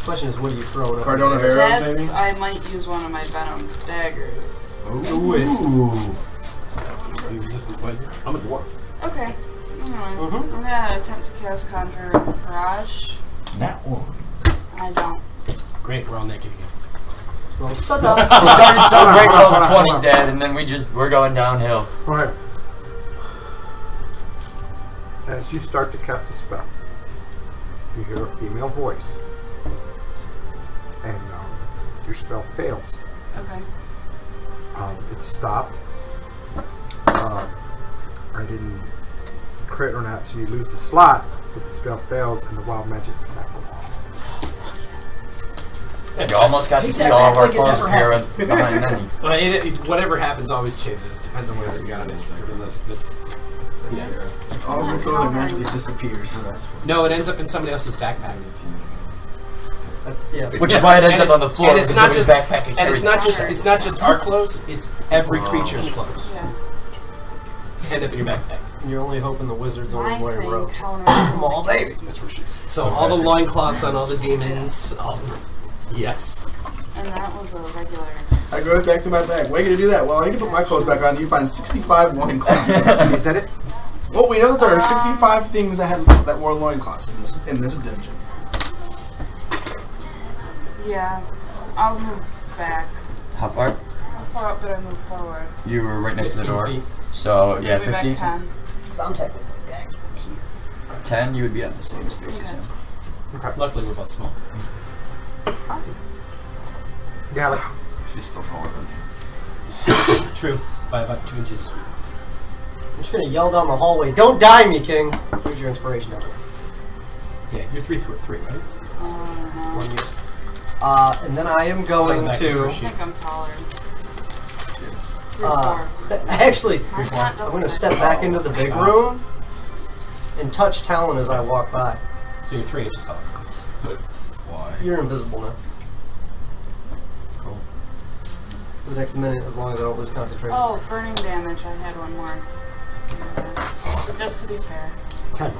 Question is, what do you throw it? Cardona of Arrows, That's, maybe? I might use one of my Venom daggers. Ooh. I'm a dwarf. Okay. Anyway, Mhm. I'm gonna attempt to cast Conjure Barrage. That one. I don't. Great, we're all naked again. Well, shut up. We started so great with all the Hold on, 20s, hold on. Dad, and then we're going downhill. Alright. As you start to cast a spell, you hear a female voice. And your spell fails. Okay. It's stopped. I didn't crit or not, so you lose the slot, but the spell fails and the wild magic does not go off. You almost got to Take see that all of back our like it clothes never appear behind them. Well, whatever happens always changes. Depends on where his gun is for the list. But yeah. All of your clothing magically disappears. No, it ends up in somebody else's backpack. Yeah. Which is why it ends And up on the floor. And it's because not just nobody's backpack and it's carries not just our clothes. It's every creature's clothes. Yeah. End up in your backpack. And you're only hoping the wizard's My only wearing thing robes. counters Come on, baby. That's where she's. So all the loincloths on all the demons. Yes. And that was a regular. I go back to my bag. Why are you gonna do that? Well, I need to put my clothes back on. You find 65 loincloths. Is that it? Well, we know that there are 65 things that wore loincloths in this dungeon. Yeah. I'll move back. How far? How far up did I move forward? You were right next to the 15 door. feet. So, yeah, Maybe back 15. 10. So I'm technically back here. 10, you would be on the same space as him. Luckily, we're both small. Yeah, like, She's still taller than me. True. By about 2 inches. I'm just gonna yell down the hallway, "Don't die, me king!" Here's your inspiration now. Yeah, you're 3 right? One year. And then I am going Back to. in I first sheet. think I'm taller. 3, 4. Actually, Mine's not I'm double going to six. step back into the big room and touch Talon as I walk by. So you're 3 inches tall. Why? You're invisible now. Cool. For the next minute, as long as I don't lose concentration. Oh, burning damage. I had one more. But just to be fair. 10.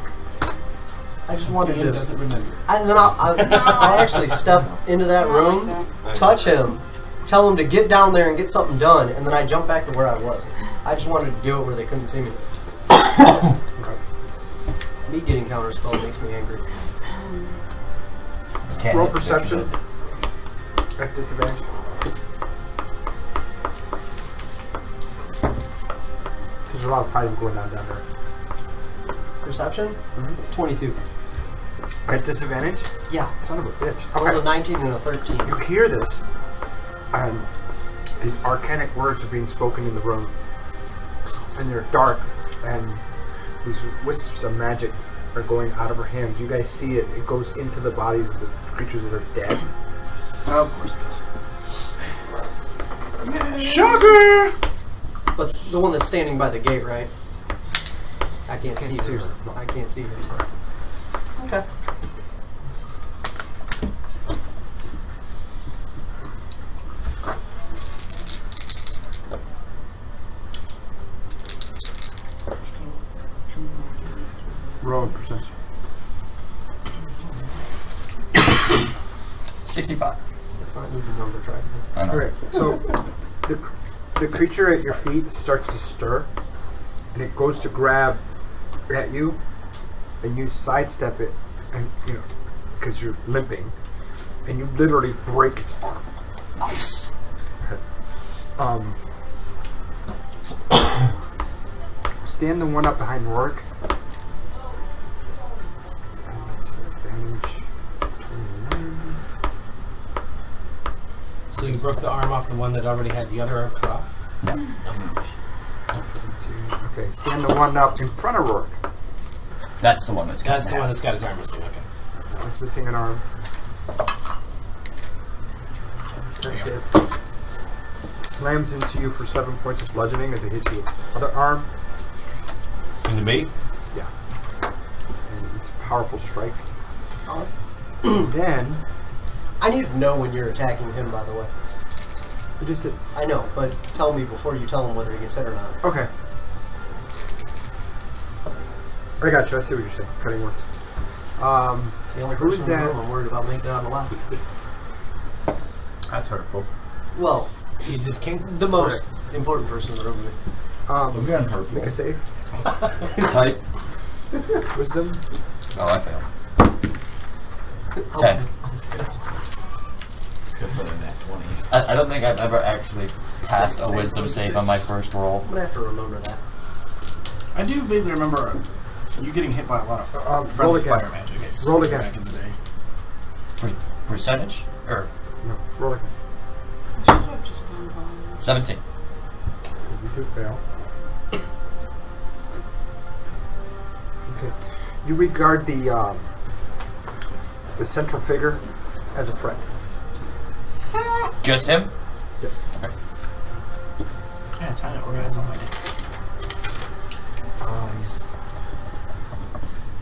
I just wanted Ian to. doesn't remember. And then I'll actually step into that room, touch him, tell him to get down there and get something done, and then I jump back to where I was. I just wanted to do it where they couldn't see me. Me getting counterspell makes me angry. Can't Roll hit perception. does it? At disadvantage. There's a lot of fighting going on down there. Perception? 22. At disadvantage? Yeah. Son of a bitch. Rolled a Okay. 19 and a 13. You hear this, and these arcanic words are being spoken in the room. And they're dark, and these wisps of magic are going out of her hands. You guys see it. It goes into the bodies of the creatures that are dead. Of course it does. Shocker! But the one that's standing by the gate, right? I can't see see her. her. No, I can't see her. So. Okay. Roll percentage. 65. That's not an even number, try. I know. Okay, so the creature at your feet starts to stir, and it goes to grab at you, and you sidestep it, and because you're limping, and you literally break its arm. Nice. Stand the one up behind Rourke. And that's advantage 29. So you broke the arm off the one that already had the other arm cut off? 17. Okay, stand the one up in front of Rourke. That's the one that's got That's the one that's got his arm missing, okay. It's missing an arm. That hits. Slams into you for 7 points of bludgeoning as it hits you with its other arm. Into me? Yeah. And it's a powerful strike. And then I need to know when you're attacking him, by the way. I just did. I know, but tell me before you tell him whether he gets hit or not. Okay. I got you. I see what you're saying. Cutting works. It's the only who is person in the that? room I'm worried about making it out alive. That's hurtful. Well, He's this king? the most important person in the room. I'm going to hurt Make a save. Type. Wisdom. Oh, I failed. 10. Could have been a nat 20. I don't think I've ever actually passed a wisdom save on my first roll. I'm gonna have to remember that. I do vaguely remember you getting hit by a lot of roll friendly again. fire magic. Roll again. Back in the day. Percentage? Or No. Roll again. I should have just done volume. 17. You do fail. Okay. You regard the central figure as a friend. Just him? Yep. Okay. Yeah, it's time to organize all my days.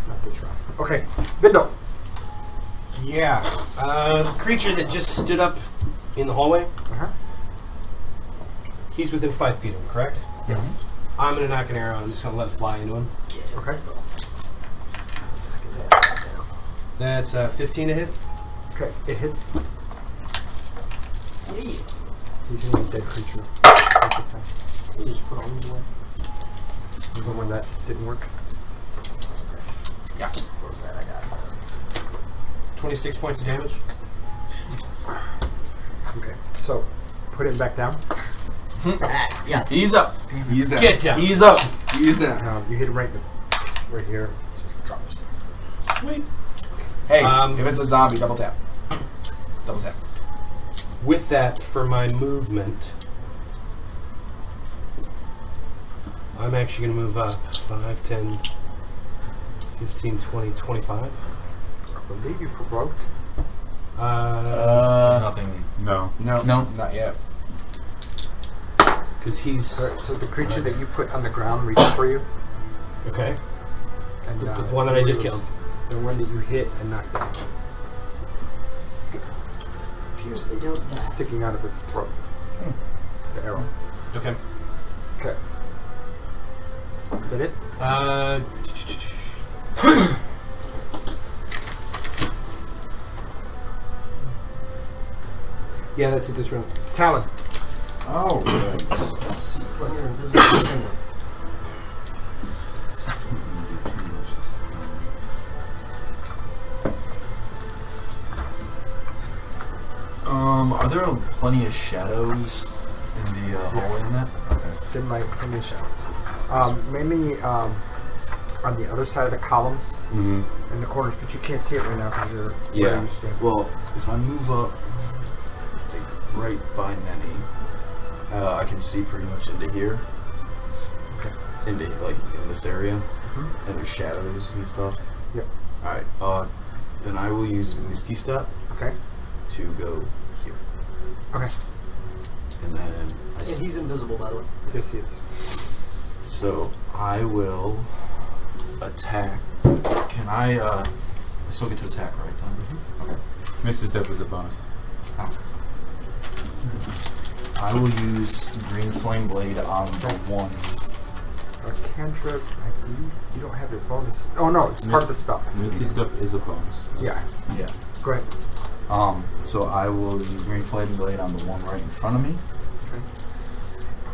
Not this round. Okay. Bindo. Yeah. The creature that just stood up in the hallway, he's within 5 feet of him, correct? Yes. I'm going to knock an arrow. I'm just going to let it fly into him. Okay. That's 15 to hit. Okay. It hits. He's gonna be a dead creature. So you just put on the way. The one that didn't work. Yeah. What was that I got? 26 points of damage. Okay. So put it back down. Yes. Ease up. Ease down. Get down. Ease up. Ease down. You hit him right here. Just drops. Sweet. Hey, if it's a zombie, double tap. Double tap. With that, for my movement, I'm actually going to move up 5, 10, 15, 20, 25. I believe you provoked. Nothing. No. No. No. Not yet. Because he's... Alright, so the creature that you put on the ground reached for you. Okay. And, The one that I just it was killed. The one that you hit and knocked down. Appears they don't die. Sticking out of its throat. The arrow. Okay. Okay. Is that it? Yeah, that's it this round. Talon. Oh, right. Let's see what your invisible symbol. Are there plenty of shadows in the hallway in that? Okay. It's in my shadows. Mainly on the other side of the columns in the corners, but you can't see it right now because you're where you stand. Well, if I move up, like, right by Nenny, I can see pretty much into here. Okay. Into, like, in this area. And there's shadows and stuff. Yep. Alright, then I will use Misty Step Okay. to go here. Okay. And then And he's invisible, by the way. Yes, he is. So I will attack. Can I still get to attack, right? Okay. Mrs. Dip is a bonus. I will use Green Flame Blade on the one. A cantrip. You don't have your bonus. Oh no, it's part of the spell. Misty Step is a bonus. Yeah. Yeah. Go ahead. So I will use Green Flame Blade on the one right in front of me. Okay.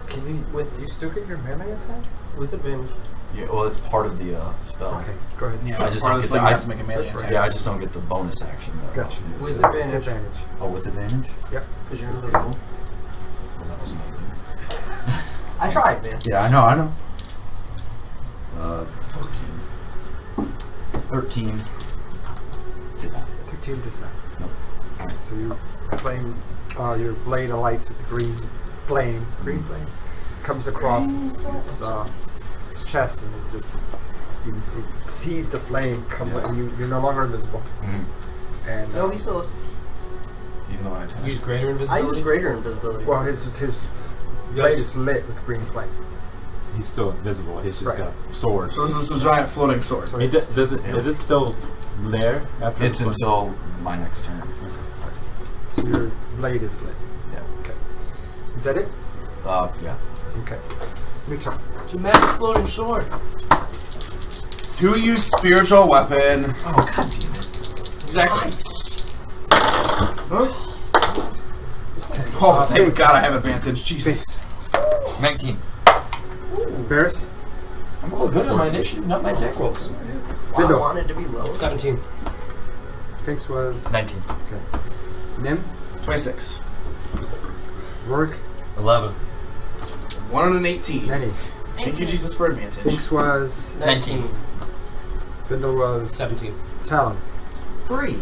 Can you? You still get your melee attack? With advantage. Yeah. Well, it's part of the spell. Okay. Go ahead. Yeah, I just part don't of get this the. you have to make a melee attack. Yeah, I just don't get the bonus action though. Gotcha. With It's advantage. advantage. Oh, with advantage? Yep. Because you're invisible. Well, that wasn't good. I tried, man. Yeah, I know. 13. 13 does not. Nope. Alright, so you flame, your blade alights with the green flame. Green flame comes across its chest, and it just it sees the flame come. Yeah. And you're no longer invisible. Mm-hmm. And No, he still is. Even though I attack. Use greater I invisibility. use greater invisibility. well, his blade is lit with green flame. He's still invisible. He's just Right. got a sword. So this is a giant floating sword. So Is it still there after It's the until my next turn. So your blade is lit. Yeah. Okay. Is that it? Yeah. Okay. Your turn. It's a magic floating sword. Two-used spiritual weapon. Oh, god damn it. Exactly. Oh, thank God I have advantage. Jesus. 19. Varys? I'm all good on my initiative, not my attack rolls. I Vindo. wanted to be low. 17. Finks was 19. okay. Nim? 26. Rourke? 11. 118. Nenny. Thank you, Jesus, for advantage. Finks was 19. Vindel was 17. Talon. 3.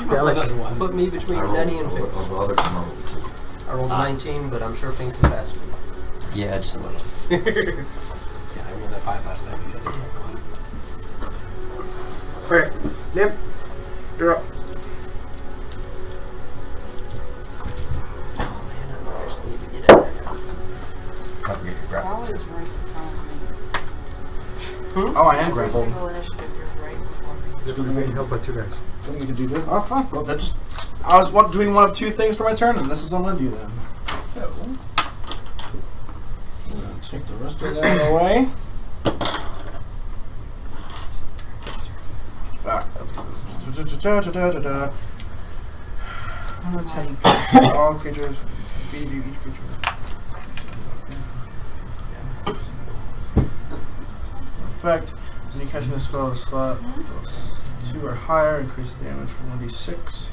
Gallic. Another one. Put me between Nenny and Finks. Of the other I rolled 2. I rolled 19, but I'm sure Finks is faster. Yeah, just a little. Yeah, I rolled that 5 last time because of that one. Alright. Nim? You're up. Oh man, I just need to get in there. Paul is right in front of me. Oh, I am Every grappled. single initiative, you're right before me. You're being held by 2 guys. I think we could do this. Oh, fuck. Well, that just. I was doing one of 2 things for my turn, and this is what I'm gonna do then. So. I'm gonna take the rest of that away. Let's go. All creatures. Feed you each creature. Effect. When you casting a spell, a slot plus 2 or higher, increase the damage from 1d6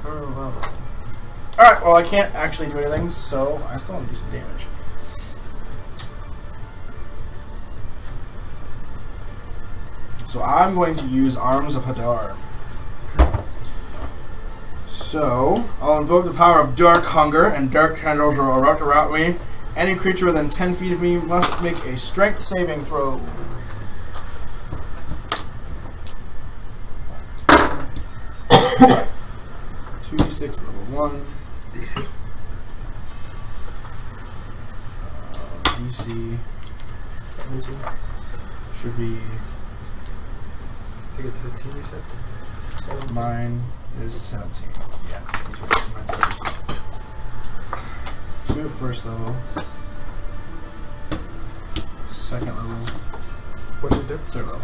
per level. Alright, well, I can't actually do anything, so I still want to do some damage. So I'm going to use Arms of Hadar. So, I'll invoke the power of Dark Hunger, and Dark Tendrils will erupt around me. Any creature within 10 feet of me must make a Strength saving throw. Two d6 level 1. DC. DC 17. should be. I think it's 15, you said? Mine is 17. Yeah, these are just mine 17. 2 at first level. Second level. What's it do? Third level.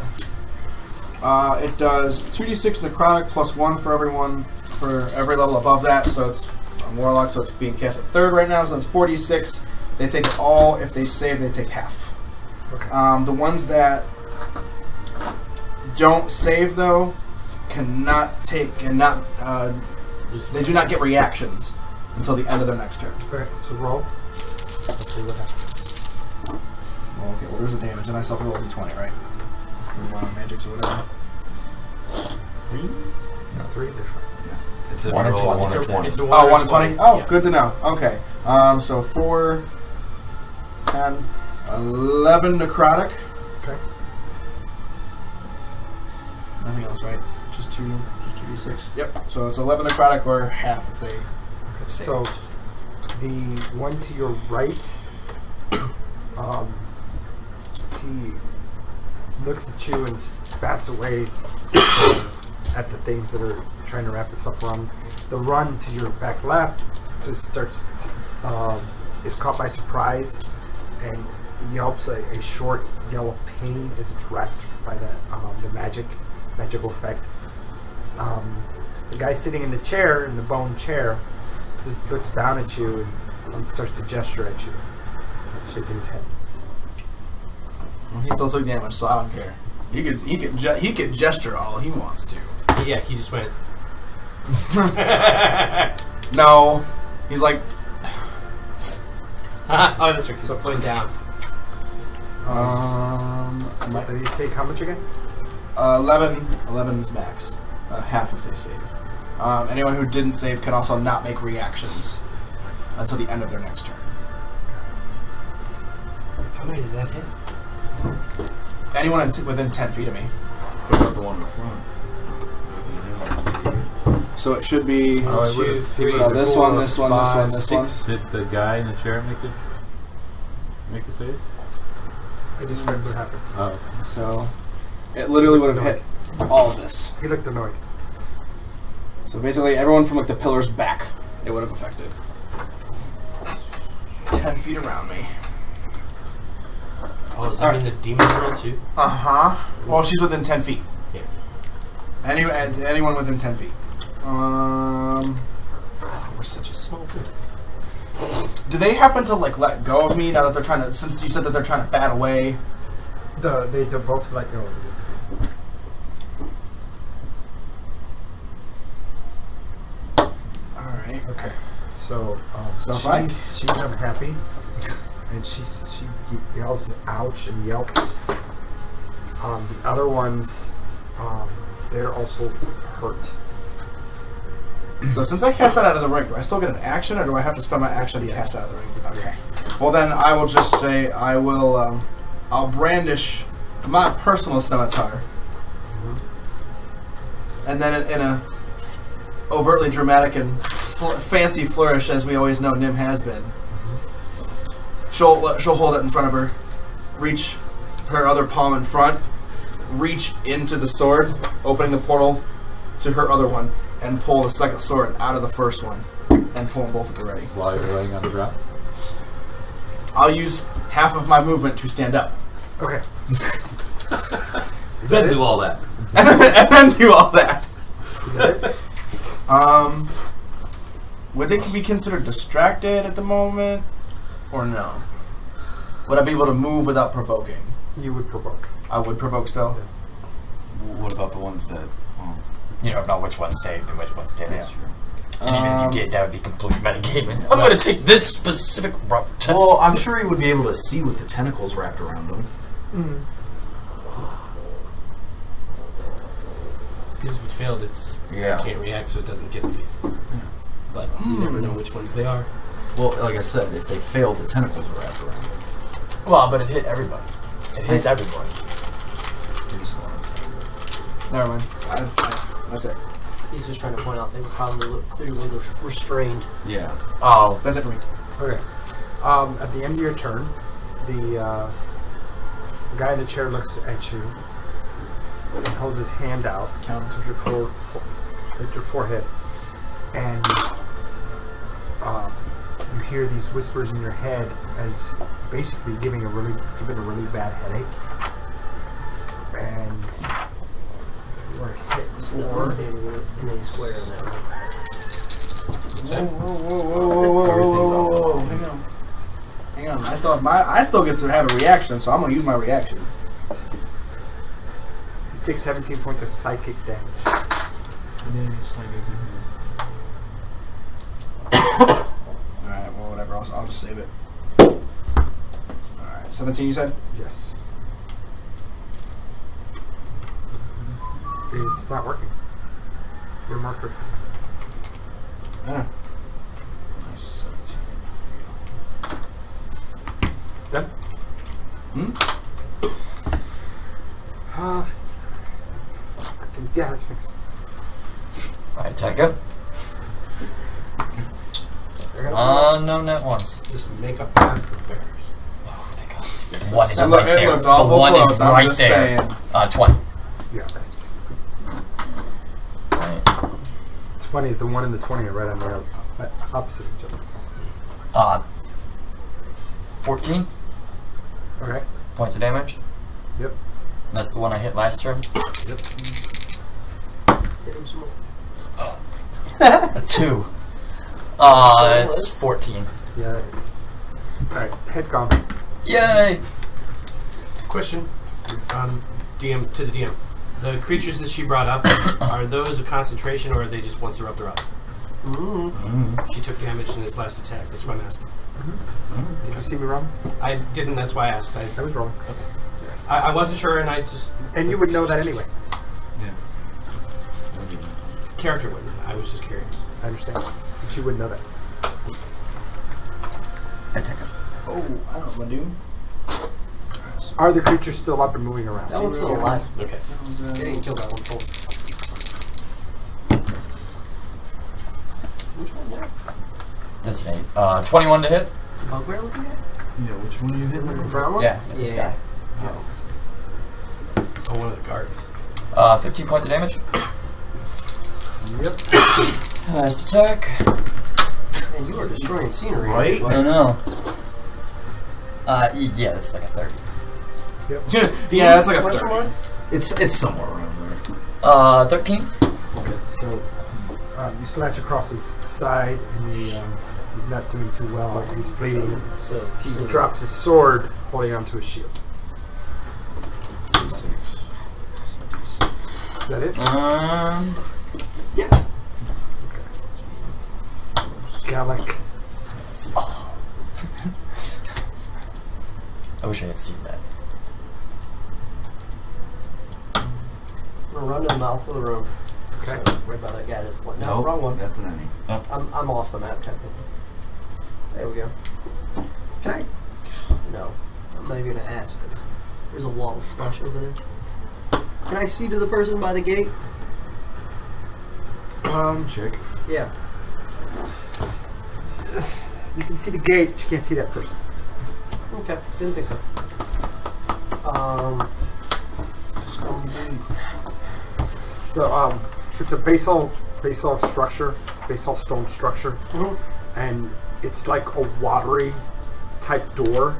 It does 2d6 necrotic plus 1 for everyone for every level above that. So it's a warlock, so it's being cast at third right now. So it's 4d6. They take it all. If they save, they take half. Okay. The ones that don't save though they do not get reactions until the end of their next turn. Okay, so roll. Let's see what happens. Well, okay, well there's the damage, and I still have to roll d20, right? For wild magics or whatever. 3? No, 3 different. It's a 1 and roll 20. 1 or 10. It's a Oh, 1 1 and 20? Oh, Yeah. good to know. Okay. So 4, 10, 11 necrotic. Okay. Nothing else, right? Just 2d6. Yep. So it's 11 necrotic or half if they So the one to your right, he looks at you and bats away at the things that are trying to wrap itself around. The run to your back left just starts, is caught by surprise and yelps a short yell of pain as it's wrapped by the magical effect. The guy sitting in the chair, in the bone chair, just looks down at you and starts to gesture at you, shaking his head. Well, he still took damage, so I don't care. He could gesture all he wants to. Yeah, he just went. No, he's like. Oh, that's right. So putting down. You take how much again? 11. 11 is max. Half if they save. Anyone who didn't save can also not make reactions until the end of their next turn. How many did that hit? Anyone within 10 feet of me. What about the one in the front? So it should be. Oh, it 2, 3, so this 4, one, this one, this one, this one. Did the guy in the chair make a save? I just read what happened. Oh. So it literally would have hit all of this. He looked annoyed. So basically, everyone from like the pillars back, it would have affected. 10 feet around me. Oh, does that mean the demon girl too? Well, she's within 10 feet. Yeah. Anyone within 10 feet. We're such a small group. Do they happen to like let go of me now that they're trying to? Since you said that they're trying to bat away. They both let go of you. Alright. Okay. So fine. she's unhappy, and she yells ouch and yelps. The other ones, they're also hurt. So since I cast that out of the ring, do I still get an action, or do I have to spend my action to cast out of the ring? Okay. Well then, I will just say I'll brandish my personal scimitar, and then in a overtly dramatic and fancy flourish, as we always know Nim has been, she'll hold it in front of her, reach her other palm in front, reach into the sword, opening the portal to her other one, and pull the second sword out of the first one, and pull them both at the ready. While you're laying on the ground? I'll use half of my movement to stand up. Okay. Then do all that. And then do all that. Is that it? Would they be considered distracted at the moment, or no? Would I be able to move without provoking? You would provoke. I would provoke still. What about the ones that? You don't know which one's saved and which one's didn't. That's true. And even if you did, that would be complete metagaming. I'm going to take this specific route. Well, I'm sure he would be able to see with the tentacles wrapped around him. Because if it failed, it's you can't react, so it doesn't get to me. But you never know which ones they are. Well, like I said, if they failed, the tentacles are wrapped around him. Well, but it hit everybody. It hits everybody. Never mind. That's it. He's just trying to point out they were probably clearly restrained. Yeah. Oh. That's it for me. Okay. At the end of your turn, the guy in the chair looks at you and holds his hand out at your forehead, and you hear these whispers in your head as basically giving a really bad headache, and you are hit Nothing's standing in a square in that room. Whoa. Hang on. I still get to have a reaction, so I'm gonna use my reaction. You take 17 points of psychic damage. Alright, well, whatever. I'll just save it. Alright, 17 you said? Yes. It's not working. Your marker. I know. Nice 17. Done? I think, yeah, that's fixed. I attack him. No net ones. Just make up math for bears. Oh, thank God. One is It right there. looked The awful one close, is I'm right just there. saying. 20. Yeah, thanks. Right. It's funny, is the 1 and the 20 are right on the opposite of each other. 14 Okay. points of damage. Yep. That's the one I hit last turn. Yep. Hit him some more. A 2. It's 14. Yeah. Alright, head gone. Yay! Question, DM to the DM. The creatures that she brought up, are those a concentration or are they just once they're up, they're up? She took damage in this last attack. That's what I'm asking. Did you see me wrong? I didn't. That's why I asked. I was wrong. Okay. I wasn't sure, and I just. And you would know that anyway. Yeah. Character wouldn't. I was just curious. I understand. But you wouldn't know that. I take it. Oh, I don't know what to do. Are the creatures still up and moving around? That one's still alive. Okay. They didn't kill that one full. Which one there? That's an 8. 21 to hit? Bugbear looking at? Yeah, which one are you hitting? The brown one? Yeah, this guy. Yes. Oh, one of the guards. 15 points of damage. Yep. Last attack. And you are destroying scenery. Right? I know. Yeah, that's like a 30. Yep. Yeah, that's like a Question 30. mark? It's somewhere around there. 13. So you slash across his side, and he's not doing too well. He's bleeding. So He drops his sword, holding onto his shield. D6. Is that it? Yeah. Gallic. I wish I had seen that. I'm gonna run to the mouth of the room. Okay. So, worry about that guy that's no, Nope, wrong one. That's an enemy. I'm off the map technically. There we go. Can I? No, I'm not even gonna ask. 'Cause there's a wall of flesh over there. Can I see to the person by the gate? Chick. Yeah. You can see the gate, but you can't see that person. Okay, didn't think so. Spell the gate. So it's a basalt structure, basalt stone structure, and it's like a watery type door,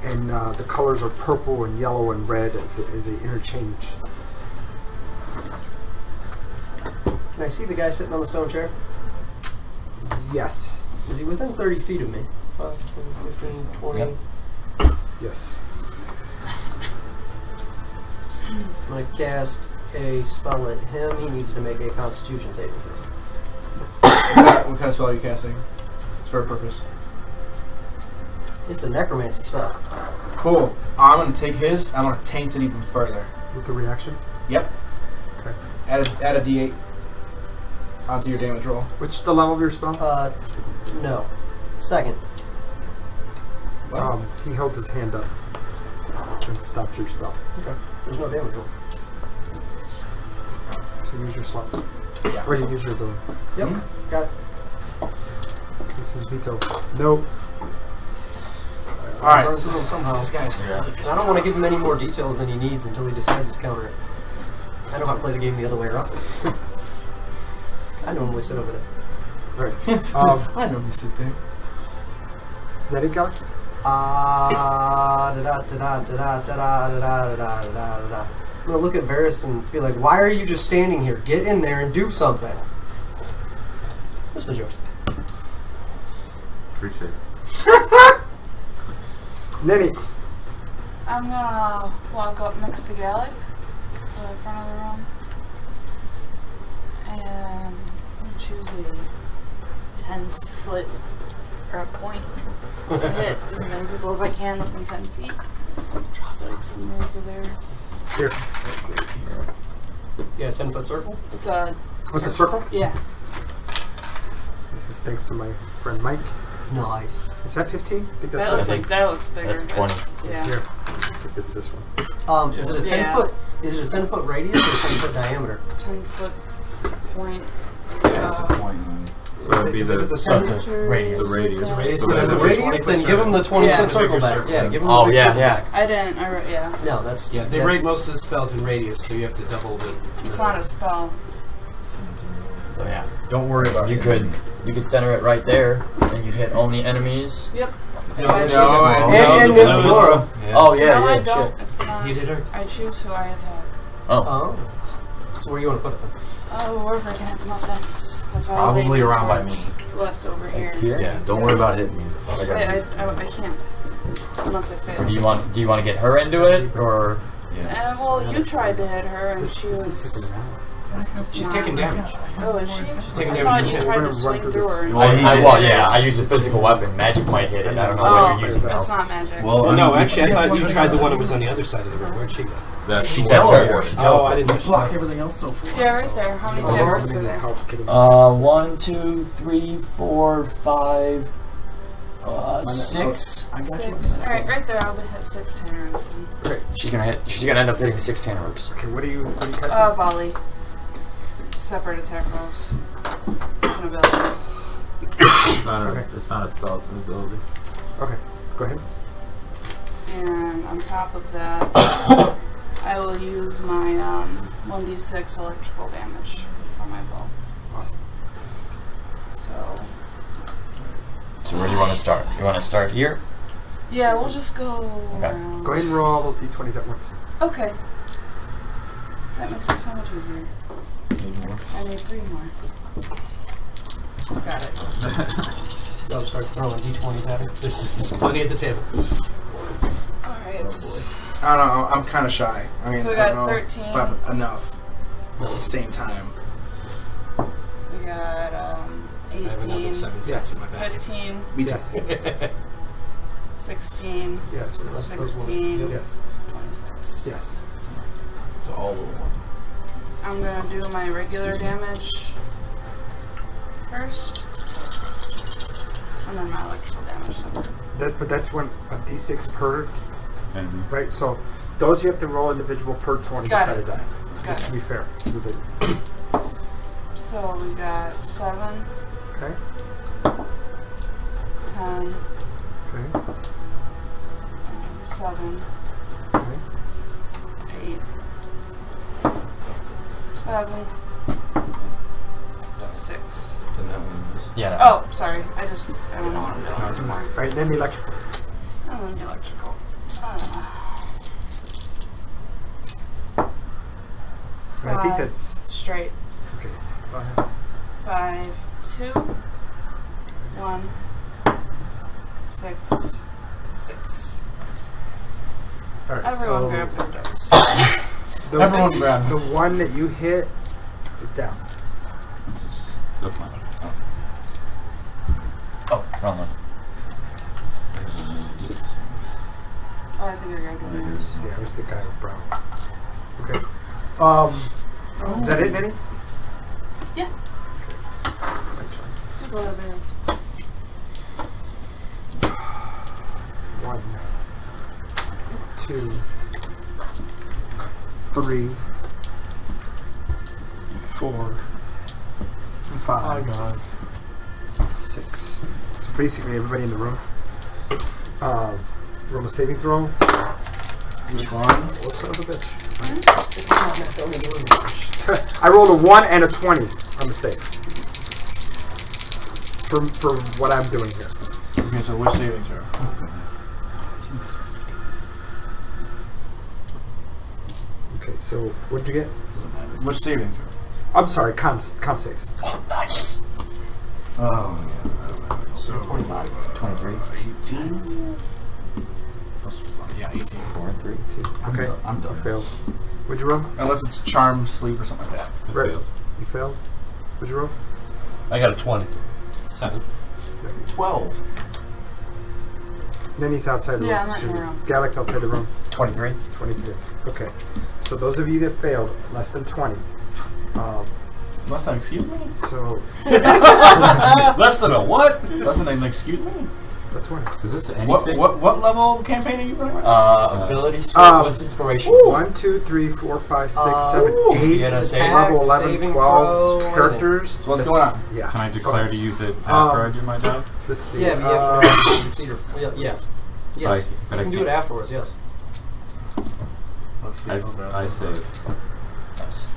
and the colors are purple and yellow and red as they interchange. Can I see the guy sitting on the stone chair? Yes. Is he within 30 feet of me? 5, 10, 15, 20. Yep. Yes. I'm going to cast a spell at him. He needs to make a Constitution saving throw. What kind of spell are you casting? It's for a purpose. It's a necromancy spell. Cool. I'm going to take his. I'm going to taint it even further. With the reaction. Yep. Okay. Add a D8 onto your damage roll. What's the level of your spell? No. Second. He holds his hand up and stops your spell. Okay. There's no damage roll. So use your slot. Yeah. Or you use your ability. Yep. Got it. This is veto. No. Alright. Run through him somehow. This guy's And I don't want to give him any more details than he needs until he decides to counter it. I know how to play the game the other way around. I normally sit over there. Alright. I normally sit there. Is that it, Gallic? I'm gonna look at Varys and be like, "Why are you just standing here? Get in there and do something." This was yours. Appreciate it. Nini. I'm gonna walk up next to Gallic to the front of the room and choose a 10-foot or a point to hit as many people as I can within 10 feet. Just like somewhere over there. Here. Yeah, 10-foot circle. It's a What's a circle? Yeah. This is thanks to my friend Mike. Nice. Is that 15? I think that's That looks right. like that looks bigger. That's 20. Yeah. Here. I think it's this one. Is it a 10-foot? Is it a 10-foot radius or a 10-foot diameter? 10-foot point. Yeah, it's a point. So it'd be If the it's a So it's center. a radius. the radius. Radius. So If it's a that's- radius, then give them the 20-foot circle back. Yeah, give them the Oh, big yeah, circle yeah. back. I didn't. I wrote, yeah. No, that's Yeah, they that's, rate most of the spells in radius, so you have to double the. It's not a spell. So yeah. Don't worry about You it. could center it right there, and you hit only enemies. Yep. No, If I no, choose- and Nymphadora. Oh yeah, no, yeah, I shit. don't. It's not. You did her. I choose who I attack. Oh, Oh. So where you want to put it then? Oh, wherever I can hit the most enemies. That's why I was Probably aiming around by towards left over here. here. Yeah, don't worry about hitting me. I got I can't. Unless I fail. So do you want to get her into it, or yeah. Well, you tried to hit her and she was. She's taking damage. Oh, is she? She's taking I damage. thought you Yeah, tried we're to gonna run swing through through this. her. And Well, she- he well, yeah, I use a physical weapon. Magic might hit it. I don't know what Oh, you're using. it's not magic. Well, Oh, no, actually, I thought you tried the one that was on the other side of the room. Where'd she go? That's That's her. Oh, I didn't know. blocked everything else so far. Yeah, right there. How many tables are there? 1, 2, 3, 4, 5, 6. I got you. 6. Alright, right there. I'll hit 6 tanners then. She's gonna end up hitting 6 tannerooks. Okay, what do you catch? Volley. Separate attack rolls. It's an ability. It's not a spell, it's an ability. Okay, go ahead. And on top of that, I will use my 1d6 electrical damage for my bow. Awesome. So, So where do you want to start? You want to start here? yeah, we'll just go Okay. around. Go ahead and roll all those d20s at once. Okay. That makes it so much easier. I need 3 more. Got it. Don't start throwing d20s at her. There's plenty at the table. Alright. I don't know. I'm kind of shy. I mean, So we I don't got know 13. if I have enough. But at the same time, We got I have another 18, 7 sets in my bag. 15, me too. Yes. 16, Yes. 16, Yes. 26. Yes. So all of one. I'm gonna do my regular damage first, and then my electrical damage separate. But that's when a d6 per, And right? So those you have to roll individual per 20 Got sided it. die. Got Just to it. be fair. So that, So we got 7, okay. 10, Okay. 7, Okay. 8, 7, 6. And that one was. Yeah. Oh, sorry. I don't know what I'm doing anymore. Right, then the electrical. And then the electrical. And I think 5 that's straight. okay. Go ahead. 5, 2, 1, 6, 6. All right. Everyone so grab their dice. Everyone grab. The one that you hit is down. that's mine. Oh, wrong one. Oh, I think I grabbed one of yours. Yeah, it was the guy with brown. Okay. Is that it, Nenny? Yeah. Just a lot of arrows. 1, 2, 3, 4, 5, 6. So basically, everybody in the room. Roll a saving throw. What's son of a bitch? I rolled a 1 and a 20 on the save. For what I'm doing here. Okay, so which saving throw? Okay, so what did you get? Doesn't matter. Which saving throw? I'm sorry, con saves. Oh, nice. Oh, yeah. So 25. 23. 18? Yeah, 18. 4 and 3. Okay, I'm done. You failed. What'd you roll? Unless it's charm, sleep, or something like that. Right. You failed. What'd you roll? I got a 20. 7. 12. Then he's outside the Yeah, room. I'm not in the room. Galax outside the room. 23. 23. Okay. So those of you that failed, less than 20. Less than excuse me? So Less than a what? Less than an excuse me? A 20. Is this anything? What level campaign are you running with? Ability skill. What's inspiration? 1, 2, 3, 4, 5, 6, 7, 8. Yeah, that's Level attack, 11, saving 12 throw, characters. So what's going on? Yeah. Can I declare to use it after I do my job? Let's see. Yeah, but you have to know if you succeed or yes. Yes. But You can do it afterwards. Yes. Let's see. I save. Nice.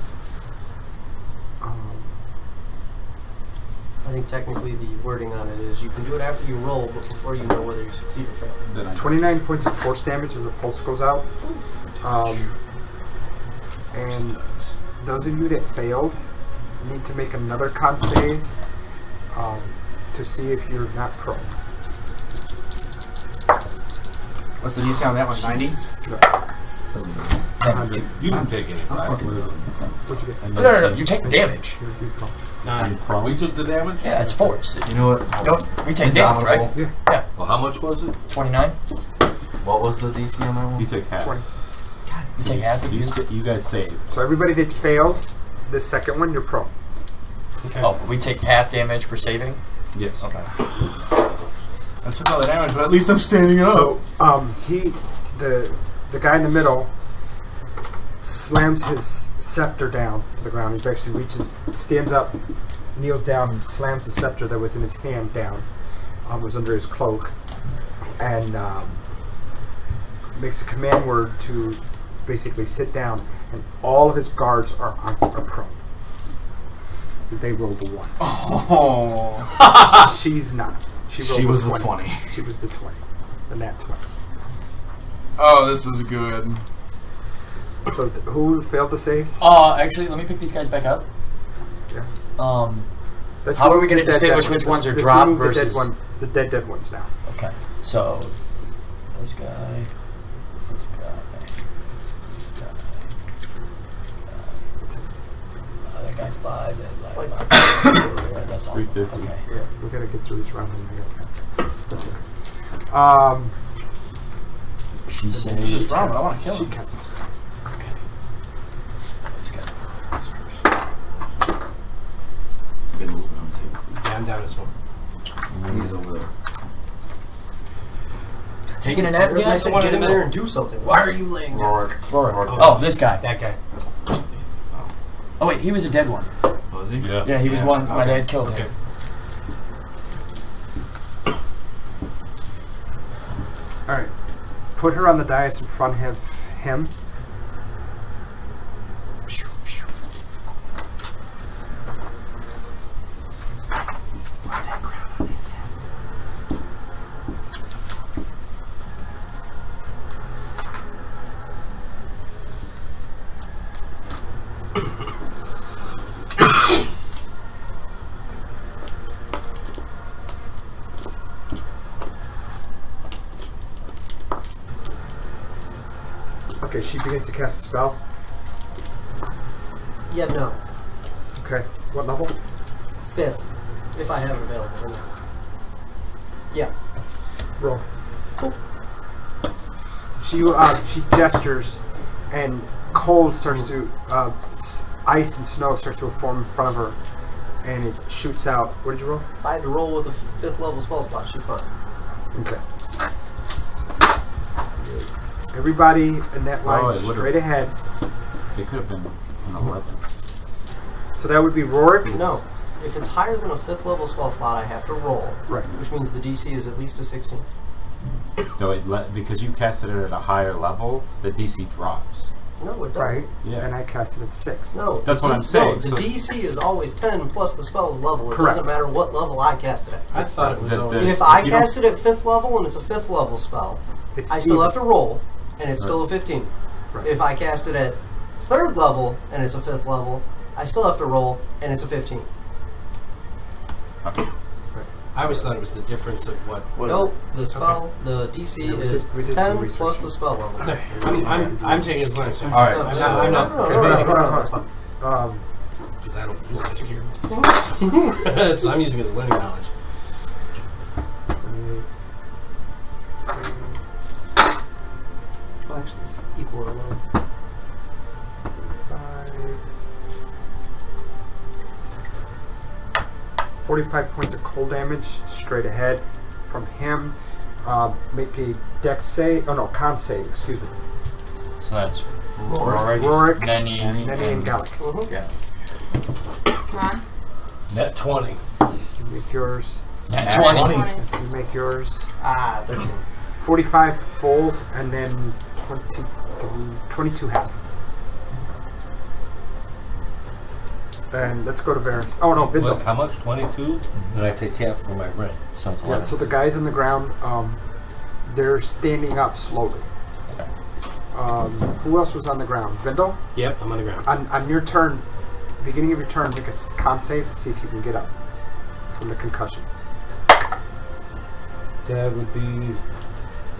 I think technically the wording on it is you can do it after you roll, but before you know whether you succeed or fail. Then I 29 points of force damage as the pulse goes out. And those of you that failed need to make another con save to see if you're not prone. What's the DC on that one? 90? Doesn't matter. 100. You didn't take any. What is it? What'd you get? No. You take damage. We took the damage? Yeah, it's force. You know what? We take damage, right? Yeah. Well, how much was it? 29. What was the DC on that one? You take half. 20. You take half of You guys save. So everybody that failed, the second one, you're prone. Okay. Oh, we take half damage for saving? Yes. Okay. I took all the damage, but at least I'm standing up. So the guy in the middle slams his scepter down to the ground. He actually stands up, kneels down, and slams the scepter that was in his hand down. Was under his cloak, and makes a command word to basically sit down. And all of his guards are prone. They rolled a 1. Oh. She's not. She was the 20. She was the 20. The nat 20. Oh, this is good. So who failed the saves? Actually, let me pick these guys back up. Yeah. How are we going to distinguish which ones are dropped versus the dead ones now? Okay, so this guy, this guy. That guy's 5. That's like that's all. 350. Okay. Yeah, we gotta get through this round. She says. Just wrong, but I want to kill She him. casts. Okay. Let's go. Biddle's down too. Yeah, I'm down as well. He's over there. Taking a nap, Where's guys? I said get in there and do something. Why are you laying there? Rourke. Oh, this guy. That guy. Oh wait, he was a dead one. Was he? Yeah. Yeah, he was one. My dad killed him. Alright. Put her on the dais in front of him. Okay, she begins to cast a spell. Yeah, no. Okay, what level? 5th, if I have it available or not. Yeah. Roll. She gestures, and cold starts to ice and snow starts to form in front of her, and it shoots out. What did you roll? If I had to roll with a 5th level spell slot, she's fine. Okay. Everybody in that line straight ahead. It could have been an 11. So that would be Rourke. No. If it's higher than a 5th level spell slot, I have to roll. Right. Which means the DC is at least a 16. No, because you casted it at a higher level, the DC drops. No, it doesn't. Right. Yeah. And I cast it at 6. No. That's what I'm saying. No, the So- DC is always 10 plus the spell's level. It Correct. doesn't matter what level I cast it at. I thought it was over. If I cast it at 5th level and it's a 5th level spell, It's I still even. have to roll, and it's still a 15. Right. If I cast it at 3rd level and it's a 5th level, I still have to roll, and it's a 15. Okay. I always thought it was the difference of what. Nope, the spell, the DC Yeah, is we did some 10 research. plus the spell level. No, I'm taking his last. All right, No, so- I'm not no, debating no, it. that's fine. Because I don't use magic here. So I'm using his learning knowledge. Well, actually, it's equal or low. 45 points of cold damage straight ahead from him. make a dex save. Oh no, con save. Excuse me. So that's Rorik, Nenny, and Gallic. Yeah. Come on. Net 20. You make yours. Net 20. You make yours. 13. 45 full, and then 22 half. And let's go to Varys. Oh no, Bindle. What, how much? 22? Then I take half for my ring. So it's 11. Yeah, so the guys on the ground, they're standing up slowly. Who else was on the ground? Bindle? Yep, I'm on the ground. On your turn, beginning of your turn, make a con save to see if you can get up from the concussion. That would be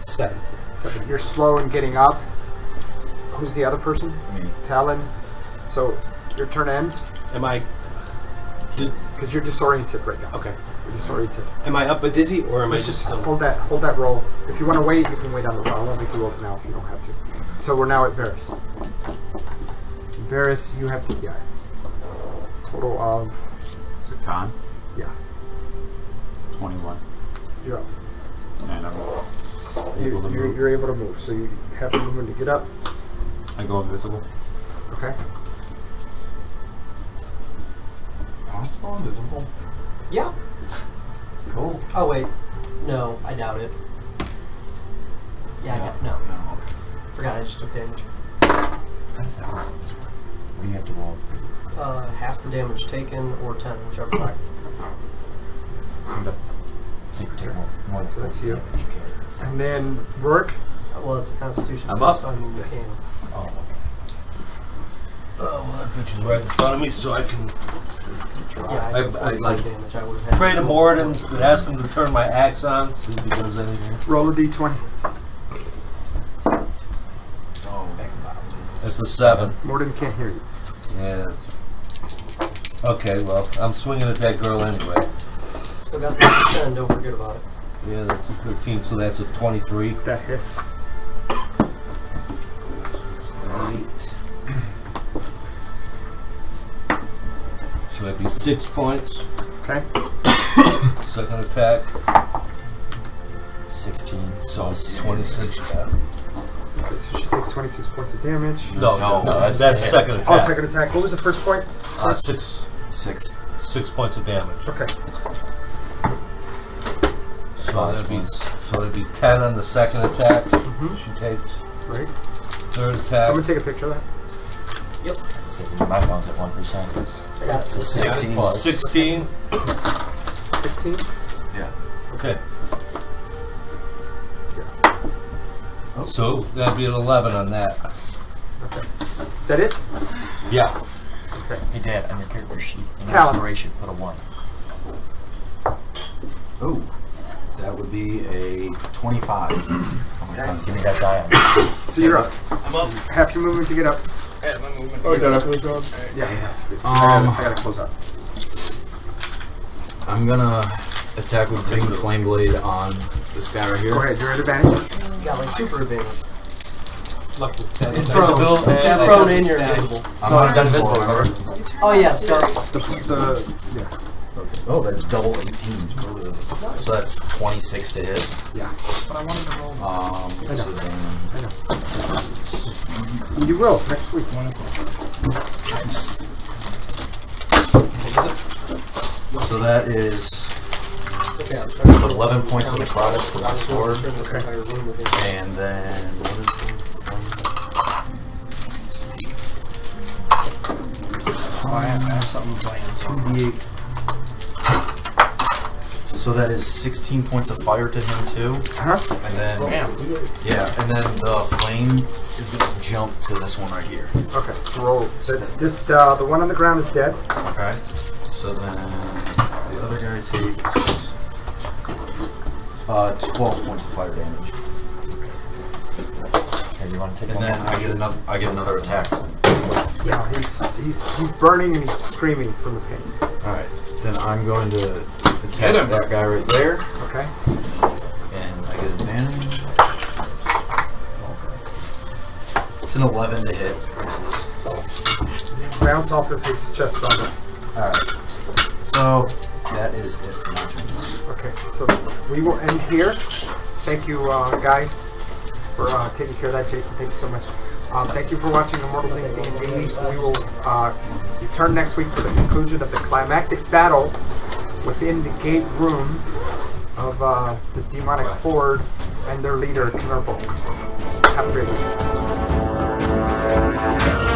7. 7. You're slow in getting up. Who's the other person? Me. Talon. So your turn ends. Am I... Because you're disoriented right now. Okay. You're disoriented. Am I up but dizzy, or am I Let's just just still... hold that roll. If you want to wait, you can wait on the roll. I won't make you roll it now if you don't have to. So we're now at Varys. Varys, you have to total of... Is it con? Yeah. 21. You're up. And I'm able to move. You're able to move, so you have the movement to get up. I go invisible. Okay. I'm still invisible. Yeah. Cool. Oh wait, no, I doubt it. Yeah, no. No, okay. Forgot I just took damage. How does that work? What do you have to roll? Half the damage taken or 10, whichever way. So you can take more than So that's 40 you. damage. You can't. It's not- And then Rourke. Well, it's a Constitution I'm save, up. so I mean you Yes. can. Oh, okay. Oh, well, that bitch is right in front of me, so I can Yeah, I took I 45 like damage. I would have had pray to Morden and ask him to turn my axe on, see if he does anything. Roll a d20. Oh, back in bottom. It's a 7. Morden can't hear you. Yeah. Okay, well, I'm swinging at that girl anyway. Still got the 10, don't forget about it. Yeah, that's a 13, so that's a 23. That hits. 8. So that'd be 6 points. Okay. Second attack, 16. so it's 26. Okay, so she takes 26 points of damage. No, that's second attack. Oh, second attack. What was the first point? 6 points of damage. Okay. So that'd be 10 on the second attack. She takes. Right. Third I'm attack. going to take a picture of that. My phone's at 1%. I got It's a 16 plus. 16. 16? Yeah. Okay. So that'd be an 11 on that. Okay. Is that it? Yeah. Okay. Hey Dad, on your character sheet, in Talon. inspiration, put a 1. Oh, that would be a 25. Oh my God. Give me that die on it. So you're up. I'm up. Half your movement to get up. Yeah, my movement. Oh, did I close out? Yeah, you have to. I gotta close up. I'm gonna attack with Big Flame Blade on this guy right here. Go ahead, you're at advantage. You got like super advantage. Luck with It's that. prone. It's prone and you're invisible. I'm not invisible, remember? Oh yeah, Yeah. Oh, that's double 18. So that's 26 to hit. Yeah. But I wanted to roll. So then, I know. You will next week. nice. So that is that's 11 points of necrotic for my sword. And then what is I have something planned. 2d8. So that is 16 points of fire to him too. And then yeah, and then the flame is gonna jump to this one right here. Okay, so roll. That's this. The one on the ground is dead. Okay. So then the other guy takes 12 points of fire damage. Here, you want to take And one then more? I get another attack. Yeah, he's burning and he's screaming from the pain. Alright. Then I'm going to attack that guy right there. Okay. And I get advantage. Okay. It's an 11 to hit. Misses. Bounce off of his chest armor. Alright. So that is it for my turn. Okay, so we will end here. thank you, guys, for taking care of that. Jason, thank you so much. Thank you for watching Immortals Inc. D&D. We will return next week for the conclusion of the climactic battle within the gate room of the demonic horde and their leader, Knurble. Have a great week.